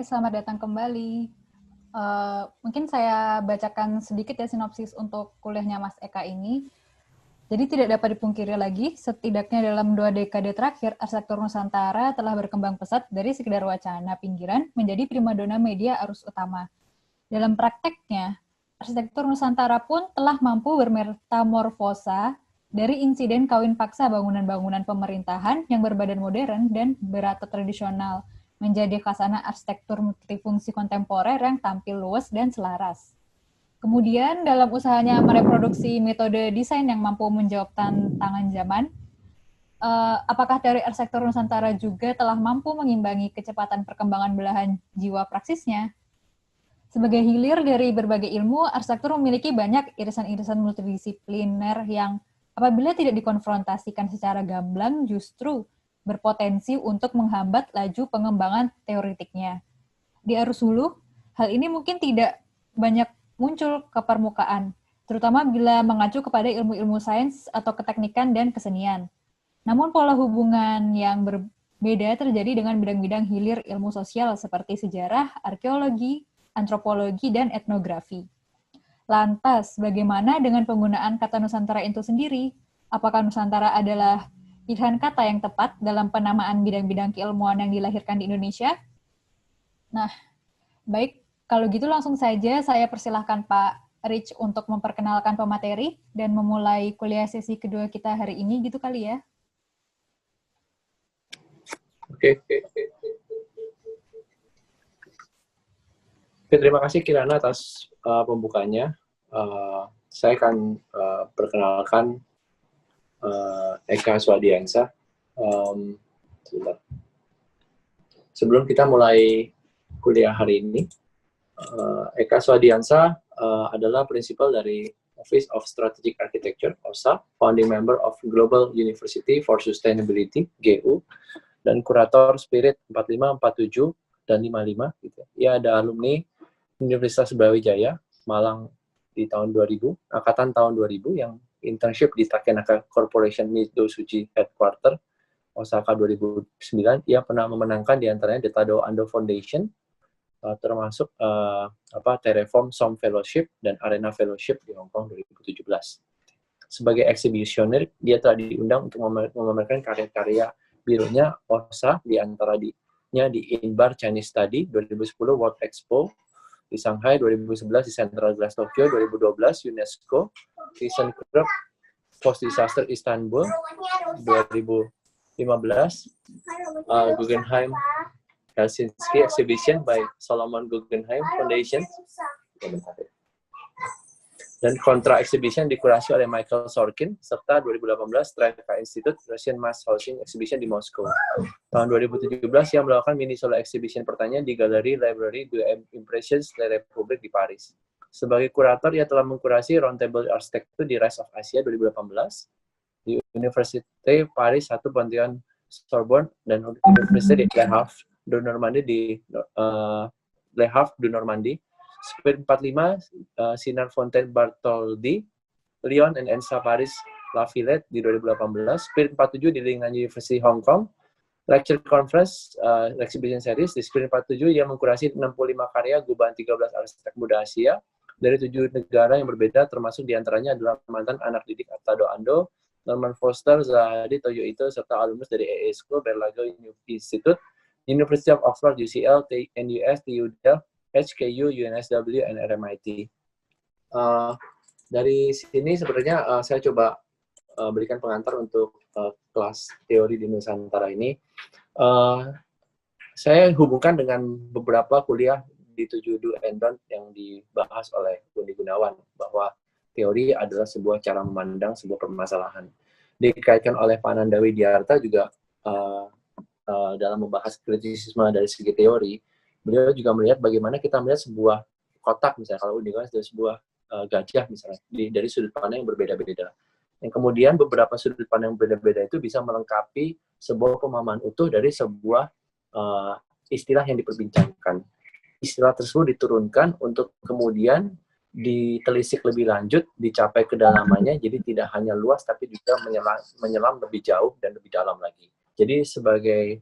selamat datang kembali. Mungkin saya bacakan sedikit ya sinopsis untuk kuliahnya Mas Eka ini. Jadi tidak dapat dipungkiri lagi, setidaknya dalam 2 dekade terakhir, arsitektur Nusantara telah berkembang pesat dari sekedar wacana pinggiran menjadi primadona media arus utama. Dalam prakteknya, arsitektur Nusantara pun telah mampu bermetamorfosa dari insiden kawin paksa bangunan-bangunan pemerintahan yang berbadan modern dan beratap tradisional, menjadi khasana arsitektur multifungsi kontemporer yang tampil luas dan selaras. Kemudian dalam usahanya mereproduksi metode desain yang mampu menjawab tantangan zaman, apakah dari arsitektur Nusantara juga telah mampu mengimbangi kecepatan perkembangan belahan jiwa praksisnya? Sebagai hilir dari berbagai ilmu, arsitektur memiliki banyak irisan-irisan multidisipliner yang apabila tidak dikonfrontasikan secara gamblang justru berpotensi untuk menghambat laju pengembangan teoretiknya. Di arus hulu, hal ini mungkin tidak banyak muncul ke permukaan, terutama bila mengacu kepada ilmu-ilmu sains atau keteknikan dan kesenian. Namun pola hubungan yang berbeda terjadi dengan bidang-bidang hilir ilmu sosial seperti sejarah, arkeologi, antropologi, dan etnografi. Lantas, bagaimana dengan penggunaan kata Nusantara itu sendiri? Apakah Nusantara adalah pilihan kata yang tepat dalam penamaan bidang-bidang keilmuan yang dilahirkan di Indonesia? Nah, baik, kalau gitu langsung saja saya persilahkan Pak Rich untuk memperkenalkan pemateri dan memulai kuliah sesi kedua kita hari ini, gitu kali ya? Oke. Terima kasih Kirana atas pembukanya. Saya akan perkenalkan Eka Swadiansa. Sebelum kita mulai kuliah hari ini, Eka Swadiansa adalah prinsipal dari Office of Strategic Architecture, OSA, founding member of Global University for Sustainability, GU, dan kurator Spirit 45, 47, dan 55. Gitu. Ia ada alumni Universitas Brawijaya, Malang di tahun 2000, angkatan tahun 2000, yang internship di Takenaka Corporation Mido Suji Headquarter, Osaka 2009. Ia pernah memenangkan diantaranya the Tadao Ando Foundation, termasuk Terraform Som Fellowship dan Arena Fellowship di Hong Kong 2017. Sebagai eksibisioner, dia telah diundang untuk memamerkan karya-karya birunya OSA, diantaranya di Inbar Chinese Study 2010 World Expo, di Shanghai 2011 di Central Glass Tokyo, 2012 UNESCO, ThyssenKrupp Post Disaster Istanbul 2015, Guggenheim Helsinki Exhibition by Solomon Guggenheim Foundation, dan Contra Exhibition dikurasi oleh Michael Sorkin, serta 2018 Strelka Institute Russian Mass Housing Exhibition di Moskow. Tahun 2017 ia melakukan mini solo exhibition pertanyaan di Galeri Library de Impressions La République di Paris. Sebagai kurator, ia telah mengkurasi Roundtable Architecture di Rise of Asia 2018, di Université Paris 1 Panthéon Sorbonne, dan Université de Le Havre de Normandie di Le Havre de Normandie. Spirit 45, Sinar Fontaine Bartholdi, Lyon and ENSA Paris Lafayette di 2018, Spirit 47 di Lingnan University Hong Kong, Lecture Conference, Exhibition Series, di Spirit 47 ia mengkurasi 65 karya gubahan 13 arsitek muda Asia dari 7 negara yang berbeda, termasuk diantaranya adalah mantan anak didik Tadao Ando, Norman Foster, Zahadi, Toyo Ito, serta alumnus dari AA School, Berlage Institute, University of Oxford, UCL, NUS, TU Delft, HKU, UNSW, and RMIT. Dari sini sebenarnya saya coba berikan pengantar untuk kelas teori di Nusantara ini. Saya hubungkan dengan beberapa kuliah di 7 do and don't yang dibahas oleh Budi Gunawan, bahwa teori adalah sebuah cara memandang sebuah permasalahan. Dikaitkan oleh Pak Ananda Widyarta juga dalam membahas kritisisme dari segi teori, beliau juga melihat bagaimana kita melihat sebuah kotak, misalnya kalau Undingan dari sebuah gajah misalnya, dari sudut pandang yang berbeda-beda. Yang kemudian beberapa sudut pandang yang berbeda-beda itu bisa melengkapi sebuah pemahaman utuh dari sebuah istilah yang diperbincangkan. Istilah tersebut diturunkan untuk kemudian ditelisik lebih lanjut, dicapai kedalamannya, jadi tidak hanya luas tapi juga menyelam lebih jauh dan lebih dalam lagi. Jadi sebagai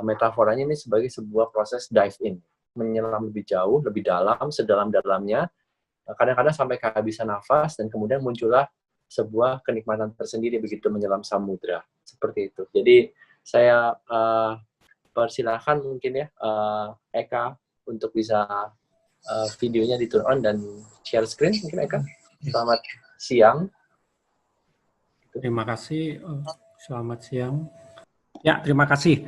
metaforanya ini sebagai sebuah proses dive in, menyelam lebih jauh, lebih dalam, sedalam-dalamnya, kadang-kadang sampai kehabisan nafas, dan kemudian muncullah sebuah kenikmatan tersendiri begitu menyelam samudra, seperti itu. Jadi saya persilahkan mungkin ya Eka untuk bisa videonya di turn on dan share screen mungkin Eka. Selamat siang. Terima kasih. Selamat siang. Ya, terima kasih.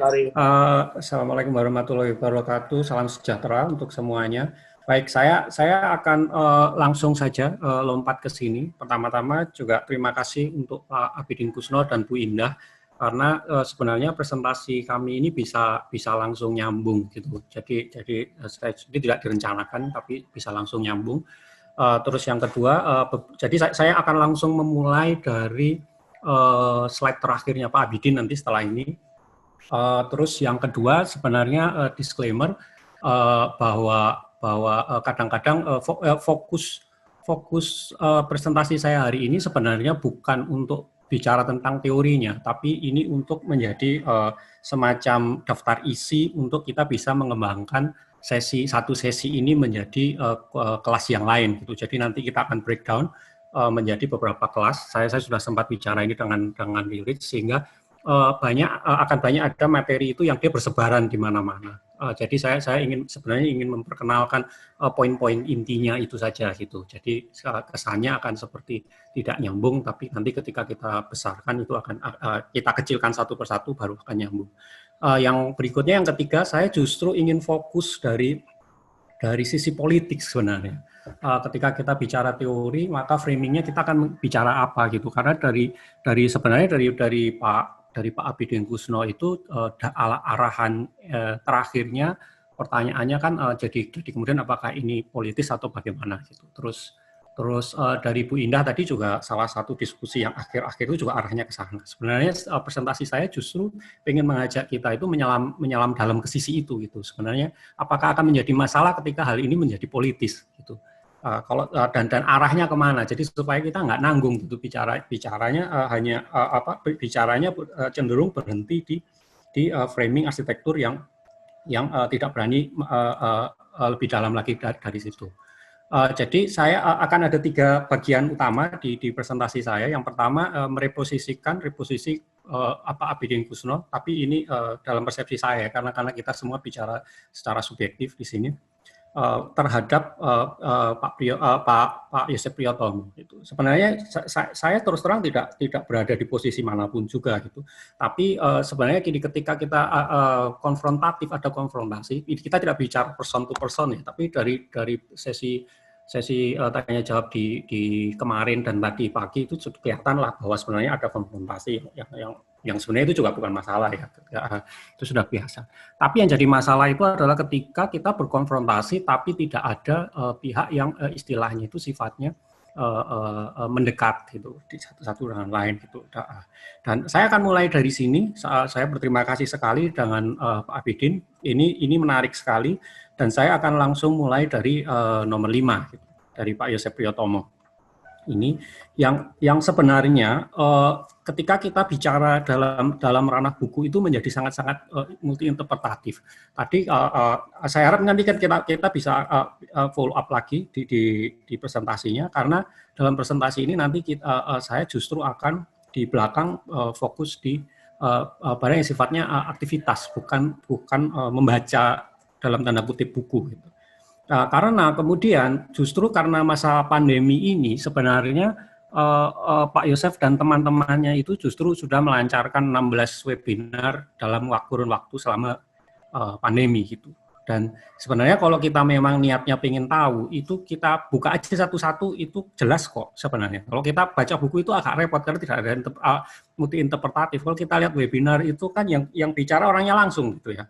Assalamualaikum warahmatullahi wabarakatuh. Salam sejahtera untuk semuanya. Baik, saya akan langsung saja lompat ke sini. Pertama-tama juga terima kasih untuk Pak Abidin Kusno dan Bu Indah, karena sebenarnya presentasi kami ini bisa langsung nyambung gitu. Jadi ini tidak direncanakan, tapi bisa langsung nyambung. Terus yang kedua, jadi saya akan langsung memulai dari slide terakhirnya Pak Abidin nanti setelah ini. Terus yang kedua sebenarnya disclaimer bahwa kadang-kadang fokus presentasi saya hari ini sebenarnya bukan untuk bicara tentang teorinya, tapi ini untuk menjadi semacam daftar isi untuk kita bisa mengembangkan satu sesi ini menjadi kelas yang lain gitu. Jadi nanti kita akan breakdown menjadi beberapa kelas. Saya sudah sempat bicara ini dengan Lirik, sehingga akan banyak ada materi itu yang dia bersebaran di mana-mana. Jadi saya sebenarnya ingin memperkenalkan poin-poin intinya itu saja gitu. Jadi kesannya akan seperti tidak nyambung, tapi nanti ketika kita besarkan itu akan kita kecilkan satu persatu baru akan nyambung. Yang berikutnya, yang ketiga, saya justru ingin fokus dari sisi politik sebenarnya. Ketika kita bicara teori, maka framingnya kita akan bicara apa gitu. Karena sebenarnya dari Pak Abidin Kusno itu arahan terakhirnya pertanyaannya kan jadi kemudian apakah ini politis atau bagaimana gitu. Terus dari Bu Indah tadi juga salah satu diskusi yang akhir-akhir itu juga arahnya ke sana. Sebenarnya presentasi saya justru ingin mengajak kita itu menyelam dalam ke sisi itu gitu. Sebenarnya apakah akan menjadi masalah ketika hal ini menjadi politis gitu. Dan arahnya kemana? Jadi supaya kita nggak nanggung gitu bicaranya cenderung berhenti di framing arsitektur yang tidak berani lebih dalam lagi dari situ. Jadi saya akan ada 3 bagian utama di presentasi saya. Yang pertama reposisi Abidin Kusno, tapi ini dalam persepsi saya karena kita semua bicara secara subjektif di sini terhadap Pak Yosef Priyotomo. Gitu. Sebenarnya saya terus terang tidak berada di posisi manapun juga gitu. Tapi sebenarnya ketika kita konfrontatif, ada konfrontasi, kita tidak bicara person to person ya, tapi dari sesi tanya jawab di kemarin dan tadi pagi itu kelihatan lah bahwa sebenarnya ada konfrontasi yang sebenarnya itu juga bukan masalah ya, itu sudah biasa. Tapi yang jadi masalah itu adalah ketika kita berkonfrontasi tapi tidak ada pihak yang istilahnya itu sifatnya mendekat gitu di satu dengan lain gitu. Dan saya akan mulai dari sini. Saya berterima kasih sekali dengan Pak Abidin. Ini menarik sekali. Dan saya akan langsung mulai dari nomor 5 gitu, dari Pak Yosef Priyotomo. Ini yang sebenarnya ketika kita bicara dalam ranah buku itu menjadi sangat-sangat multi interpretatif. Tadi saya harap nanti kita bisa follow up lagi di presentasinya, karena dalam presentasi ini nanti saya justru akan di belakang fokus di barang yang sifatnya aktivitas, bukan membaca dalam tanda kutip buku gitu. Karena kemudian justru karena masa pandemi ini sebenarnya Pak Yosef dan teman-temannya itu justru sudah melancarkan 16 webinar dalam kurun waktu selama pandemi gitu. Dan sebenarnya kalau kita memang niatnya pengen tahu, itu kita buka aja satu-satu, itu jelas kok sebenarnya. Kalau kita baca buku itu agak repot karena tidak ada multi interpretatif. Kalau kita lihat webinar itu kan yang bicara orangnya langsung gitu ya.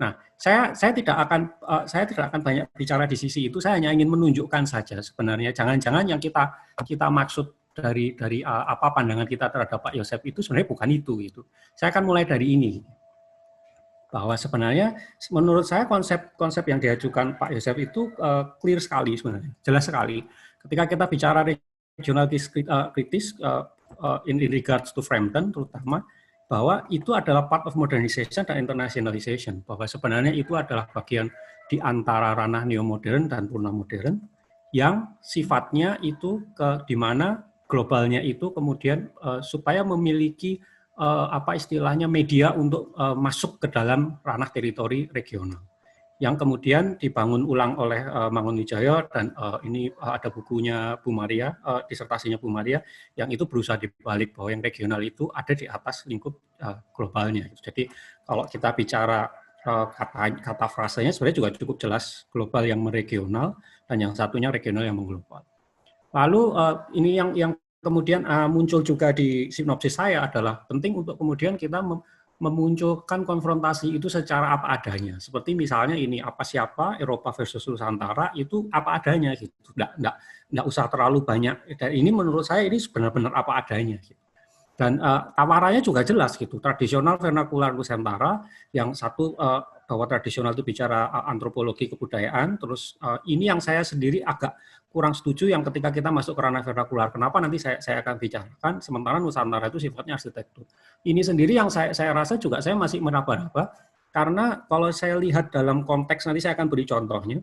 Nah, saya tidak akan banyak bicara di sisi itu. Saya hanya ingin menunjukkan saja sebenarnya. Jangan-jangan yang kita maksud dari apa pandangan kita terhadap Pak Yosef itu sebenarnya bukan itu gitu. Saya akan mulai dari ini, bahwa sebenarnya menurut saya konsep yang diajukan Pak Yosef itu clear sekali sebenarnya, jelas sekali. Ketika kita bicara regional kritis in regards to Frampton terutama, bahwa itu adalah part of modernization dan internationalization, bahwa sebenarnya itu adalah bagian di antara ranah neo-modern dan purna modern yang sifatnya itu di mana globalnya itu kemudian supaya memiliki apa istilahnya media untuk masuk ke dalam ranah teritori regional, yang kemudian dibangun ulang oleh Mangunwijaya, dan ini ada bukunya Bu Maria, disertasinya Bu Maria, yang itu berusaha dibalik bahwa yang regional itu ada di atas lingkup globalnya. Jadi kalau kita bicara kata frasanya sebenarnya juga cukup jelas, global yang meregional dan yang satunya regional yang mengglobal. Lalu ini yang kemudian muncul juga di sinopsis saya adalah penting untuk kemudian kita memunculkan konfrontasi itu secara apa adanya. Seperti misalnya ini, apa siapa, Eropa versus Nusantara, itu apa adanya gitu. Nggak usah terlalu banyak. Dan ini menurut saya ini benar-benar apa adanya gitu. Dan tawarannya juga jelas gitu. Tradisional vernakular Nusantara, yang satu bahwa tradisional itu bicara antropologi kebudayaan, terus ini yang saya sendiri agak kurang setuju yang ketika kita masuk ke ranah vernakular. Kenapa nanti saya akan bicarakan, sementara Nusantara itu sifatnya arsitektur. Ini sendiri yang saya rasa juga saya masih meraba-raba, karena kalau saya lihat dalam konteks, nanti saya akan beri contohnya,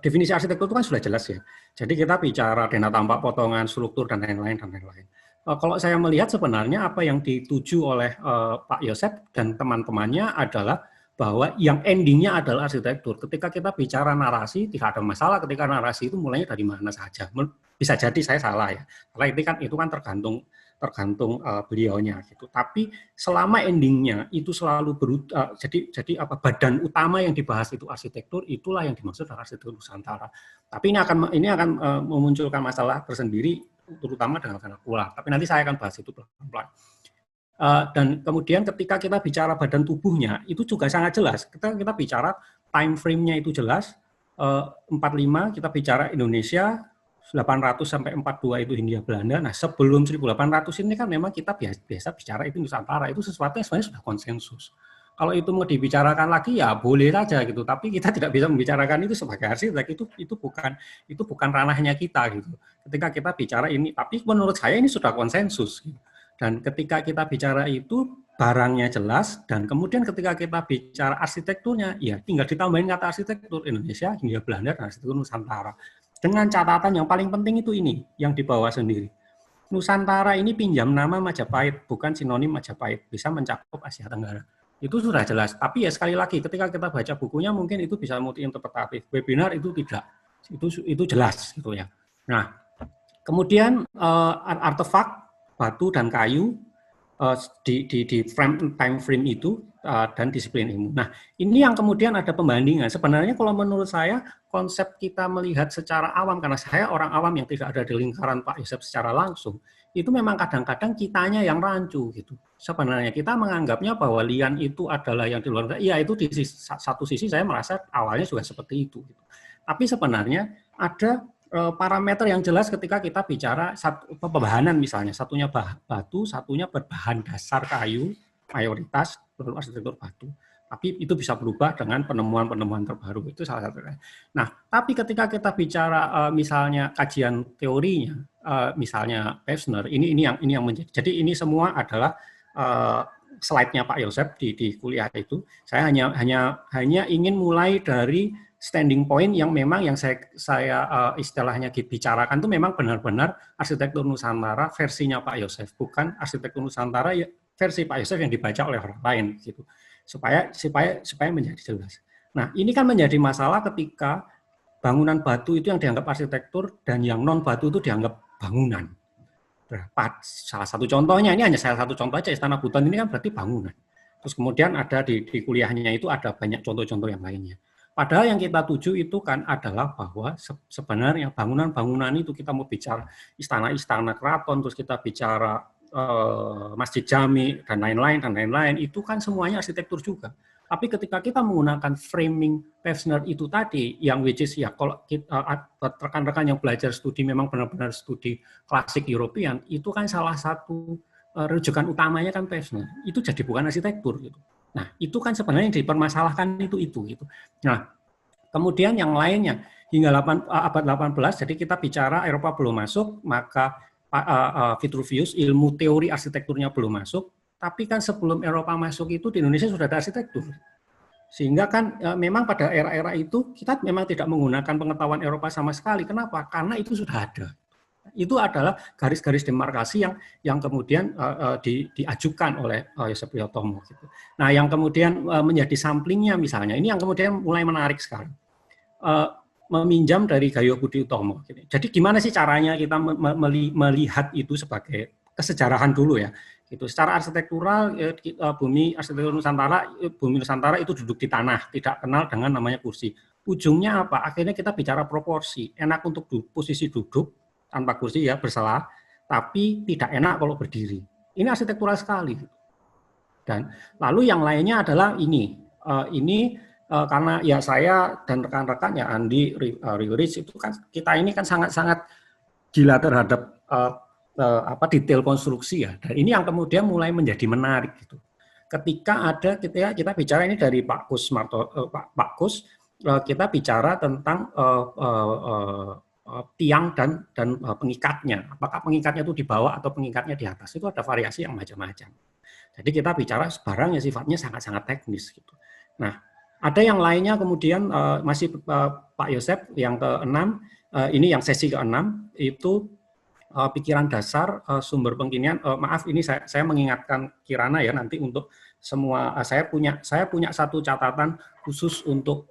definisi arsitektur itu kan sudah jelas ya. Jadi kita bicara denah tampak, potongan, struktur, dan lain-lain, dan lain-lain. Kalau saya melihat sebenarnya apa yang dituju oleh Pak Yosep dan teman-temannya adalah bahwa yang endingnya adalah arsitektur. Ketika kita bicara narasi, tidak ada masalah ketika narasi itu mulainya dari mana saja. Bisa jadi saya salah ya, karena itu kan tergantung beliaunya gitu. Tapi selama endingnya itu selalu jadi badan utama yang dibahas itu arsitektur, itulah yang dimaksud dengan arsitektur Nusantara. Tapi ini akan memunculkan masalah tersendiri, terutama dengan vernakular. Tapi nanti saya akan bahas itu pelan-pelan. Dan kemudian ketika kita bicara badan tubuhnya, itu juga sangat jelas. Kita bicara time frame-nya itu jelas, 45 kita bicara Indonesia, 800 sampai 42 itu Hindia Belanda. Nah sebelum 1800 ini kan memang kita biasa bicara itu Nusantara, itu sesuatu yang sebenarnya sudah konsensus. Kalau itu mau dibicarakan lagi ya boleh saja gitu, tapi kita tidak bisa membicarakan itu sebagai arsitek, itu bukan ranahnya kita gitu. Ketika kita bicara ini, tapi menurut saya ini sudah konsensus gitu. Dan ketika kita bicara itu barangnya jelas, dan kemudian ketika kita bicara arsitekturnya, ya tinggal ditambahin kata arsitektur Indonesia, Hindia Belanda, dan arsitektur Nusantara. Dengan catatan yang paling penting itu ini, yang di bawah sendiri. Nusantara ini pinjam nama Majapahit, bukan sinonim Majapahit, bisa mencakup Asia Tenggara. Itu sudah jelas. Tapi ya sekali lagi, ketika kita baca bukunya mungkin itu bisa multi-interpretatif. Webinar itu tidak, itu jelas gitu ya. Nah, kemudian artefak batu dan kayu di time frame itu dan disiplin ilmu. Nah, ini yang kemudian ada pembandingan. Sebenarnya kalau menurut saya konsep kita melihat secara awam, karena saya orang awam yang tidak ada di lingkaran Pak Yosep secara langsung, itu memang kadang-kadang kitanya yang rancu gitu. Sebenarnya kita menganggapnya bahwa lian itu adalah yang di luar. Iya, itu di satu sisi saya merasa awalnya juga seperti itu. Gitu. Tapi sebenarnya ada parameter yang jelas ketika kita bicara pembahanan misalnya, satunya batu, satunya berbahan dasar kayu, mayoritas arsitektur batu. Tapi itu bisa berubah dengan penemuan-penemuan terbaru, itu salah satunya. Nah, tapi ketika kita bicara misalnya kajian teorinya, misalnya Pevsner, ini yang menjadi. Jadi ini semua adalah slide-nya Pak Yosep di kuliah itu. Saya hanya ingin mulai dari standing point yang memang yang saya istilahnya bicarakan itu memang benar-benar arsitektur Nusantara versinya Pak Yosep, bukan arsitektur Nusantara versi Pak Yosep yang dibaca oleh orang lain gitu. Supaya menjadi jelas. Nah, ini kan menjadi masalah ketika bangunan batu itu yang dianggap arsitektur dan yang non batu itu dianggap bangunan. Salah satu contohnya, ini hanya salah satu contoh aja, Istana Buton ini kan berarti bangunan. Terus kemudian ada di kuliahnya itu ada banyak contoh-contoh yang lainnya. Padahal yang kita tuju itu kan adalah bahwa sebenarnya bangunan-bangunan itu kita mau bicara istana-istana keraton, terus kita bicara Masjid Jami dan lain-lain, itu kan semuanya arsitektur juga. Tapi ketika kita menggunakan framing Pevsner itu tadi, yang which is ya kalau rekan-rekan yang belajar studi memang benar-benar studi klasik European, itu kan salah satu rujukan utamanya kan Pevsner. Itu jadi bukan arsitektur gitu. Nah, itu kan sebenarnya yang dipermasalahkan itu gitu. Nah, kemudian yang lainnya hingga abad 18, jadi kita bicara Eropa belum masuk, maka Vitruvius ilmu teori arsitekturnya belum masuk, Tapi kan sebelum Eropa masuk itu di Indonesia sudah ada arsitektur. Sehingga kan memang pada era-era itu kita memang tidak menggunakan pengetahuan Eropa sama sekali. Kenapa? Karena itu sudah ada. Itu adalah garis-garis demarkasi yang kemudian diajukan oleh Yosef Priyotomo. Gitu. Nah, yang kemudian menjadi samplingnya misalnya, ini yang kemudian mulai menarik sekarang. Meminjam dari Gayo Budi Utomo. Gitu. Jadi gimana sih caranya kita melihat itu sebagai kesejarahan dulu ya. Gitu. Secara arsitektural, bumi arsitektur Nusantara, bumi Nusantara itu duduk di tanah, tidak kenal dengan namanya kursi. Ujungnya apa? Akhirnya kita bicara proporsi. Enak untuk posisi duduk tanpa kursi ya, berselah, tapi tidak enak kalau berdiri. Ini arsitektural sekali. Dan lalu yang lainnya adalah ini. Karena ya saya dan rekan-rekan ya Andi, Rich itu kan kita ini kan sangat-sangat gila terhadap detail konstruksi ya. Dan ini yang kemudian mulai menjadi menarik gitu. Ketika ada kita bicara ini dari Pak Kus, kita bicara tentang tiang dan pengikatnya. Apakah pengikatnya itu di bawah atau pengikatnya di atas? Itu ada variasi yang macam-macam. Jadi kita bicara barang yang sifatnya sangat-sangat teknis gitu. Nah, ada yang lainnya kemudian masih Pak Yosef yang ke-6, ini yang sesi ke-6 itu pikiran dasar sumber pengkinian. Maaf ini saya mengingatkan Kirana ya nanti untuk semua saya punya satu catatan khusus untuk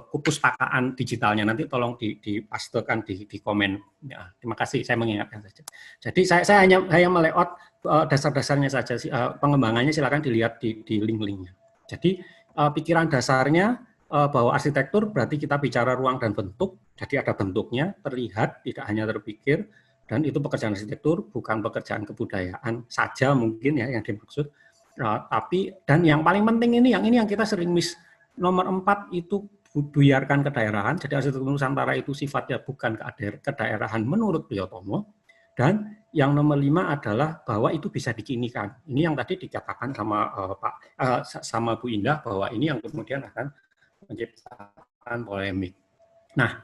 kepustakaan digitalnya, nanti tolong dipastekan di komen. Ya, terima kasih, saya mengingatkan saja. Jadi saya hanya melayout dasar-dasarnya saja, pengembangannya silakan dilihat di link-linknya. Jadi pikiran dasarnya bahwa arsitektur berarti kita bicara ruang dan bentuk, jadi ada bentuknya, terlihat, tidak hanya terpikir, dan itu pekerjaan arsitektur, bukan pekerjaan kebudayaan saja mungkin ya yang dimaksud. Tapi dan yang paling penting ini yang kita sering miss, nomor 4 itu buyarkan kedaerahan. Jadi arsitektur Nusantara itu sifatnya bukan kedaerahan menurut Priyotomo. Dan yang nomor 5 adalah bahwa itu bisa dikinikan. Ini yang tadi dikatakan sama sama Bu Indah bahwa ini yang kemudian akan menciptakan polemik. Nah,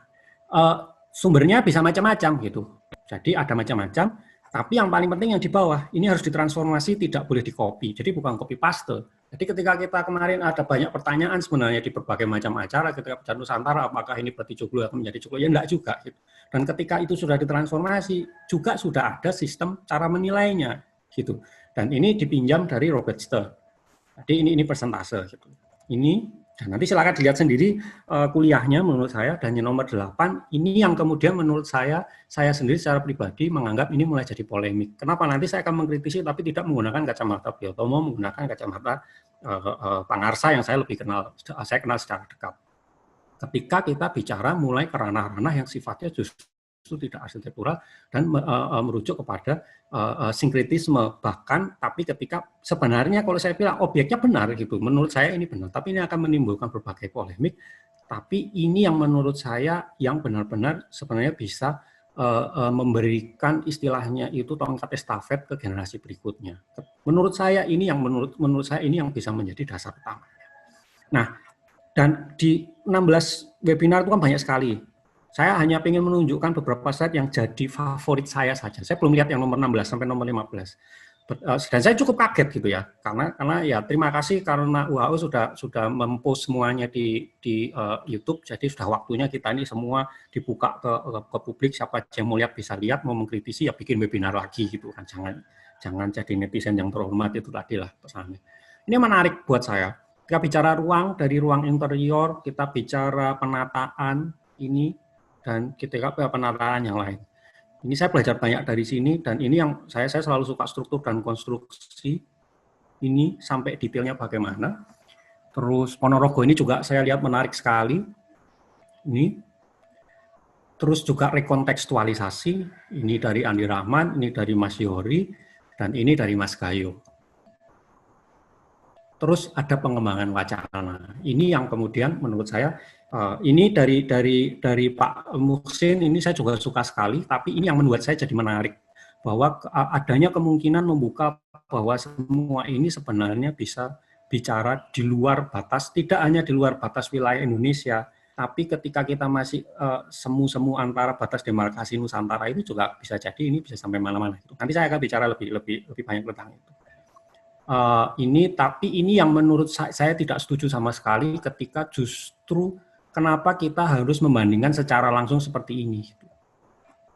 sumbernya bisa macam-macam gitu. Jadi ada macam-macam. Tapi yang paling penting yang di bawah, ini harus ditransformasi, tidak boleh di-copy. Jadi bukan copy paste. Jadi ketika kita kemarin ada banyak pertanyaan sebenarnya di berbagai macam acara, ketika bicara Nusantara, apakah ini berarti joglo atau menjadi joglo? Ya enggak juga. Gitu. Dan ketika itu sudah ditransformasi, juga sudah ada sistem cara menilainya. Gitu. Dan ini dipinjam dari Robert Stern. Jadi ini persentase. Gitu. Ini, dan nanti silakan dilihat sendiri kuliahnya menurut saya, dan yang nomor 8, ini yang kemudian menurut saya sendiri secara pribadi menganggap ini mulai jadi polemik. Kenapa? Nanti saya akan mengkritisi tapi tidak menggunakan kacamata Priyotomo, menggunakan kacamata Pangarsa yang saya lebih kenal, saya kenal secara dekat. Ketika kita bicara mulai ke ranah-ranah yang sifatnya justru tidak arsitektural dan merujuk kepada sinkretisme bahkan, tapi ketika sebenarnya kalau saya bilang objeknya benar gitu, menurut saya ini benar, tapi ini akan menimbulkan berbagai polemik. Tapi ini yang menurut saya yang benar-benar sebenarnya bisa memberikan istilahnya itu tongkat estafet ke generasi berikutnya. Menurut saya ini yang menurut saya ini yang bisa menjadi dasar utamanya. Nah, dan di 16 webinar itu kan banyak sekali. Saya hanya ingin menunjukkan beberapa slide yang jadi favorit saya saja. Saya belum lihat yang nomor 16 sampai nomor 15. Dan saya cukup kaget gitu ya, karena ya terima kasih karena WHO sudah mempost semuanya di YouTube. Jadi sudah waktunya kita ini semua dibuka ke publik. Siapa yang mau lihat bisa lihat, mau mengkritisi ya bikin webinar lagi gitu kan. Jangan jadi netizen yang terhormat, itu tadi lah pesannya. Ini menarik buat saya. Kita bicara ruang, dari ruang interior, kita bicara penataan ini, dan ketika penataan yang lain. Ini saya belajar banyak dari sini, dan ini yang saya selalu suka struktur dan konstruksi, ini sampai detailnya bagaimana. Terus Ponorogo ini juga saya lihat menarik sekali. Ini. Terus juga rekontekstualisasi, ini dari Andi Rahman, ini dari Mas Yori, dan ini dari Mas Gayo. Terus ada pengembangan wacana. Ini yang kemudian menurut saya ini dari Pak Muhsin, ini saya juga suka sekali, tapi ini yang membuat saya jadi menarik bahwa adanya kemungkinan membuka bahwa semua ini sebenarnya bisa bicara di luar batas, tidak hanya di luar batas wilayah Indonesia, tapi ketika kita masih semu-semu antara batas demarkasi Nusantara itu juga bisa jadi ini bisa sampai mana-mana. Nanti saya akan bicara lebih banyak tentang itu. Tapi ini yang menurut saya tidak setuju sama sekali ketika justru kenapa kita harus membandingkan secara langsung seperti ini.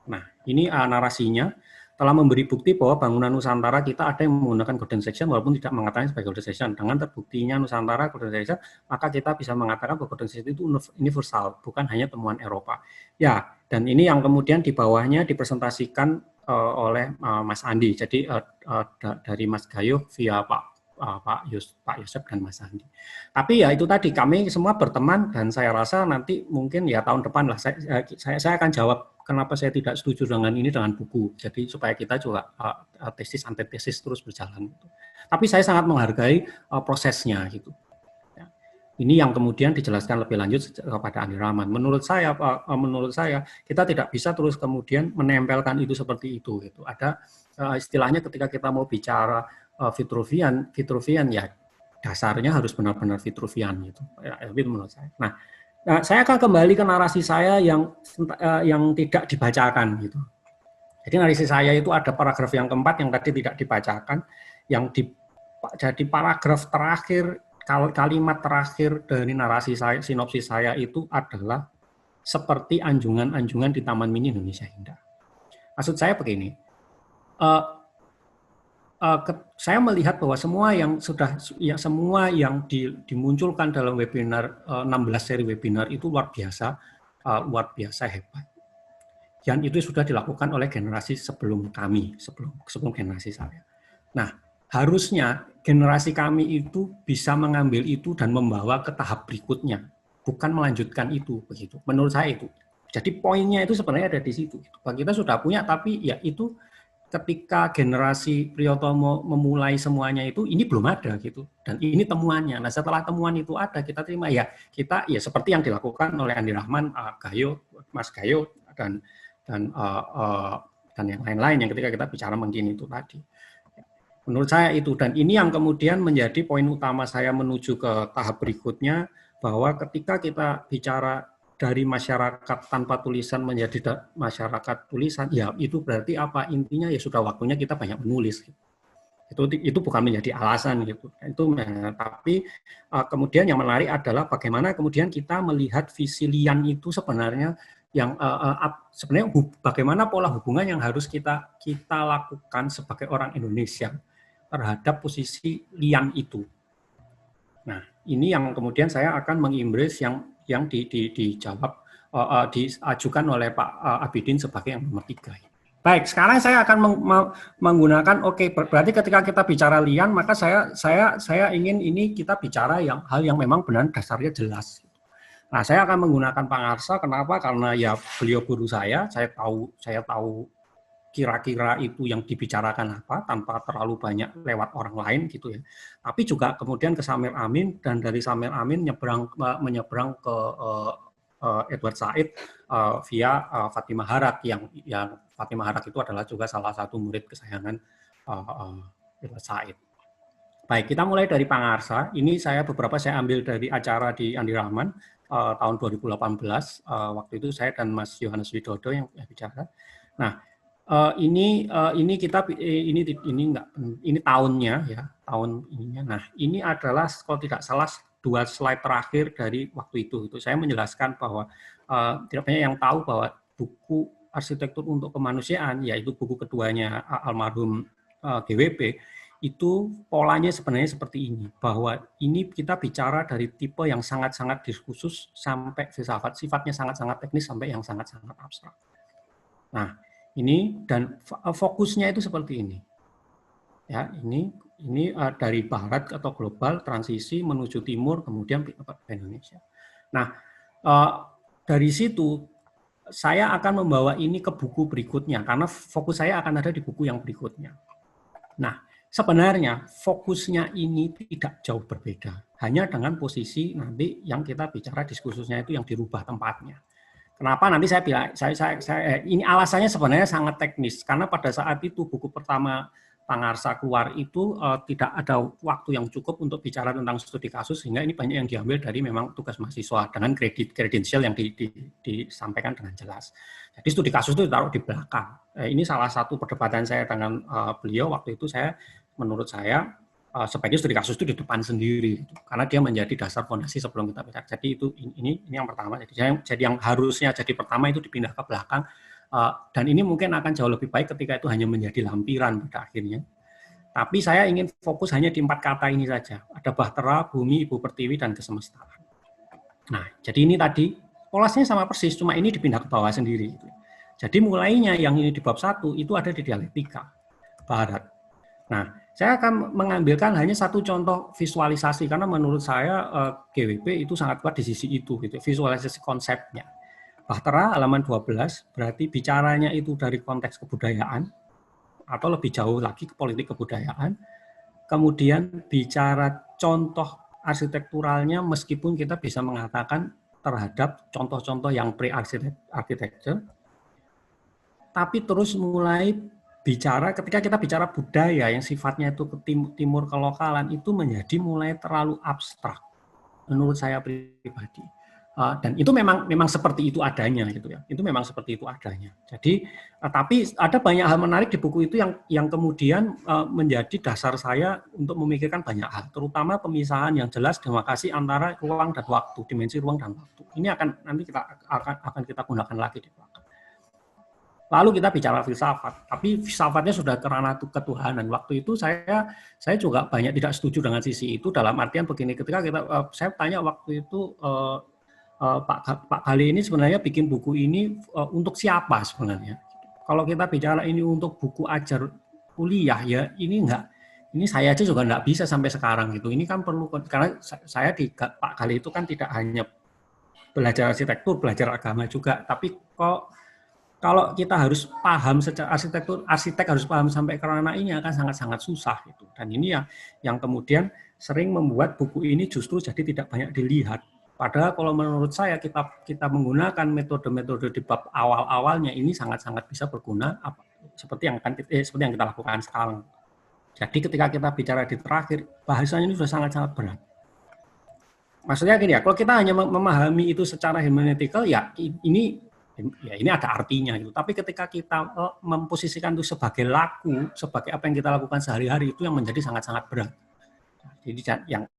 Nah, ini narasinya telah memberi bukti bahwa bangunan Nusantara kita ada yang menggunakan golden section walaupun tidak mengatakan sebagai golden section. Dengan terbuktinya Nusantara golden section, maka kita bisa mengatakan bahwa golden section itu universal, bukan hanya temuan Eropa. Ya, dan ini yang kemudian di bawahnya dipresentasikan oleh Mas Andi. Jadi dari Mas Gayo via Pak Yosep dan Mas Andi. Tapi ya itu tadi, kami semua berteman dan saya rasa nanti mungkin ya tahun depan lah saya akan jawab kenapa saya tidak setuju dengan ini dengan buku. Jadi supaya kita juga tesis antitesis terus berjalan. Tapi saya sangat menghargai prosesnya gitu. Ya. Ini yang kemudian dijelaskan lebih lanjut kepada Andi Rahman. Menurut saya kita tidak bisa terus kemudian menempelkan itu seperti itu. Gitu. Ada istilahnya ketika kita mau bicara Vitruvian ya dasarnya harus benar-benar Vitruvian gitu. Ya, itu menurut saya. Nah, saya akan kembali ke narasi saya yang tidak dibacakan gitu. Jadi narasi saya itu ada paragraf yang keempat yang tadi tidak dibacakan, yang jadi paragraf terakhir, kalimat terakhir dari narasi saya, sinopsis saya itu adalah seperti anjungan-anjungan di Taman Mini Indonesia Indah. Maksud saya begini, saya melihat bahwa semua yang dimunculkan dalam webinar 16 seri webinar itu luar biasa hebat. Dan itu sudah dilakukan oleh generasi sebelum kami, sebelum generasi saya. Nah, harusnya generasi kami itu bisa mengambil itu dan membawa ke tahap berikutnya, bukan melanjutkan itu begitu. Menurut saya itu. Jadi poinnya itu sebenarnya ada di situ. Kita sudah punya, tapi ya itu ketika generasi Priyotomo memulai semuanya itu, ini belum ada gitu, dan ini temuannya. Nah setelah temuan itu ada, kita terima kita seperti yang dilakukan oleh Andi Rahman, Mas Gayo dan yang lain-lain yang ketika kita bicara mungkin itu tadi. Menurut saya itu, dan ini yang kemudian menjadi poin utama saya menuju ke tahap berikutnya, bahwa ketika kita bicara dari masyarakat tanpa tulisan menjadi masyarakat tulisan, ya itu berarti apa? Intinya ya sudah waktunya kita banyak menulis. Itu bukan menjadi alasan gitu. Tapi kemudian yang menarik adalah bagaimana kemudian kita melihat visi Lian itu sebenarnya yang sebenarnya bagaimana pola hubungan yang harus kita lakukan sebagai orang Indonesia terhadap posisi Lian itu. Nah, ini yang kemudian saya akan mengimbres yang dijawab, diajukan oleh Pak Abidin sebagai yang nomor 3. Baik, sekarang saya akan menggunakan, berarti ketika kita bicara Lian, maka saya ingin ini kita bicara hal yang memang benar dasarnya jelas. Nah, saya akan menggunakan Pak Ngarsa, kenapa? Karena ya beliau guru saya tahu kira-kira itu yang dibicarakan apa, tanpa terlalu banyak lewat orang lain gitu ya. Tapi juga kemudian ke Samir Amin, dan dari Samir Amin menyeberang ke Edward Said via Fatimah Harak, yang Fatimah Harak itu adalah juga salah satu murid kesayangan Edward Said. Baik, kita mulai dari Pak Ngarsa. Ini saya ambil dari acara di Andi Rahman tahun 2018. Waktu itu saya dan Mas Yohanes Widodo yang bicara. Nah, ini tahunnya ya, tahun ininya. Nah, ini adalah kalau tidak salah 2 slide terakhir dari waktu itu. Saya menjelaskan bahwa tidak banyak yang tahu bahwa buku Arsitektur untuk Kemanusiaan, yaitu buku keduanya almarhum GWP, itu polanya sebenarnya seperti ini, bahwa ini kita bicara dari tipe yang sangat-sangat diskursus sampai filsafat, sifatnya sangat-sangat teknis sampai yang sangat-sangat abstrak. Nah, ini dan fokusnya itu seperti ini. Ya, ini dari barat atau global, transisi menuju timur, kemudian ke Indonesia. Nah, dari situ saya akan membawa ini ke buku berikutnya, karena fokus saya akan ada di buku yang berikutnya. Nah, sebenarnya fokusnya ini tidak jauh berbeda, hanya dengan posisi nanti yang kita bicara diskursusnya itu yang dirubah tempatnya. Kenapa nanti saya bilang, ini alasannya sebenarnya sangat teknis, karena pada saat itu buku pertama Pak Ngarsa keluar itu tidak ada waktu yang cukup untuk bicara tentang studi kasus, sehingga ini banyak yang diambil dari memang tugas mahasiswa dengan kredensial yang disampaikan dengan jelas. Jadi studi kasus itu ditaruh di belakang. Ini salah satu perdebatan saya dengan beliau waktu itu. Menurut saya sebaiknya studi kasus itu di depan sendiri, gitu. Karena dia menjadi dasar fondasi sebelum kita bicara. Jadi ini yang pertama. Jadi yang harusnya jadi pertama itu dipindah ke belakang, dan ini mungkin akan jauh lebih baik ketika itu hanya menjadi lampiran pada akhirnya. Tapi saya ingin fokus hanya di 4 kata ini saja. Ada Bahtera, Bumi, Ibu Pertiwi, dan Kesemestaan. Nah, jadi ini tadi polasnya sama persis, cuma ini dipindah ke bawah sendiri. Jadi mulainya yang ini di bab 1 itu ada di dialektika Barat. Nah, saya akan mengambilkan hanya satu contoh visualisasi karena menurut saya GWP itu sangat kuat di sisi itu, gitu, visualisasi konsepnya. Bahtera halaman 12 berarti bicaranya itu dari konteks kebudayaan atau lebih jauh lagi ke politik kebudayaan. Kemudian bicara contoh arsitekturalnya meskipun kita bisa mengatakan terhadap contoh-contoh yang pre-architecture, tapi terus mulai bicara, ketika kita bicara budaya yang sifatnya itu ke timur kelokalan, itu menjadi mulai terlalu abstrak menurut saya pribadi. Dan itu memang seperti itu adanya, gitu ya. Itu memang seperti itu adanya. Jadi, tapi ada banyak hal menarik di buku itu yang kemudian menjadi dasar saya untuk memikirkan banyak hal, terutama pemisahan yang jelas demarkasi antara ruang dan waktu, dimensi ruang dan waktu. Ini nanti kita gunakan lagi di belakang. Lalu kita bicara filsafat, tapi filsafatnya sudah ke ranah ketuhanan. Waktu itu saya juga banyak tidak setuju dengan sisi itu, dalam artian begini, ketika saya tanya waktu itu, Pak Gali ini sebenarnya bikin buku ini untuk siapa sebenarnya? Kalau kita bicara ini untuk buku ajar kuliah, ya ini enggak. Ini saya aja juga enggak bisa sampai sekarang gitu. Ini kan perlu, karena saya di Pak Gali itu kan tidak hanya belajar arsitektur, belajar agama juga, tapi kalau kita harus paham secara arsitektur, arsitek harus paham sampai ke ranah ini akan sangat-sangat susah gitu. Dan ini yang kemudian sering membuat buku ini justru jadi tidak banyak dilihat. Padahal kalau menurut saya kita menggunakan metode-metode di bab awal-awalnya ini sangat-sangat bisa berguna, seperti yang kita lakukan sekarang. Jadi ketika kita bicara di terakhir, bahasanya ini sudah sangat-sangat berat. Maksudnya gini ya, kalau kita hanya memahami itu secara hermeneutikal, ya ini ada artinya gitu. Tapi ketika kita memposisikan itu sebagai laku, sebagai apa yang kita lakukan sehari-hari, itu yang menjadi sangat-sangat berat. Jadi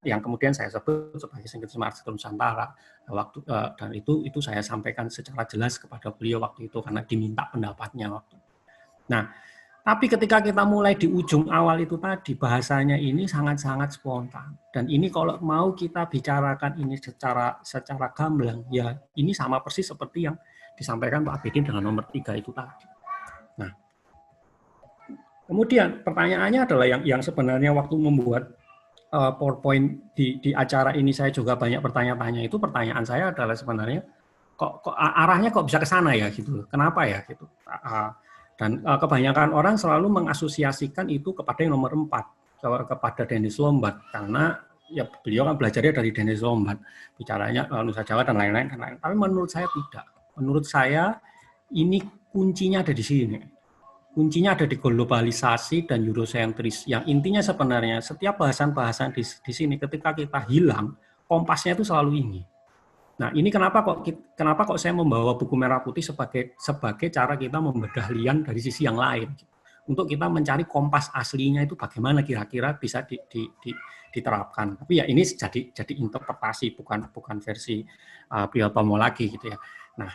yang kemudian saya sebut sebagai sinkretisme arsitektur Nusantara dan itu saya sampaikan secara jelas kepada beliau waktu itu karena diminta pendapatnya waktu. Nah, tapi ketika kita mulai di ujung awal itu tadi, bahasanya ini sangat-sangat spontan. Dan ini kalau mau kita bicarakan ini secara gamblang, ya ini sama persis seperti yang disampaikan Pak Abidin dengan nomor 3 itu tadi. Nah, kemudian pertanyaannya adalah yang sebenarnya waktu membuat PowerPoint di acara ini saya juga banyak bertanya-tanya, itu pertanyaan saya adalah sebenarnya kok arahnya kok bisa ke sana ya gitu. Kenapa ya gitu. Dan kebanyakan orang selalu mengasosiasikan itu kepada yang nomor 4, kepada Dennis Lombard, karena ya beliau kan belajarnya dari Dennis Lombard, bicaranya Nusa Jawa dan lain-lain. Tapi menurut saya tidak. Menurut saya ini kuncinya ada di sini. Kuncinya ada di globalisasi dan eurosentris. Yang intinya sebenarnya setiap bahasan-bahasan di sini ketika kita hilang, kompasnya itu selalu ini. Nah, ini kenapa kok saya membawa buku Merah Putih sebagai cara kita membedah lian dari sisi yang lain. Untuk kita mencari kompas aslinya itu bagaimana kira-kira bisa diterapkan. Tapi ya ini jadi interpretasi, bukan versi Priyo Tomo lagi gitu ya. Nah,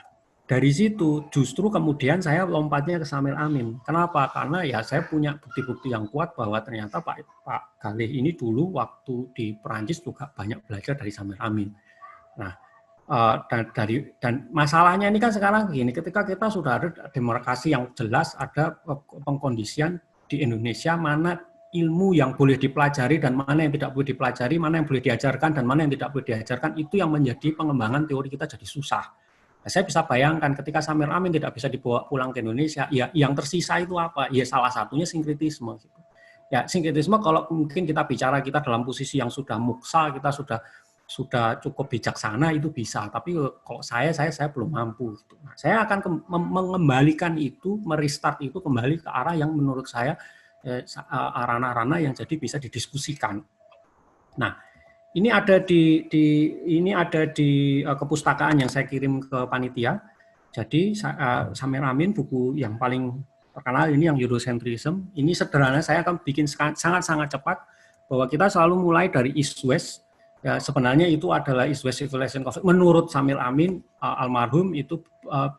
dari situ justru kemudian saya lompatnya ke Samir Amin. Kenapa? Karena ya saya punya bukti-bukti yang kuat bahwa ternyata Pak Galih ini dulu waktu di Perancis juga banyak belajar dari Samir Amin. Nah, dan masalahnya ini kan sekarang begini, ketika kita sudah ada demarkasi yang jelas, ada pengkondisian di Indonesia mana ilmu yang boleh dipelajari dan mana yang tidak boleh dipelajari, mana yang boleh diajarkan dan mana yang tidak boleh diajarkan, itu yang menjadi pengembangan teori kita jadi susah. Nah, saya bisa bayangkan ketika Samir Amin tidak bisa dibawa pulang ke Indonesia, ya yang tersisa itu apa? Ya salah satunya sinkretisme. Gitu. Ya sinkretisme kalau mungkin kita bicara kita dalam posisi yang sudah muksa, kita sudah cukup bijaksana itu bisa. Tapi kalau saya belum mampu. Gitu. Nah, saya akan mengembalikan itu, merestart itu kembali ke arah yang menurut saya ranah-ranah yang jadi bisa didiskusikan. Nah. Ini ada di kepustakaan yang saya kirim ke panitia. Jadi Samir Amin buku yang paling terkenal ini yang Eurocentrism. Ini sederhana saya akan bikin sangat-sangat cepat. bahwa kita selalu mulai dari East-West. Ya, sebenarnya itu adalah East-West Civilization Conflict. Menurut Samil Amin, almarhum, itu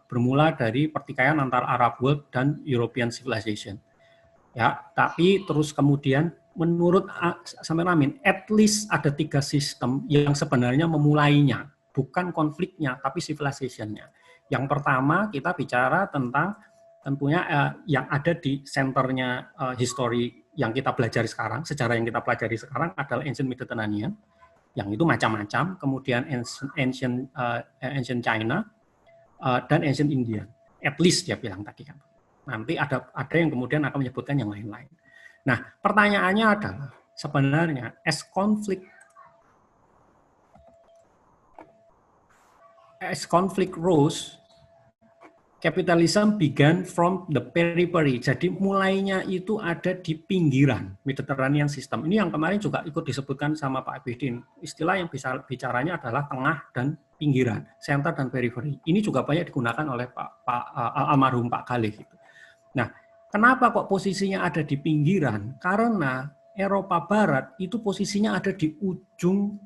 bermula dari pertikaian antara Arab World dan European Civilization. Ya, tapi terus kemudian menurut Samil Amin, at least ada 3 sistem yang sebenarnya memulainya, bukan konfliknya, tapi civilization-nya. Yang pertama kita bicara tentang tentunya yang ada di senternya history yang kita pelajari sekarang, sejarah yang kita pelajari sekarang adalah Ancient Mediterranean, yang itu macam-macam, kemudian ancient China dan ancient India. At least dia bilang tadi kan. Nanti ada yang kemudian akan menyebutkan yang lain-lain. Nah, pertanyaannya adalah sebenarnya as conflict rose, capitalism began from the periphery. Jadi mulainya itu ada di pinggiran Mediterranean system. Ini yang kemarin juga ikut disebutkan sama Pak Abidin. Istilah yang bicaranya adalah tengah dan pinggiran, center dan periphery. Ini juga banyak digunakan oleh almarhum Pak Galih. Nah, kenapa kok posisinya ada di pinggiran? Karena Eropa Barat itu posisinya ada di ujung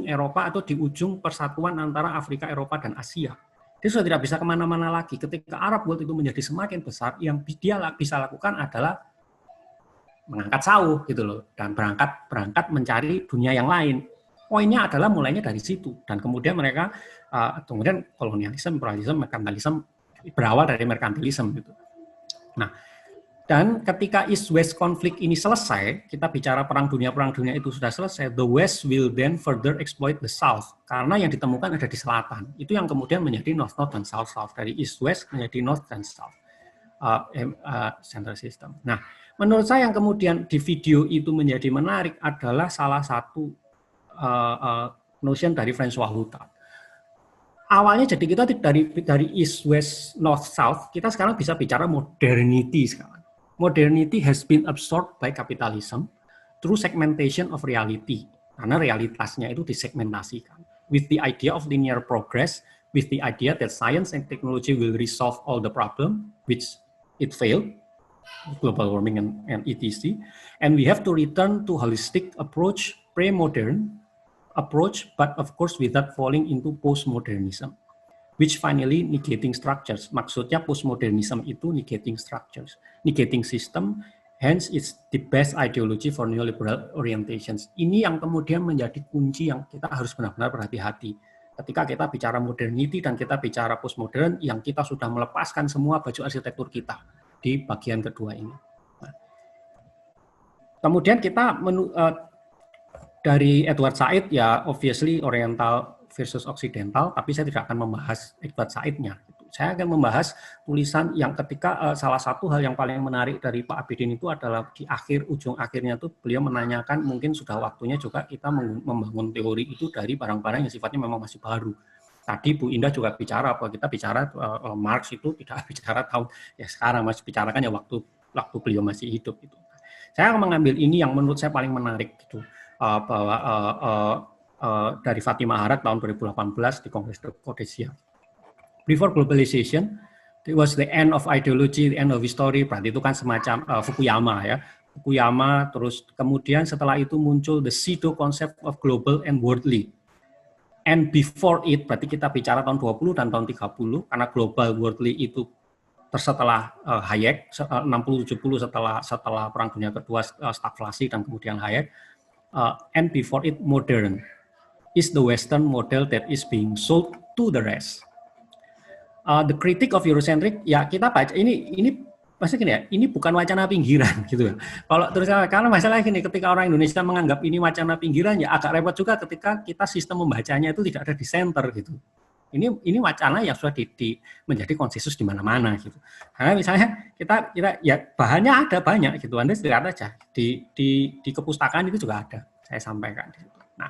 Eropa atau di ujung persatuan antara Afrika, Eropa, dan Asia. Dia sudah tidak bisa kemana-mana lagi. Ketika Arab World itu menjadi semakin besar, yang dia bisa lakukan adalah mengangkat sauh gitu loh, dan berangkat mencari dunia yang lain. Poinnya adalah mulainya dari situ, dan kemudian mereka kemudian kolonialisme, imperialisme, merkantilisme berawal dari merkantilisme gitu. Nah, dan ketika East-West konflik ini selesai, kita bicara Perang Dunia itu sudah selesai, the West will then further exploit the South. Karena yang ditemukan ada di selatan. Itu yang kemudian menjadi North-North dan South-South. Dari East-West menjadi North dan South. Central system. Nah, menurut saya yang kemudian di video itu menjadi menarik adalah salah satu notion dari François Hutat. Awalnya jadi kita dari East-West, North-South, kita sekarang bisa bicara modernity sekarang. Modernity has been absorbed by capitalism through segmentation of reality. Karena realitasnya itu disegmentasikan. With the idea of linear progress, with the idea that science and technology will resolve all the problem, which it failed, global warming and etc. And we have to return to holistic approach, pre-modern approach, but of course without falling into postmodernism, which finally negating structures. Maksudnya postmodernism itu negating structures, negating system, hence it's the best ideology for neoliberal orientations. Ini yang kemudian menjadi kunci yang kita harus benar-benar berhati-hati. Ketika kita bicara modernity dan kita bicara postmodern, yang kita sudah melepaskan semua baju arsitektur kita di bagian kedua ini. Nah, kemudian kita dari Edward Said, ya obviously Oriental versus Occidental, tapi saya tidak akan membahas Edward Said-nya. Saya akan membahas tulisan yang ketika salah satu hal yang paling menarik dari Pak Abidin itu adalah di ujung akhirnya itu beliau menanyakan mungkin sudah waktunya juga kita membangun teori itu dari barang-barang yang sifatnya memang masih baru. Tadi Bu Indah juga bicara bahwa kita bicara Marx itu tidak bicara tahun ya sekarang, masih bicarakan ya waktu beliau masih hidup itu. Saya akan mengambil ini yang menurut saya paling menarik gitu. Bahwa dari Fatimah Harag tahun 2018 di Kongres Rhodesia. Before globalization, it was the end of ideology, the end of history. Berarti itu kan semacam Fukuyama ya. Fukuyama, terus kemudian setelah itu muncul the pseudo concept of global and worldly. And before it, berarti kita bicara tahun 20 dan tahun 30, karena global worldly itu setelah Hayek, 60-70 setelah Perang Dunia Kedua, stagflasi dan kemudian Hayek. And before it, modern is the Western model that is being sold to the rest. The critic of Eurocentric, ya kita baca ini pasti gini ya, ini bukan wacana pinggiran gitu. Kalau terus karena masalah gini, ketika orang Indonesia menganggap ini wacana pinggiran, ya agak repot juga ketika kita sistem membacanya itu tidak ada di center gitu. Ini wacana yang sudah menjadi konsensus di mana-mana gitu. Karena misalnya kita ya bahannya ada banyak gitu. Anda lihat aja di kepustakaan itu juga ada. Saya sampaikan di situ. Nah,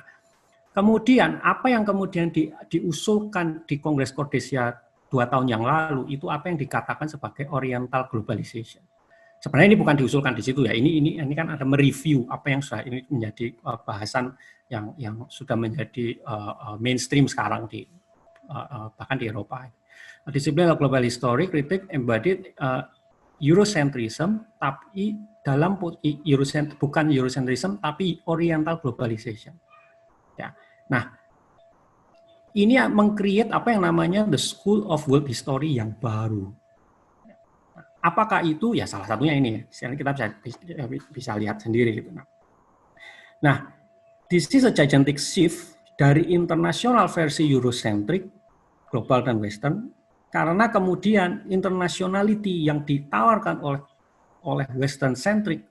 kemudian apa yang kemudian diusulkan di Kongres Rhodesia 2 tahun yang lalu itu apa yang dikatakan sebagai Oriental Globalization. Sebenarnya ini bukan diusulkan di situ ya. Ini kan ada mereview apa yang sudah ini menjadi bahasan yang sudah menjadi mainstream sekarang bahkan di Eropa. Discipline of Global History, Critic embodied Eurocentrism, tapi dalam bukan Eurocentrism tapi Oriental globalization. Ya. Nah, ini meng-create apa yang namanya the School of World History yang baru. Apakah itu? Ya salah satunya ini. Sekarang kita bisa lihat sendiri gitu. Nah, this is a gigantic shift dari internasional versi Eurocentric, global dan Western, karena kemudian internationality yang ditawarkan oleh Western-centric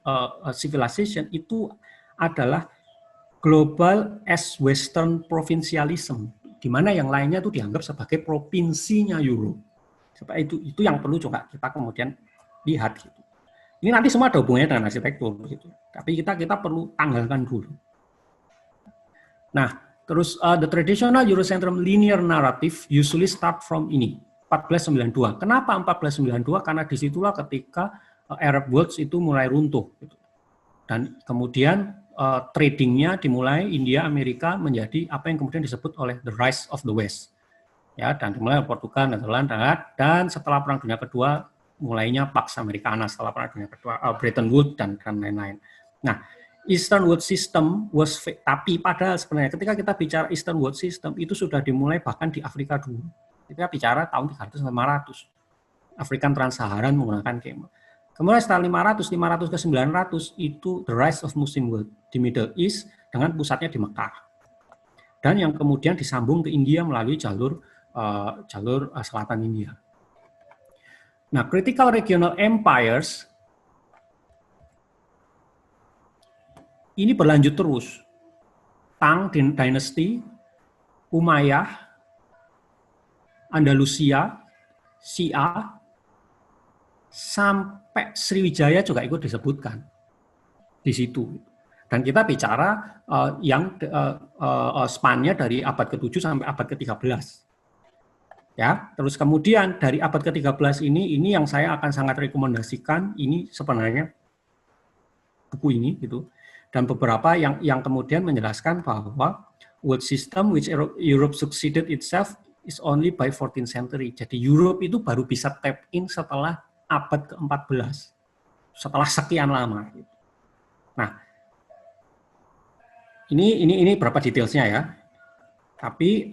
civilization itu adalah global as Western provincialism, di mana yang lainnya itu dianggap sebagai provinsinya Europe. Itu yang perlu juga kita kemudian lihat. Gitu. Ini nanti semua ada hubungannya dengan arsitektur, gitu. Tapi kita perlu tanggalkan dulu. Nah, terus the traditional Eurocentrum linear narrative usually start from ini, 1492. Kenapa 1492? Karena disitulah ketika Arab worlds itu mulai runtuh. Gitu. Dan kemudian tradingnya dimulai India, Amerika menjadi apa yang kemudian disebut oleh the rise of the West. Ya, dan dimulai Portugal, Netherlands, dan setelah Perang Dunia Kedua mulainya Pax Americana setelah Perang Dunia Kedua, Bretton Woods dan lain-lain. Nah, Eastern World System was fake, tapi padahal sebenarnya ketika kita bicara Eastern World System itu sudah dimulai bahkan di Afrika dulu. Kita bicara tahun 300-500. African Trans-Saharan menggunakan kema. Kemudian setelah 500 ke 900 itu the rise of Muslim world di Middle East dengan pusatnya di Mekah. Dan yang kemudian disambung ke India melalui jalur selatan India. Nah, critical regional empires ini berlanjut terus. Tang Dynasty, Umayyah, Andalusia, Syiah, sampai Sriwijaya juga ikut disebutkan di situ. Dan kita bicara yang span-nya dari abad ke-7 sampai abad ke-13. Ya, terus kemudian dari abad ke-13 ini yang saya akan sangat rekomendasikan, ini sebenarnya buku ini gitu. Dan beberapa yang kemudian menjelaskan bahwa world system which Europe succeeded itself is only by 14th century. Jadi Europe itu baru bisa tap in setelah abad ke-14. Setelah sekian lama. Nah, ini berapa detailsnya ya. Tapi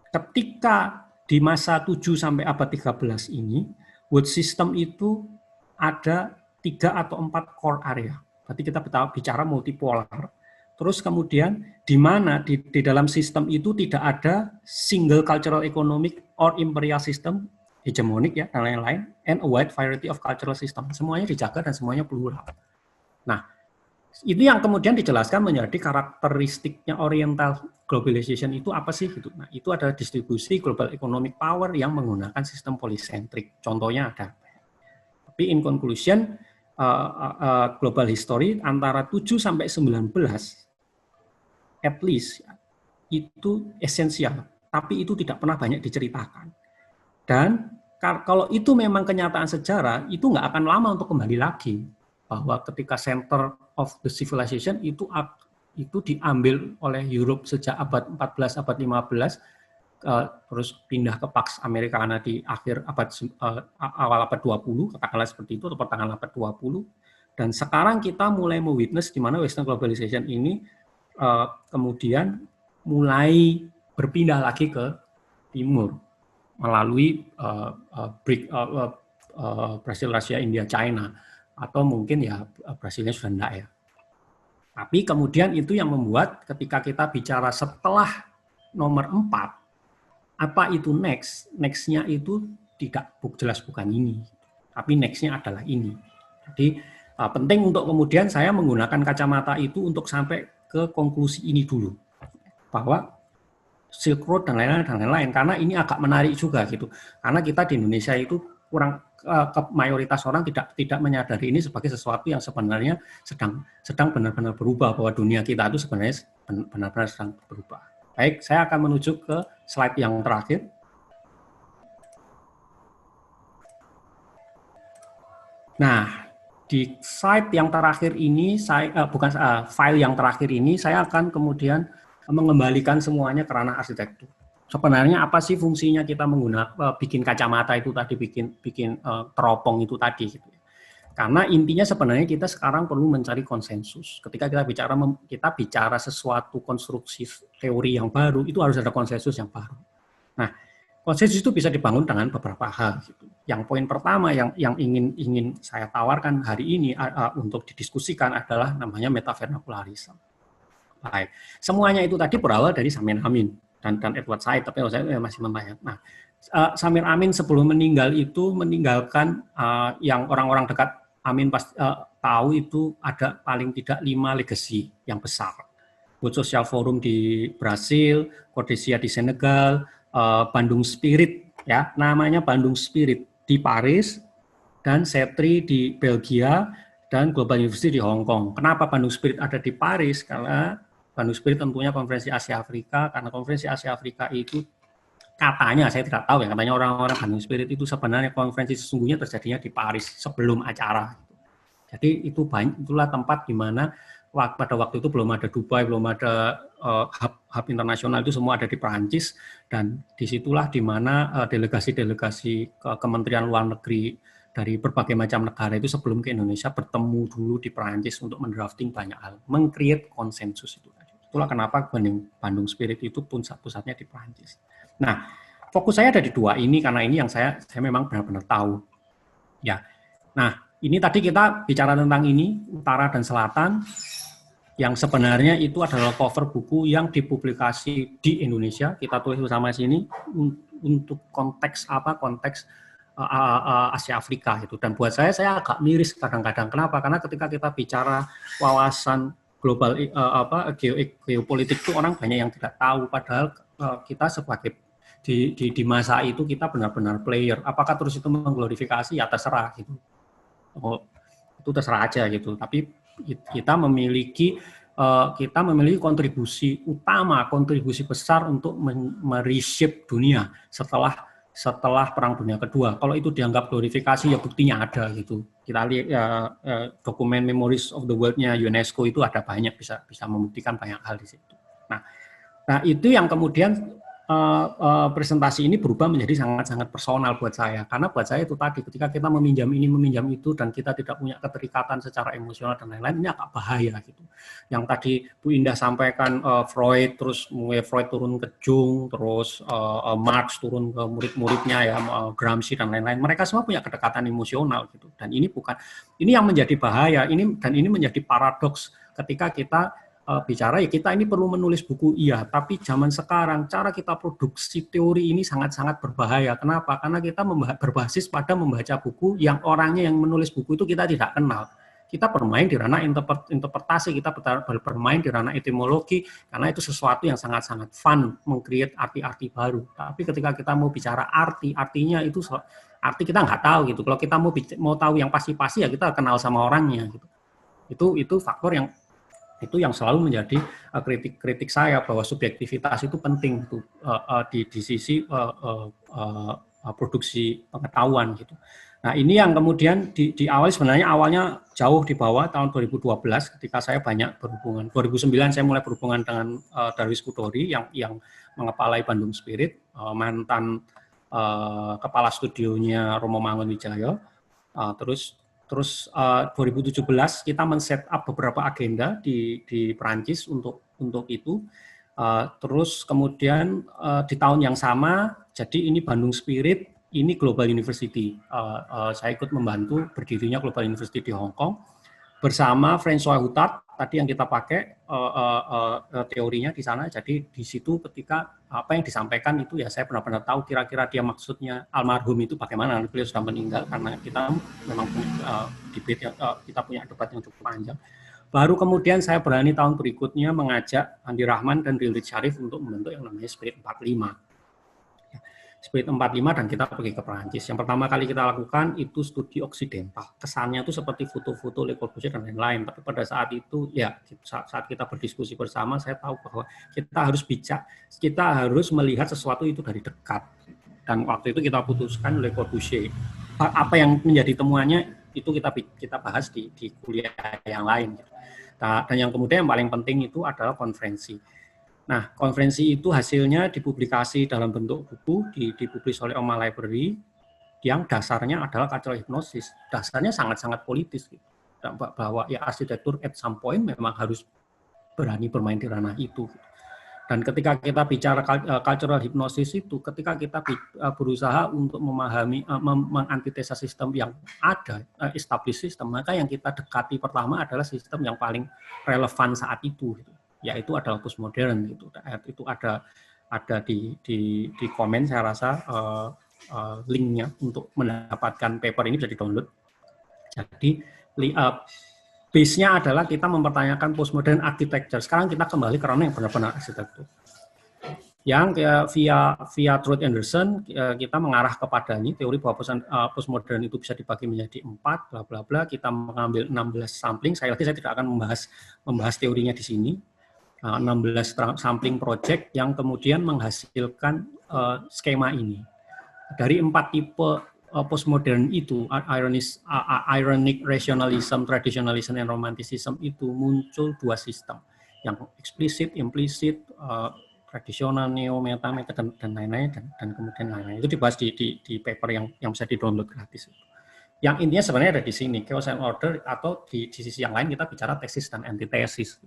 ketika di masa 7 sampai abad 13 ini, world system itu ada 3 atau 4 core area. Berarti kita bicara multipolar. Terus kemudian di mana di dalam sistem itu tidak ada single cultural economic or imperial system, hegemonik ya dan lain-lain, and a wide variety of cultural system. Semuanya dijaga dan semuanya plural. Nah, itu yang kemudian dijelaskan menjadi karakteristiknya Oriental globalization itu apa sih gitu. Nah, itu adalah distribusi global economic power yang menggunakan sistem polycentric. Contohnya ada. Tapi in conclusion, global history antara 7 sampai 19 at least itu esensial, tapi itu tidak pernah banyak diceritakan. Dan kalau itu memang kenyataan sejarah, itu nggak akan lama untuk kembali lagi. Bahwa ketika center of the civilization itu diambil oleh Europe sejak abad 14, abad 15, terus pindah ke Pax Americana di akhir awal abad 20, katakanlah seperti itu, atau pertengahan abad 20. Dan sekarang kita mulai mewitness di mana Western globalization ini kemudian mulai berpindah lagi ke timur melalui Brasil, Rusia, India, China. Atau mungkin ya Brasilnya sudah enggak ya. Tapi kemudian itu yang membuat ketika kita bicara setelah nomor 4, apa itu next? Next-nya itu tidak jelas bukan ini. Tapi next-nya adalah ini. Jadi penting untuk kemudian saya menggunakan kacamata itu untuk sampai ke konklusi ini dulu. Bahwa Silk Road dan lain-lain. Karena ini agak menarik juga gitu. Karena kita di Indonesia itu mayoritas orang tidak menyadari ini sebagai sesuatu yang sebenarnya sedang benar-benar berubah, bahwa dunia kita itu sebenarnya benar-benar sedang berubah. Baik, saya akan menuju ke slide yang terakhir. Nah, di slide yang terakhir ini file yang terakhir ini saya akan kemudian mengembalikan semuanya ke ranah arsitektur. Sebenarnya apa sih fungsinya kita menggunakan bikin kacamata itu tadi, bikin teropong itu tadi gitu. Karena intinya sebenarnya kita sekarang perlu mencari konsensus. Ketika kita bicara sesuatu konstruksi teori yang baru, itu harus ada konsensus yang baru. Nah, konsensus itu bisa dibangun dengan beberapa hal. Gitu. Yang poin pertama yang ingin saya tawarkan hari ini untuk didiskusikan adalah namanya metavernacularism. Baik, semuanya itu tadi berawal dari Samir Amin dan Edward Said, tapi saya masih membayang. Nah, Samir Amin sebelum meninggal itu meninggalkan yang orang-orang dekat Amin tahu itu ada paling tidak 5 legacy yang besar. World Social Forum di Brasil, Cordesia di Senegal, Bandung Spirit, ya namanya Bandung Spirit di Paris, dan CETRI di Belgia, dan Global University di Hong Kong. Kenapa Bandung Spirit ada di Paris? Karena Bandung Spirit tentunya konferensi Asia Afrika, karena konferensi Asia Afrika itu katanya, saya tidak tahu ya, katanya orang-orang Bandung Spirit itu sebenarnya konferensi sesungguhnya terjadinya di Paris sebelum acara. Jadi itulah tempat di mana pada waktu itu belum ada Dubai, belum ada hub internasional, itu semua ada di Perancis, dan disitulah di mana delegasi-delegasi Kementerian Luar Negeri dari berbagai macam negara itu sebelum ke Indonesia bertemu dulu di Perancis untuk mendrafting banyak hal, meng-create konsensus itu. Itulah kenapa Bandung Spirit itu pusatnya di Perancis. Nah, fokus saya ada di 2 ini karena ini yang saya memang benar-benar tahu. Ya. Nah, ini tadi kita bicara tentang ini, Utara dan Selatan, yang sebenarnya itu adalah cover buku yang dipublikasi di Indonesia, kita tulis bersama sini, untuk konteks apa? Konteks Asia Afrika gitu. Dan buat saya agak miris kadang-kadang. Kenapa? Karena ketika kita bicara wawasan global geopolitik itu orang banyak yang tidak tahu, padahal kita sebagai di masa itu kita benar-benar player. Apakah terus itu mengglorifikasi? Ya terserah gitu. Itu terserah aja gitu. Tapi kita memiliki kontribusi utama, kontribusi besar untuk mereshape dunia setelah Perang Dunia Kedua. Kalau itu dianggap glorifikasi, ya buktinya ada gitu. Kita lihat dokumen Memories of the World-nya UNESCO itu ada banyak, bisa membuktikan banyak hal di situ. Nah itu yang kemudian presentasi ini berubah menjadi sangat-sangat personal buat saya. Karena buat saya itu tadi, ketika kita meminjam ini, meminjam itu, dan kita tidak punya keterikatan secara emosional dan lain-lain, ini agak bahaya gitu. Yang tadi Bu Indah sampaikan, Freud, terus mulai Freud turun ke Jung, terus Marx turun ke murid-muridnya, ya Gramsci dan lain-lain. Mereka semua punya kedekatan emosional gitu. Dan ini yang menjadi bahaya. Ini menjadi paradoks ketika kita bicara, ya kita ini perlu menulis buku, iya, tapi zaman sekarang cara kita produksi teori ini sangat-sangat berbahaya. Kenapa? Karena kita berbasis pada membaca buku yang orangnya yang menulis buku itu kita tidak kenal. Kita bermain di ranah interpretasi, kita bermain di ranah etimologi, karena itu sesuatu yang sangat-sangat fun, meng-create arti-arti baru. Tapi ketika kita mau bicara artinya itu arti kita nggak tahu gitu. Kalau kita mau tahu yang pasti-pasti, ya kita kenal sama orangnya gitu. Itu faktor yang selalu menjadi kritik saya, bahwa subjektivitas itu penting tuh di sisi produksi pengetahuan gitu. Nah ini yang kemudian di awal, sebenarnya awalnya jauh di bawah tahun 2012 ketika saya banyak berhubungan. 2009 saya mulai berhubungan dengan Darwis Kudori yang mengepalai Bandung Spirit, mantan kepala studionya Romo Mangunwijaya. Terus 2017 kita men-set up beberapa agenda di Perancis untuk itu. Terus kemudian di tahun yang sama, jadi ini Bandung Spirit, ini Global University. Saya ikut membantu berdirinya Global University di Hong Kong bersama François Hutat tadi yang kita pakai teorinya di sana. Jadi di situ ketika apa yang disampaikan itu, ya saya benar-benar tahu kira-kira dia maksudnya almarhum itu bagaimana. Beliau sudah meninggal, karena kita memang punya debate, kita punya debat yang cukup panjang. Baru kemudian saya berani tahun berikutnya mengajak Andi Rahman dan Rilid Syarif untuk membentuk yang namanya Spirit 45. Spirit 45, dan kita pergi ke Perancis. Yang pertama kali kita lakukan itu studi oksidental. Kesannya itu seperti foto-foto Le Corbusier dan lain-lain. Tapi pada saat itu, ya saat kita berdiskusi bersama, saya tahu bahwa kita harus melihat sesuatu itu dari dekat. Dan waktu itu kita putuskan Le Corbusier. Apa yang menjadi temuannya itu kita bahas di kuliah yang lain. Dan yang kemudian yang paling penting itu adalah konferensi. Nah, konferensi itu hasilnya dipublikasi dalam bentuk buku, dipublis oleh Oma Library, yang dasarnya adalah cultural hypnosis, dasarnya sangat-sangat politis gitu. Bahwa ya arsitektur at some point memang harus berani bermain di ranah itu. Dan ketika kita bicara cultural hypnosis itu, ketika kita berusaha untuk memahami, mengantitesa sistem yang ada, established system, maka yang kita dekati pertama adalah sistem yang paling relevan saat itu, yaitu adalah postmodern. Gitu. Itu ada di komen, saya rasa linknya untuk mendapatkan paper ini bisa di-download. Jadi base-nya adalah kita mempertanyakan postmodern architecture. Sekarang kita kembali ke ranah yang benar-benar arsitektur. Yang via Truth Anderson kita mengarah kepada ini teori bahwa postmodern itu bisa dibagi menjadi 4, bla bla bla. Kita mengambil 16 sampling. Saya tidak akan membahas teorinya di sini. 16 sampling project yang kemudian menghasilkan skema ini. Dari 4 tipe postmodern itu, ironic rationalism, traditionalism, dan romanticism itu muncul 2 sistem, yang eksplisit, implisit, tradisional, neo, meta, dan lain-lain, dan kemudian lain-lain. Itu dibahas di paper yang bisa di-download gratis. Yang intinya sebenarnya ada di sini, chaos and order, atau di sisi yang lain kita bicara tesis dan antitesis.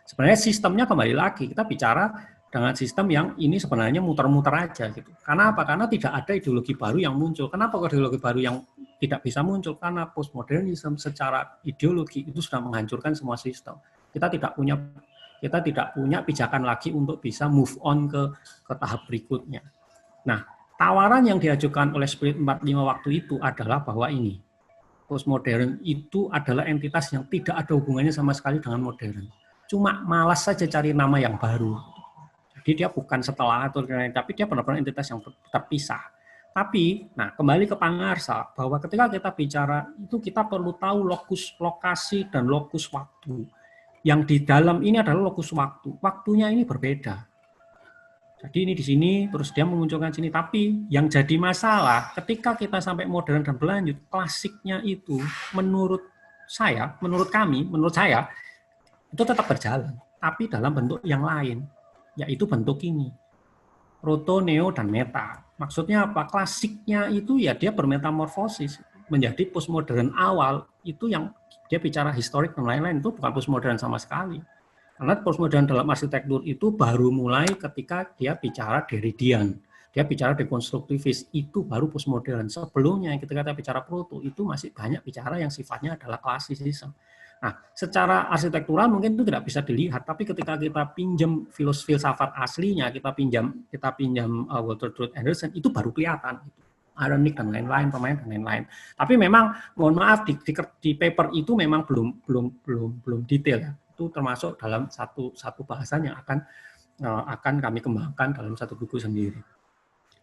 Sebenarnya sistemnya kembali lagi, kita bicara dengan sistem yang ini sebenarnya muter-muter aja gitu. Karena apa? Karena tidak ada ideologi baru yang muncul. Kenapa ideologi baru yang tidak bisa muncul? Karena postmodernisme secara ideologi itu sudah menghancurkan semua sistem. Kita tidak punya pijakan lagi untuk bisa move on ke tahap berikutnya. Nah, tawaran yang diajukan oleh Spirit 45 waktu itu adalah bahwa ini postmodern itu adalah entitas yang tidak ada hubungannya sama sekali dengan modern. Cuma malas saja cari nama yang baru. Jadi dia bukan setelah atau lain-lain, tapi dia benar-benar entitas yang terpisah. Tapi, nah kembali ke Pangarsa, bahwa ketika kita bicara itu kita perlu tahu lokasi dan lokus waktu. Yang di dalam ini adalah lokus waktu. Waktunya ini berbeda. Jadi ini di sini, terus dia memunculkan sini. Tapi yang jadi masalah, ketika kita sampai modern dan berlanjut, klasiknya itu menurut saya, menurut saya, itu tetap berjalan. Tapi dalam bentuk yang lain. Yaitu bentuk ini, proto, neo, dan meta. Maksudnya apa? Klasiknya itu ya dia bermetamorfosis menjadi postmodern awal, itu yang dia bicara historik dan lain-lain, itu bukan postmodern sama sekali. Karena postmodern dalam arsitektur itu baru mulai ketika dia bicara Derridian, dia bicara dekonstruktivis, itu baru postmodern. Sebelumnya ketika kita bicara proto, itu masih banyak bicara yang sifatnya adalah klasisisme. Nah, secara arsitektural mungkin itu tidak bisa dilihat, tapi ketika kita pinjam filsafat aslinya, kita pinjam Walter Truth Anderson, itu baru kelihatan. Ironic dan lain-lain, pemain dan lain-lain. Tapi memang, mohon maaf, di paper itu memang belum detail ya. Itu termasuk dalam satu bahasan yang akan kami kembangkan dalam satu buku sendiri.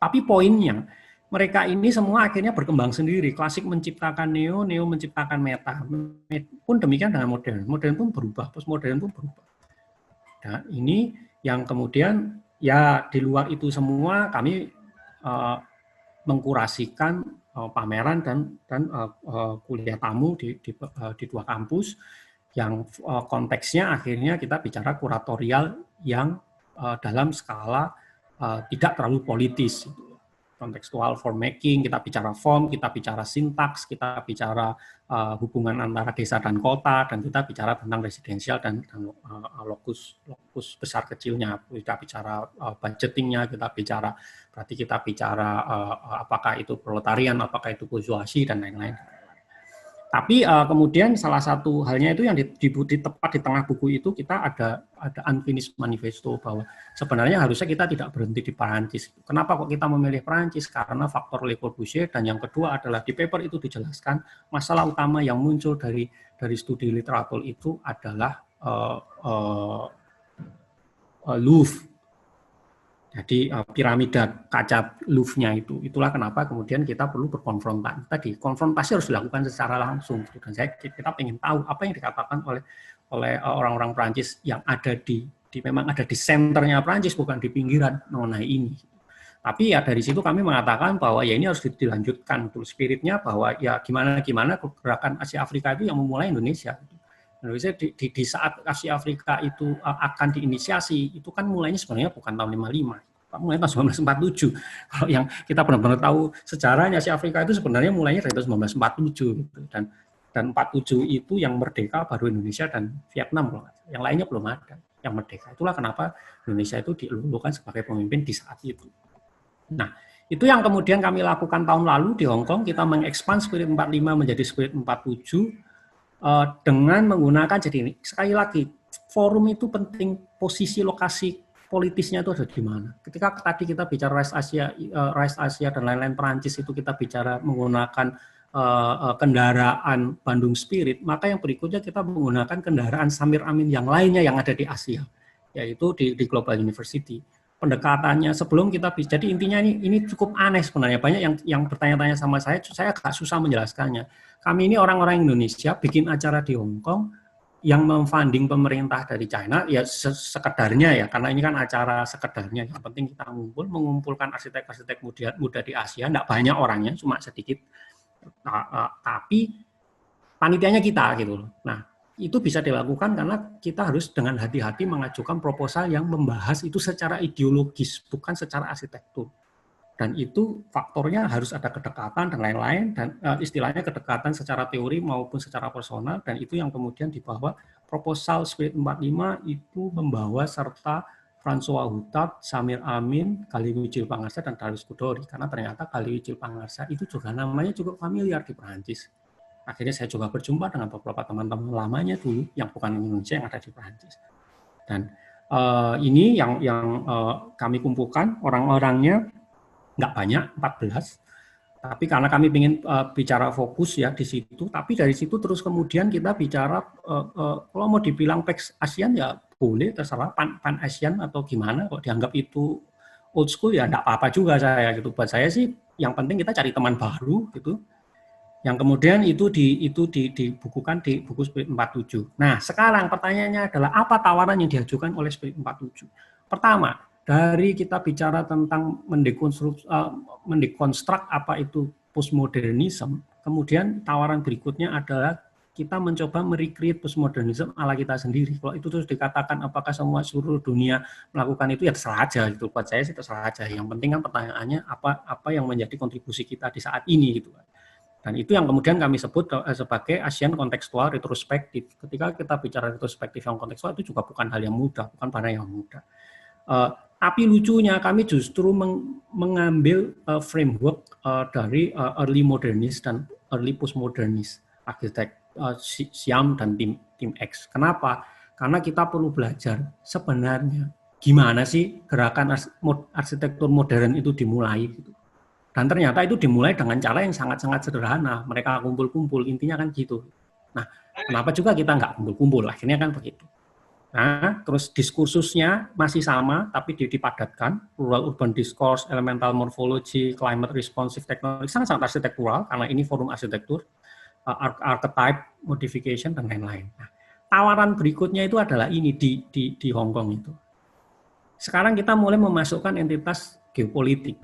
Tapi poinnya, mereka ini semua akhirnya berkembang sendiri. Klasik menciptakan neo, neo menciptakan meta. Pun demikian dengan modern. Modern pun berubah, postmodern pun berubah. Nah, ini yang kemudian ya di luar itu semua kami mengkurasikan pameran dan kuliah tamu di 2 kampus yang konteksnya akhirnya kita bicara kuratorial yang dalam skala tidak terlalu politis. Kontekstual form making, kita bicara form, kita bicara sintaks, kita bicara hubungan antara desa dan kota, dan kita bicara tentang residensial dan lokus besar kecilnya. Kita bicara budgetingnya, kita bicara apakah itu proletarian, apakah itu bourgeoisie dan lain-lain. Tapi kemudian salah satu halnya itu yang tepat di tengah buku itu kita ada unfinished manifesto bahwa sebenarnya harusnya kita tidak berhenti di Perancis. Kenapa kok kita memilih Perancis? Karena faktor Le Corbusier, dan yang kedua adalah di paper itu dijelaskan masalah utama yang muncul dari studi literatur itu adalah Louvre. Jadi piramida kaca Louvre-nya itulah kenapa kemudian kita perlu berkonfrontasi. Tadi konfrontasi harus dilakukan secara langsung. Dan kita ingin tahu apa yang dikatakan oleh orang-orang Prancis yang ada memang ada di senternya Prancis, bukan di pinggiran mengenai ini. Tapi ya dari situ kami mengatakan bahwa ya ini harus dilanjutkan betul spiritnya, bahwa ya gimana gerakan Asia Afrika itu yang memulai Indonesia. Indonesia di saat Asia Afrika itu akan diinisiasi, itu kan mulainya sebenarnya bukan tahun 55. mulai tahun 1947. Kalau yang kita benar-benar tahu sejarahnya, si Afrika itu sebenarnya mulainya dari tahun 1947 gitu. Dan 47 itu yang merdeka baru Indonesia dan Vietnam, yang lainnya belum ada yang merdeka. Itulah kenapa Indonesia itu dilulukan sebagai pemimpin di saat itu. Nah, itu yang kemudian kami lakukan tahun lalu di Hong Kong, kita mengekspand Spirit 45 menjadi Spirit 47 dengan menggunakan, jadi ini sekali lagi, forum itu penting, posisi lokasi politisnya itu ada di mana. Ketika tadi kita bicara Rise Asia dan lain-lain Perancis itu kita bicara menggunakan kendaraan Bandung Spirit, maka yang berikutnya kita menggunakan kendaraan Samir Amin yang lainnya yang ada di Asia, yaitu di Global University. Pendekatannya sebelum kita, jadi intinya ini cukup aneh sebenarnya, banyak yang bertanya-tanya sama saya agak susah menjelaskannya. Kami ini orang-orang Indonesia bikin acara di Hong Kong yang memfunding pemerintah dari China, ya sekedarnya ya, karena ini kan acara sekedarnya, yang penting kita mengumpulkan arsitek-arsitek muda di Asia, enggak banyak orangnya, cuma sedikit. Tapi panitianya kita gitu loh. Nah, itu bisa dilakukan karena kita harus dengan hati-hati mengajukan proposal yang membahas itu secara ideologis, bukan secara arsitektur. Dan itu faktornya harus ada kedekatan dan lain-lain, dan istilahnya kedekatan secara teori maupun secara personal, dan itu yang kemudian dibawa proposal Spirit 45 itu membawa serta François Hutat, Samir Amin, Gali Wijil Pangarsa, dan Darius Kudori. Karena ternyata Gali Wijil Pangarsa itu juga namanya cukup familiar di Perancis. Akhirnya saya juga berjumpa dengan beberapa teman-teman lamanya dulu, yang bukan Indonesia, yang ada di Perancis. Dan ini yang kami kumpulkan, orang-orangnya nggak banyak, 14. Tapi karena kami ingin bicara fokus ya di situ, tapi dari situ terus kemudian kita bicara, kalau mau dibilang PEX ASEAN ya boleh, terserah, pan ASEAN atau gimana, kok dianggap itu old school ya enggak apa-apa juga saya gitu. Buat saya sih yang penting kita cari teman baru gitu. Yang kemudian itu dibukukan di buku Spirit 47. Nah, sekarang pertanyaannya adalah apa tawaran yang diajukan oleh Spirit 47? Pertama, dari kita bicara tentang mendekonstruk apa itu postmodernism, kemudian tawaran berikutnya adalah kita mencoba merecreate postmodernism ala kita sendiri. Kalau itu terus dikatakan apakah seluruh dunia melakukan itu, ya terserah aja gitu. Buat saya sih terserah aja. Yang penting kan pertanyaannya apa yang menjadi kontribusi kita di saat ini gitu. Dan itu yang kemudian kami sebut sebagai ASEAN kontekstual retrospektif. Ketika kita bicara retrospektif yang kontekstual itu juga bukan hal yang mudah, bukan barang yang mudah. Tapi lucunya kami justru mengambil framework dari early modernist dan early postmodernist arsitek Siam dan tim X. Kenapa? Karena kita perlu belajar sebenarnya gimana sih gerakan arsitektur modern itu dimulai. Gitu. Dan ternyata itu dimulai dengan cara yang sangat-sangat sederhana. Mereka kumpul-kumpul, intinya kan gitu. Nah, kenapa juga kita nggak kumpul-kumpul? Akhirnya kan begitu. Nah, terus diskursusnya masih sama, tapi dipadatkan. Rural urban discourse, elemental morphology, climate responsive technology, sangat-sangat arsitektural, karena ini forum arsitektur, archetype, modification, dan lain-lain. Nah, tawaran berikutnya itu adalah ini di Hong Kong itu. Sekarang kita mulai memasukkan entitas geopolitik.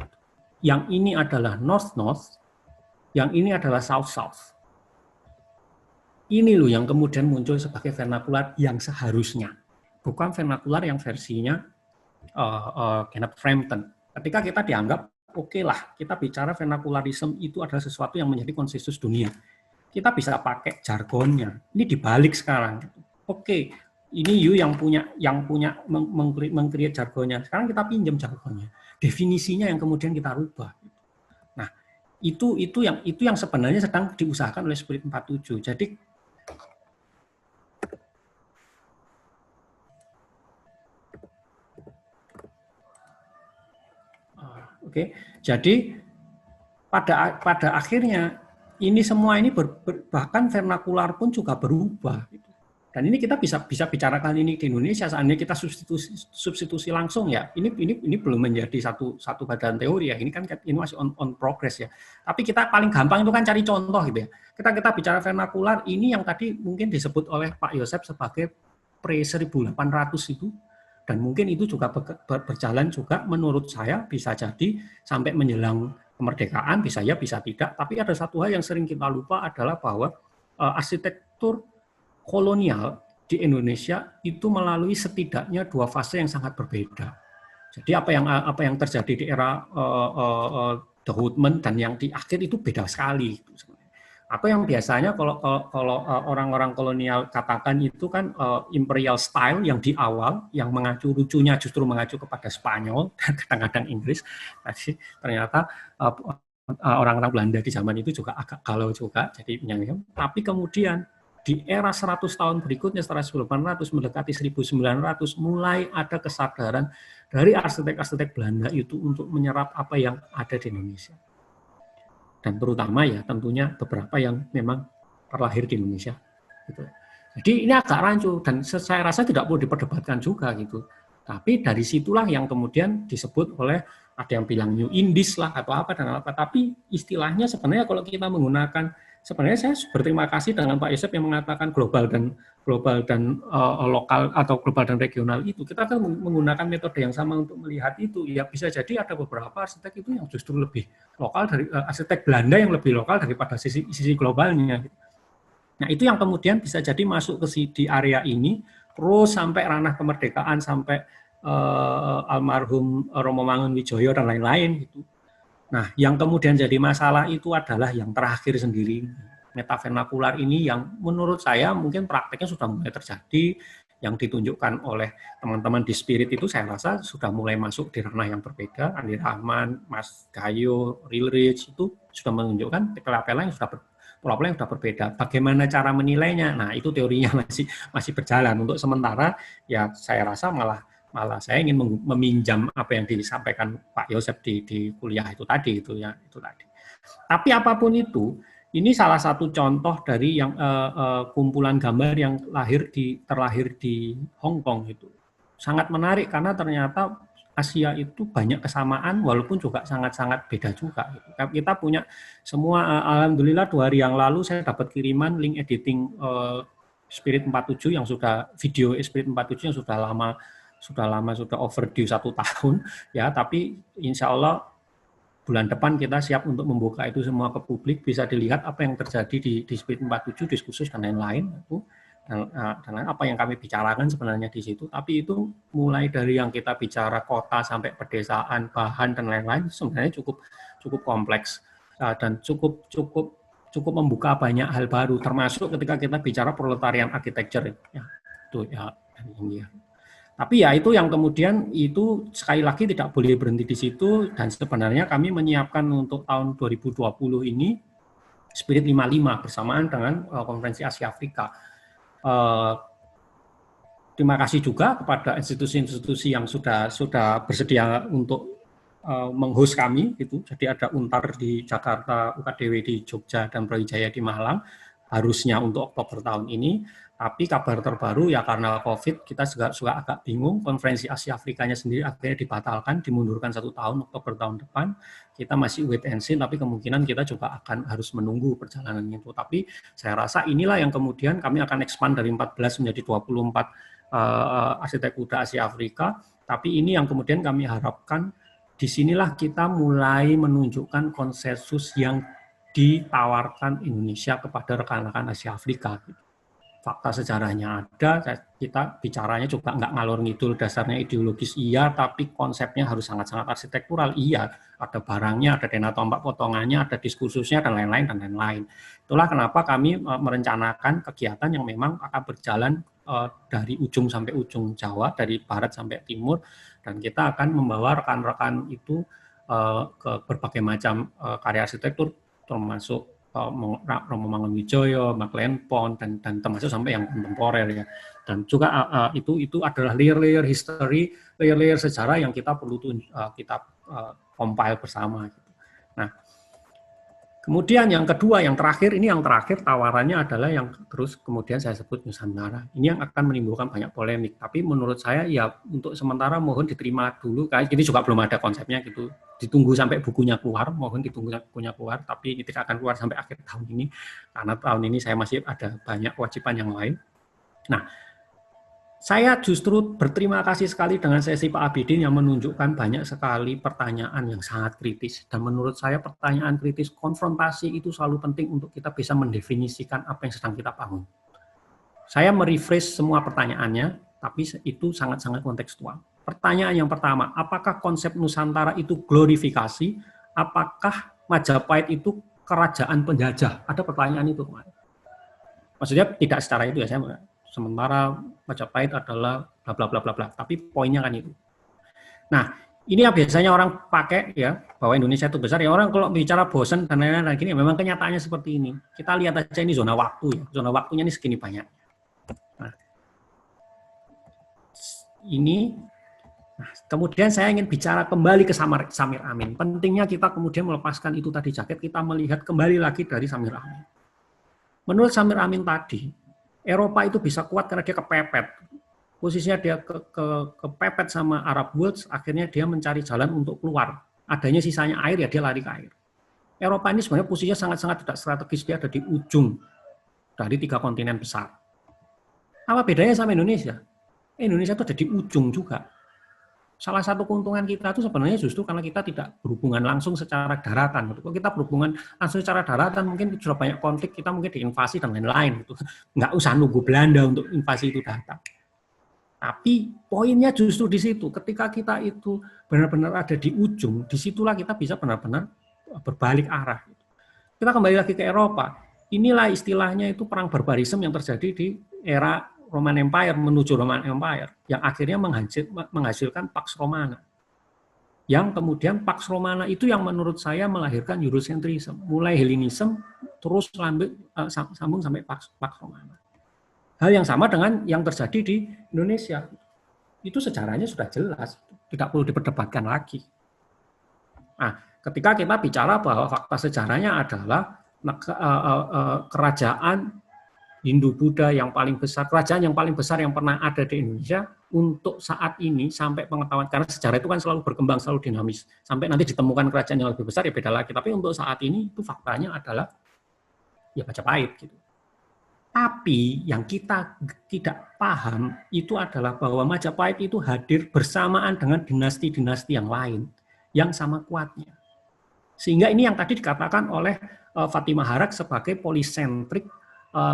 Yang ini adalah North-North, yang ini adalah South-South. Ini loh yang kemudian muncul sebagai vernakular yang seharusnya. Bukan vernakular yang versinya Kenneth Frampton. Ketika kita dianggap, oke lah, kita bicara vernakularisme itu adalah sesuatu yang menjadi konsensus dunia. Kita bisa pakai jargonnya. Ini dibalik sekarang. Oke, ini you yang punya meng-create jargonnya. Sekarang kita pinjam jargonnya. Definisinya yang kemudian kita rubah. Nah, itu yang sebenarnya sedang diusahakan oleh Spirit 47. Jadi jadi pada akhirnya ini semua ini bahkan vernakular pun juga berubah. Dan ini kita bisa bicarakan ini di Indonesia, seandainya kita substitusi langsung ya. Ini belum menjadi satu badan teori ya. Ini kan ini masih on progress ya. Tapi kita paling gampang itu kan cari contoh gitu ya. Kita bicara vernakular, ini yang tadi mungkin disebut oleh Pak Yosep sebagai pre-1800 itu. Dan mungkin itu juga berjalan juga menurut saya bisa jadi sampai menjelang kemerdekaan, bisa ya, bisa tidak. Tapi ada satu hal yang sering kita lupa adalah bahwa arsitektur kolonial di Indonesia itu melalui setidaknya dua fase yang sangat berbeda. Jadi apa yang terjadi di era The Hoodman dan yang di akhir itu beda sekali. Atau yang biasanya kalau orang-orang kolonial katakan itu kan imperial style yang di awal, yang lucunya justru mengacu kepada Spanyol, kadang-kadang Inggris. Ternyata orang-orang Belanda di zaman itu juga agak galau juga. Jadi, tapi kemudian di era 100 tahun berikutnya, setelah 1800 mendekati 1900, mulai ada kesadaran dari arsitek-arsitek Belanda itu untuk menyerap apa yang ada di Indonesia. Dan terutama ya tentunya beberapa yang memang terlahir di Indonesia. Gitu. Jadi ini agak rancu dan saya rasa tidak perlu diperdebatkan juga gitu. Tapi dari situlah yang kemudian disebut oleh ada yang bilang New Indies lah atau apa dan apa. Tapi istilahnya sebenarnya kalau kita menggunakan, sebenarnya saya berterima kasih dengan Pak Yosep yang mengatakan global dan lokal atau global dan regional itu. Kita akan menggunakan metode yang sama untuk melihat itu. Ya bisa jadi ada beberapa arsitek itu yang justru lebih lokal dari arsitek Belanda yang lebih lokal daripada sisi globalnya. Nah itu yang kemudian bisa jadi masuk ke di area ini terus sampai ranah kemerdekaan sampai almarhum Romo Mangunwijoyo dan lain-lain gitu. Nah yang kemudian jadi masalah itu adalah yang terakhir sendiri. Metavernakular ini yang menurut saya mungkin prakteknya sudah mulai terjadi, yang ditunjukkan oleh teman-teman di Spirit itu saya rasa sudah mulai masuk di ranah yang berbeda. Andi Rahman, Mas Gayo, Rilrich itu sudah menunjukkan pola-pola yang sudah berbeda. Bagaimana cara menilainya? Nah itu teorinya masih berjalan. Untuk sementara ya saya rasa malah saya ingin meminjam apa yang disampaikan Pak Yosep di kuliah itu tadi. Tapi apapun itu, ini salah satu contoh dari yang kumpulan gambar yang terlahir di Hong Kong itu. Sangat menarik karena ternyata Asia itu banyak kesamaan walaupun juga sangat-sangat beda juga. Kita punya semua, alhamdulillah 2 hari yang lalu saya dapat kiriman link editing Spirit 47 yang sudah video Spirit 47 yang sudah overdue 1 tahun ya, tapi insya Allah bulan depan kita siap untuk membuka itu semua ke publik, bisa dilihat apa yang terjadi di Spirit 47, diskursus dan lain-lain. Dan apa yang kami bicarakan sebenarnya di situ. Tapi itu mulai dari yang kita bicara kota sampai pedesaan, bahan dan lain-lain sebenarnya cukup kompleks dan cukup membuka banyak hal baru, termasuk ketika kita bicara proletarian architecture ya. Itu ya dari India. Tapi ya itu yang kemudian itu sekali lagi tidak boleh berhenti di situ, dan sebenarnya kami menyiapkan untuk tahun 2020 ini Spirit 55 bersamaan dengan konferensi Asia Afrika. Terima kasih juga kepada institusi-institusi yang sudah bersedia untuk meng-host kami gitu. Jadi ada Untar di Jakarta, UKDW di Jogja dan Brawijaya di Malang harusnya untuk Oktober tahun ini. Tapi kabar terbaru ya karena COVID kita juga agak bingung, konferensi Asia Afrikanya sendiri akhirnya dibatalkan, dimundurkan 1 tahun, Oktober tahun depan. Kita masih wait and see, tapi kemungkinan kita juga akan harus menunggu perjalanan itu. Tapi saya rasa inilah yang kemudian kami akan expand dari 14 menjadi 24 arsitek muda Asia Afrika. Tapi ini yang kemudian kami harapkan, disinilah kita mulai menunjukkan konsensus yang ditawarkan Indonesia kepada rekan-rekan Asia Afrika. Fakta sejarahnya ada, kita bicaranya juga nggak ngalor ngidul, dasarnya ideologis iya, tapi konsepnya harus sangat-sangat arsitektural iya, ada barangnya, ada denah tombak potongannya, ada diskursusnya dan lain-lain. Itulah kenapa kami merencanakan kegiatan yang memang akan berjalan dari ujung sampai ujung Jawa, dari barat sampai timur, dan kita akan membawa rekan-rekan itu ke berbagai macam karya arsitektur, termasuk Romo Mangunwijoyo, Maclean Pond, dan termasuk sampai yang kontemporer ya. Dan juga itu adalah layer-layer history, layer-layer sejarah yang kita perlu kita compile bersama. Gitu. Nah, kemudian yang kedua, yang terakhir tawarannya adalah yang terus kemudian saya sebut Nusantara. Ini yang akan menimbulkan banyak polemik. Tapi menurut saya ya untuk sementara mohon diterima dulu. Kayak ini juga belum ada konsepnya gitu. Ditunggu sampai bukunya keluar, mohon ditunggu bukunya keluar. Tapi ini tidak akan keluar sampai akhir tahun ini karena tahun ini saya masih ada banyak kewajiban yang lain. Nah, saya justru berterima kasih sekali dengan sesi Pak Abidin yang menunjukkan banyak sekali pertanyaan yang sangat kritis. Dan menurut saya pertanyaan kritis, konfrontasi itu selalu penting untuk kita bisa mendefinisikan apa yang sedang kita bangun. Saya merefresh semua pertanyaannya, tapi itu sangat-sangat kontekstual. pertanyaan yang pertama, apakah konsep Nusantara itu glorifikasi? Apakah Majapahit itu kerajaan penjajah? Ada pertanyaan itu kemarin. Maksudnya tidak secara itu ya, saya sementara Majapahit adalah bla bla bla bla bla, tapi poinnya kan itu. Nah, ini yang biasanya orang pakai ya, bahwa Indonesia itu besar, ya orang kalau bicara bosan dan lain-lain gini, memang kenyataannya seperti ini. Kita lihat aja ini zona waktu ya, zona waktunya ini segini banyak. Nah, ini, nah, kemudian saya ingin bicara kembali ke Samir Amin. Pentingnya kita kemudian melepaskan itu tadi jaket, kita melihat kembali lagi dari Samir Amin. Menurut Samir Amin tadi, Eropa itu bisa kuat karena dia kepepet. Posisinya dia kepepet sama Arab World, akhirnya dia mencari jalan untuk keluar. Adanya sisanya air, ya dia lari ke air. Eropa ini sebenarnya posisinya sangat-sangat tidak strategis, dia ada di ujung dari 3 kontinen besar. Apa bedanya sama Indonesia? Indonesia itu ada di ujung juga. Salah satu keuntungan kita itu sebenarnya justru karena kita tidak berhubungan langsung secara daratan. Kalau kita berhubungan langsung secara daratan, mungkin sudah banyak konflik, kita mungkin diinvasi dan lain-lain. Nggak usah nunggu Belanda untuk invasi itu datang. Tapi poinnya justru di situ, ketika kita itu benar-benar ada di ujung, disitulah kita bisa benar-benar berbalik arah. Kita kembali lagi ke Eropa, inilah istilahnya itu perang barbarisme yang terjadi di era Roman Empire menuju Roman Empire, yang akhirnya menghasilkan Pax Romana. Yang kemudian Pax Romana itu yang menurut saya melahirkan Eurocentrism, mulai Hellenism, terus sambung sampai Pax Romana. Hal yang sama dengan yang terjadi di Indonesia. Itu sejarahnya sudah jelas, tidak perlu diperdebatkan lagi. Nah, ketika kita bicara bahwa fakta sejarahnya adalah kerajaan Hindu-Buddha yang paling besar, kerajaan yang paling besar yang pernah ada di Indonesia untuk saat ini sampai pengetahuan, karena sejarah itu kan selalu berkembang, selalu dinamis. Sampai nanti ditemukan kerajaan yang lebih besar, ya beda lagi. Tapi untuk saat ini, itu faktanya adalah ya Majapahit gitu. Tapi yang kita tidak paham itu adalah bahwa Majapahit itu hadir bersamaan dengan dinasti-dinasti yang lain yang sama kuatnya. Sehingga ini yang tadi dikatakan oleh Fatimah Harak sebagai polycentric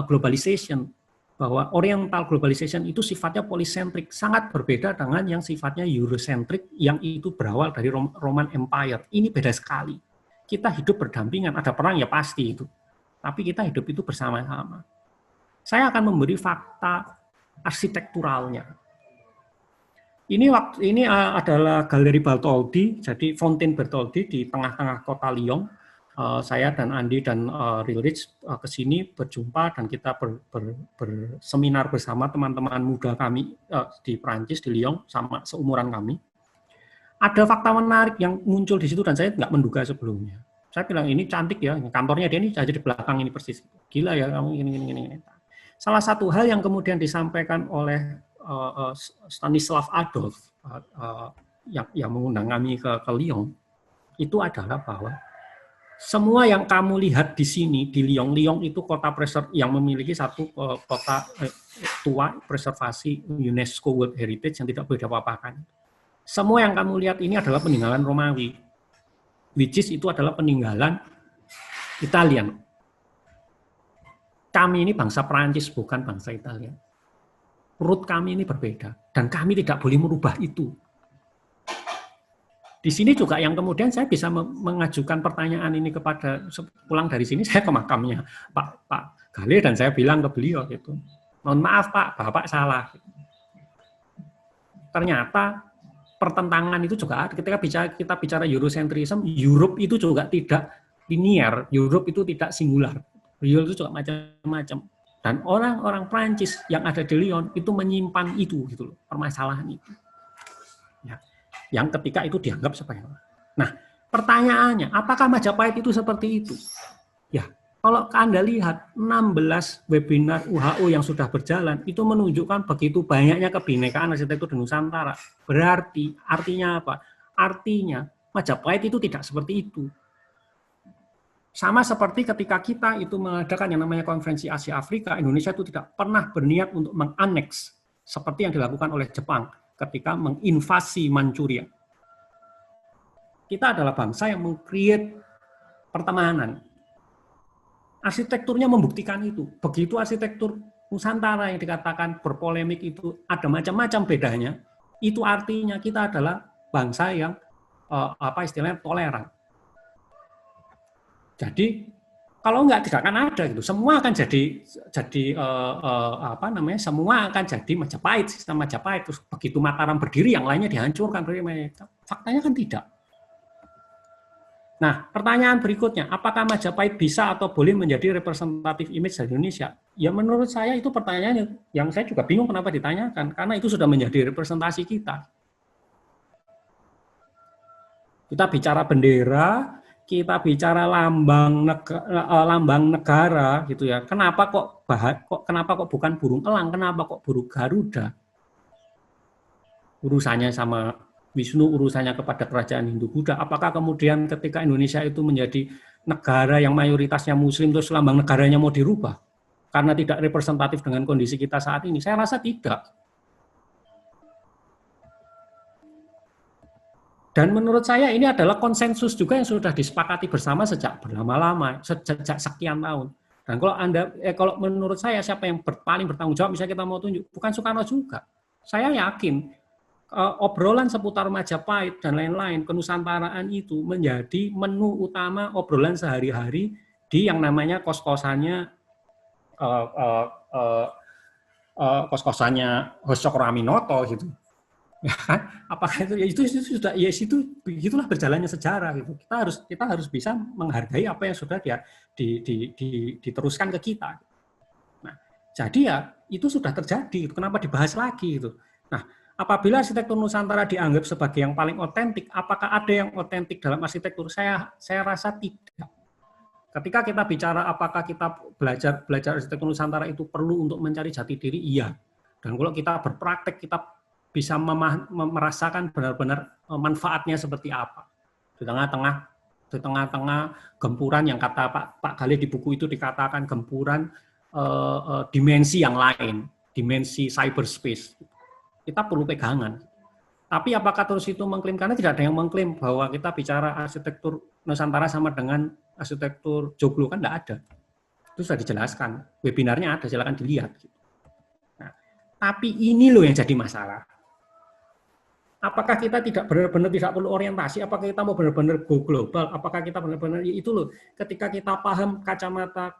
globalization, bahwa Oriental globalization itu sifatnya polycentric, sangat berbeda dengan yang sifatnya Eurocentric yang itu berawal dari Roman Empire. Ini beda sekali. Kita hidup berdampingan, ada perang ya pasti itu. Tapi kita hidup itu bersama-sama. Saya akan memberi fakta arsitekturalnya. Ini adalah Galeri Bartholdi, jadi Fontaine Bartholdi di tengah-tengah kota Lyon. Saya dan Andi dan Rilrich ke sini berjumpa dan kita berseminar bersama teman-teman muda kami di Prancis, di Lyon, sama seumuran kami. Ada fakta menarik yang muncul di situ dan saya nggak menduga sebelumnya. Saya bilang ini cantik ya, kantornya dia ini aja di belakang ini persis. Gila ya kamu gini. Salah satu hal yang kemudian disampaikan oleh Stanislav Adolf yang mengundang kami ke Lyon itu adalah bahwa semua yang kamu lihat di sini di Lyon itu kota yang memiliki satu kota tua preservasi UNESCO World Heritage yang tidak boleh diapa-apakan. Semua yang kamu lihat ini adalah peninggalan Romawi, which is itu adalah peninggalan Italian. Kami ini bangsa Perancis, bukan bangsa Italia. Root kami ini berbeda, dan kami tidak boleh merubah itu. Di sini juga yang kemudian saya bisa mengajukan pertanyaan ini kepada, pulang dari sini saya ke makamnya Pak Gale, dan saya bilang ke beliau, gitu, mohon maaf Pak, Bapak salah. Ternyata pertentangan itu juga ada. Ketika kita bicara Eurocentrism, Europe itu juga tidak linear, Europe itu tidak singular. Lyon itu juga macam-macam, dan orang-orang Prancis yang ada di Lyon itu menyimpan itu gitu loh, permasalahan itu ya, yang ketika itu dianggap sebagai. Nah, pertanyaannya, apakah Majapahit itu seperti itu? Ya, kalau Anda lihat 16 webinar UHO yang sudah berjalan itu menunjukkan begitu banyaknya kebinekaan arsitektur di Nusantara. Berarti artinya apa? Artinya Majapahit itu tidak seperti itu. Sama seperti ketika kita itu mengadakan yang namanya konferensi Asia Afrika, Indonesia itu tidak pernah berniat untuk menganeks seperti yang dilakukan oleh Jepang ketika menginvasi Manchuria. Kita adalah bangsa yang meng-create pertemanan. Arsitekturnya membuktikan itu. Begitu arsitektur Nusantara yang dikatakan berpolemik itu ada macam-macam bedanya, itu artinya kita adalah bangsa yang istilahnya toleran. Jadi kalau enggak tidak akan ada gitu. Semua akan jadi semua akan jadi Majapahit, sistem Majapahit. Terus begitu Mataram berdiri yang lainnya dihancurkan. Faktanya kan tidak. Nah, pertanyaan berikutnya, apakah Majapahit bisa atau boleh menjadi representatif image dari Indonesia? Ya menurut saya itu pertanyaan yang saya juga bingung kenapa ditanyakan, karena itu sudah menjadi representasi kita. Kita bicara bendera, kita bicara lambang negara gitu ya. Kenapa kok bukan burung elang? Kenapa kok burung Garuda? Urusannya sama Wisnu, urusannya kepada kerajaan Hindu-Buddha. Apakah kemudian ketika Indonesia itu menjadi negara yang mayoritasnya Muslim, terus lambang negaranya mau dirubah? Karena tidak representatif dengan kondisi kita saat ini? Saya rasa tidak. Dan menurut saya ini adalah konsensus juga yang sudah disepakati bersama sejak berlama-lama, sejak sekian tahun. Dan kalau menurut saya siapa yang paling bertanggung jawab, misalnya kita mau tunjuk, bukan Soekarno juga. Saya yakin obrolan seputar Majapahit dan lain-lain, kenusantaraan itu menjadi menu utama obrolan sehari-hari di yang namanya kos-kosannya Hos Cokroaminoto gitu. Ya kan? Apakah itu sudah itu begitulah berjalannya sejarah gitu. Kita harus bisa menghargai apa yang sudah diteruskan ke kita. Nah, jadi ya itu sudah terjadi. Kenapa dibahas lagi gitu? Nah, apabila arsitektur Nusantara dianggap sebagai yang paling otentik, apakah ada yang otentik dalam arsitektur? Saya rasa tidak. Ketika kita bicara apakah kita belajar arsitektur Nusantara itu perlu untuk mencari jati diri, iya. Dan kalau kita berpraktek, kita bisa merasakan benar-benar manfaatnya seperti apa. Di tengah-tengah gempuran yang kata Pak Galih di buku itu dikatakan gempuran dimensi yang lain, dimensi cyberspace. Kita perlu pegangan. Tapi apakah terus itu mengklaim? Karena tidak ada yang mengklaim bahwa kita bicara arsitektur Nusantara sama dengan arsitektur Joglo, kan tidak ada. Itu sudah dijelaskan. Webinarnya ada, silakan dilihat. Nah, tapi ini loh yang jadi masalah. Apakah kita tidak benar-benar tidak perlu orientasi? Apakah kita mau benar-benar go global? Apakah kita benar-benar itu loh? Ketika kita paham kacamata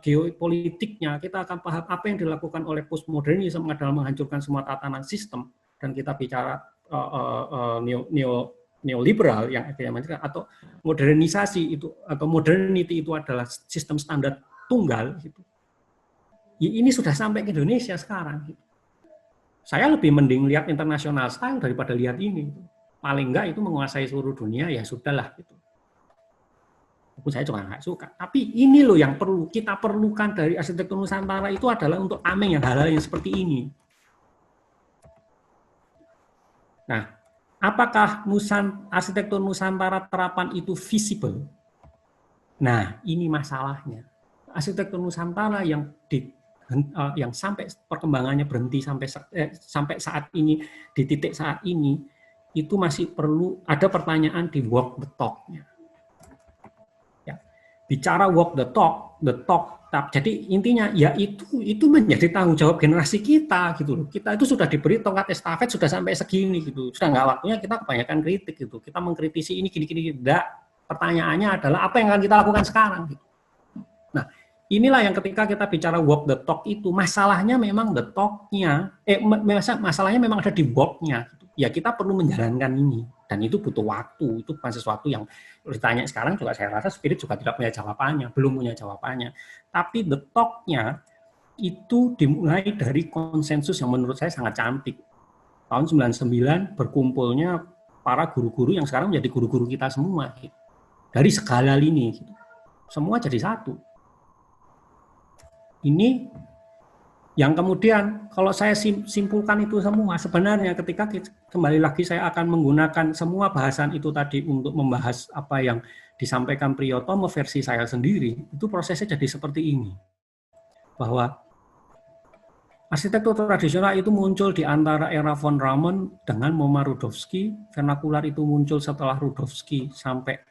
geopolitiknya, kita akan paham apa yang dilakukan oleh postmodernisme adalah menghancurkan semua tatanan sistem, dan kita bicara neoliberal yang atau modernisasi itu atau modernity itu adalah sistem standar tunggal gitu. Ini sudah sampai ke Indonesia sekarang gitu. Saya lebih mending lihat international style daripada lihat ini. Paling enggak itu menguasai seluruh dunia, ya sudahlah gitu. Walaupun saya juga nggak suka. Tapi ini loh yang kita perlukan dari arsitektur Nusantara itu adalah untuk ameng yang hal-hal yang seperti ini. Nah, apakah arsitektur Nusantara terapan itu visible? Nah, ini masalahnya. Arsitektur Nusantara yang sampai perkembangannya berhenti sampai saat ini, di titik saat ini, itu masih perlu ada pertanyaan di walk the talk-nya. Ya. Bicara walk the talk, jadi intinya ya itu menjadi tanggung jawab generasi kita gitu loh. Kita itu sudah diberi tongkat estafet sudah sampai segini gitu. Sudah nggak waktunya kita kebanyakan kritik gitu. Kita mengkritisi ini gini-gini enggak. Pertanyaannya adalah apa yang akan kita lakukan sekarang gitu. Nah, inilah yang ketika kita bicara walk the talk itu, masalahnya memang the talk-nya, masalahnya memang ada di walk-nya. Gitu. Ya kita perlu menjalankan ini. Dan itu butuh waktu. Itu bukan sesuatu yang ditanya sekarang juga saya rasa Spirit juga tidak punya jawabannya. Belum punya jawabannya. Tapi the talk-nya itu dimulai dari konsensus yang menurut saya sangat cantik. Tahun 99 berkumpulnya para guru-guru yang sekarang menjadi guru-guru kita semua. Gitu. Dari segala lini. Gitu. Semua jadi satu. Ini yang kemudian kalau saya simpulkan itu semua, sebenarnya ketika kembali lagi saya akan menggunakan semua bahasan itu tadi untuk membahas apa yang disampaikan Priyotomo versi saya sendiri, itu prosesnya jadi seperti ini. Bahwa arsitektur tradisional itu muncul di antara era von Ramon dengan Moma Rudowski, vernakular itu muncul setelah Rudowski sampai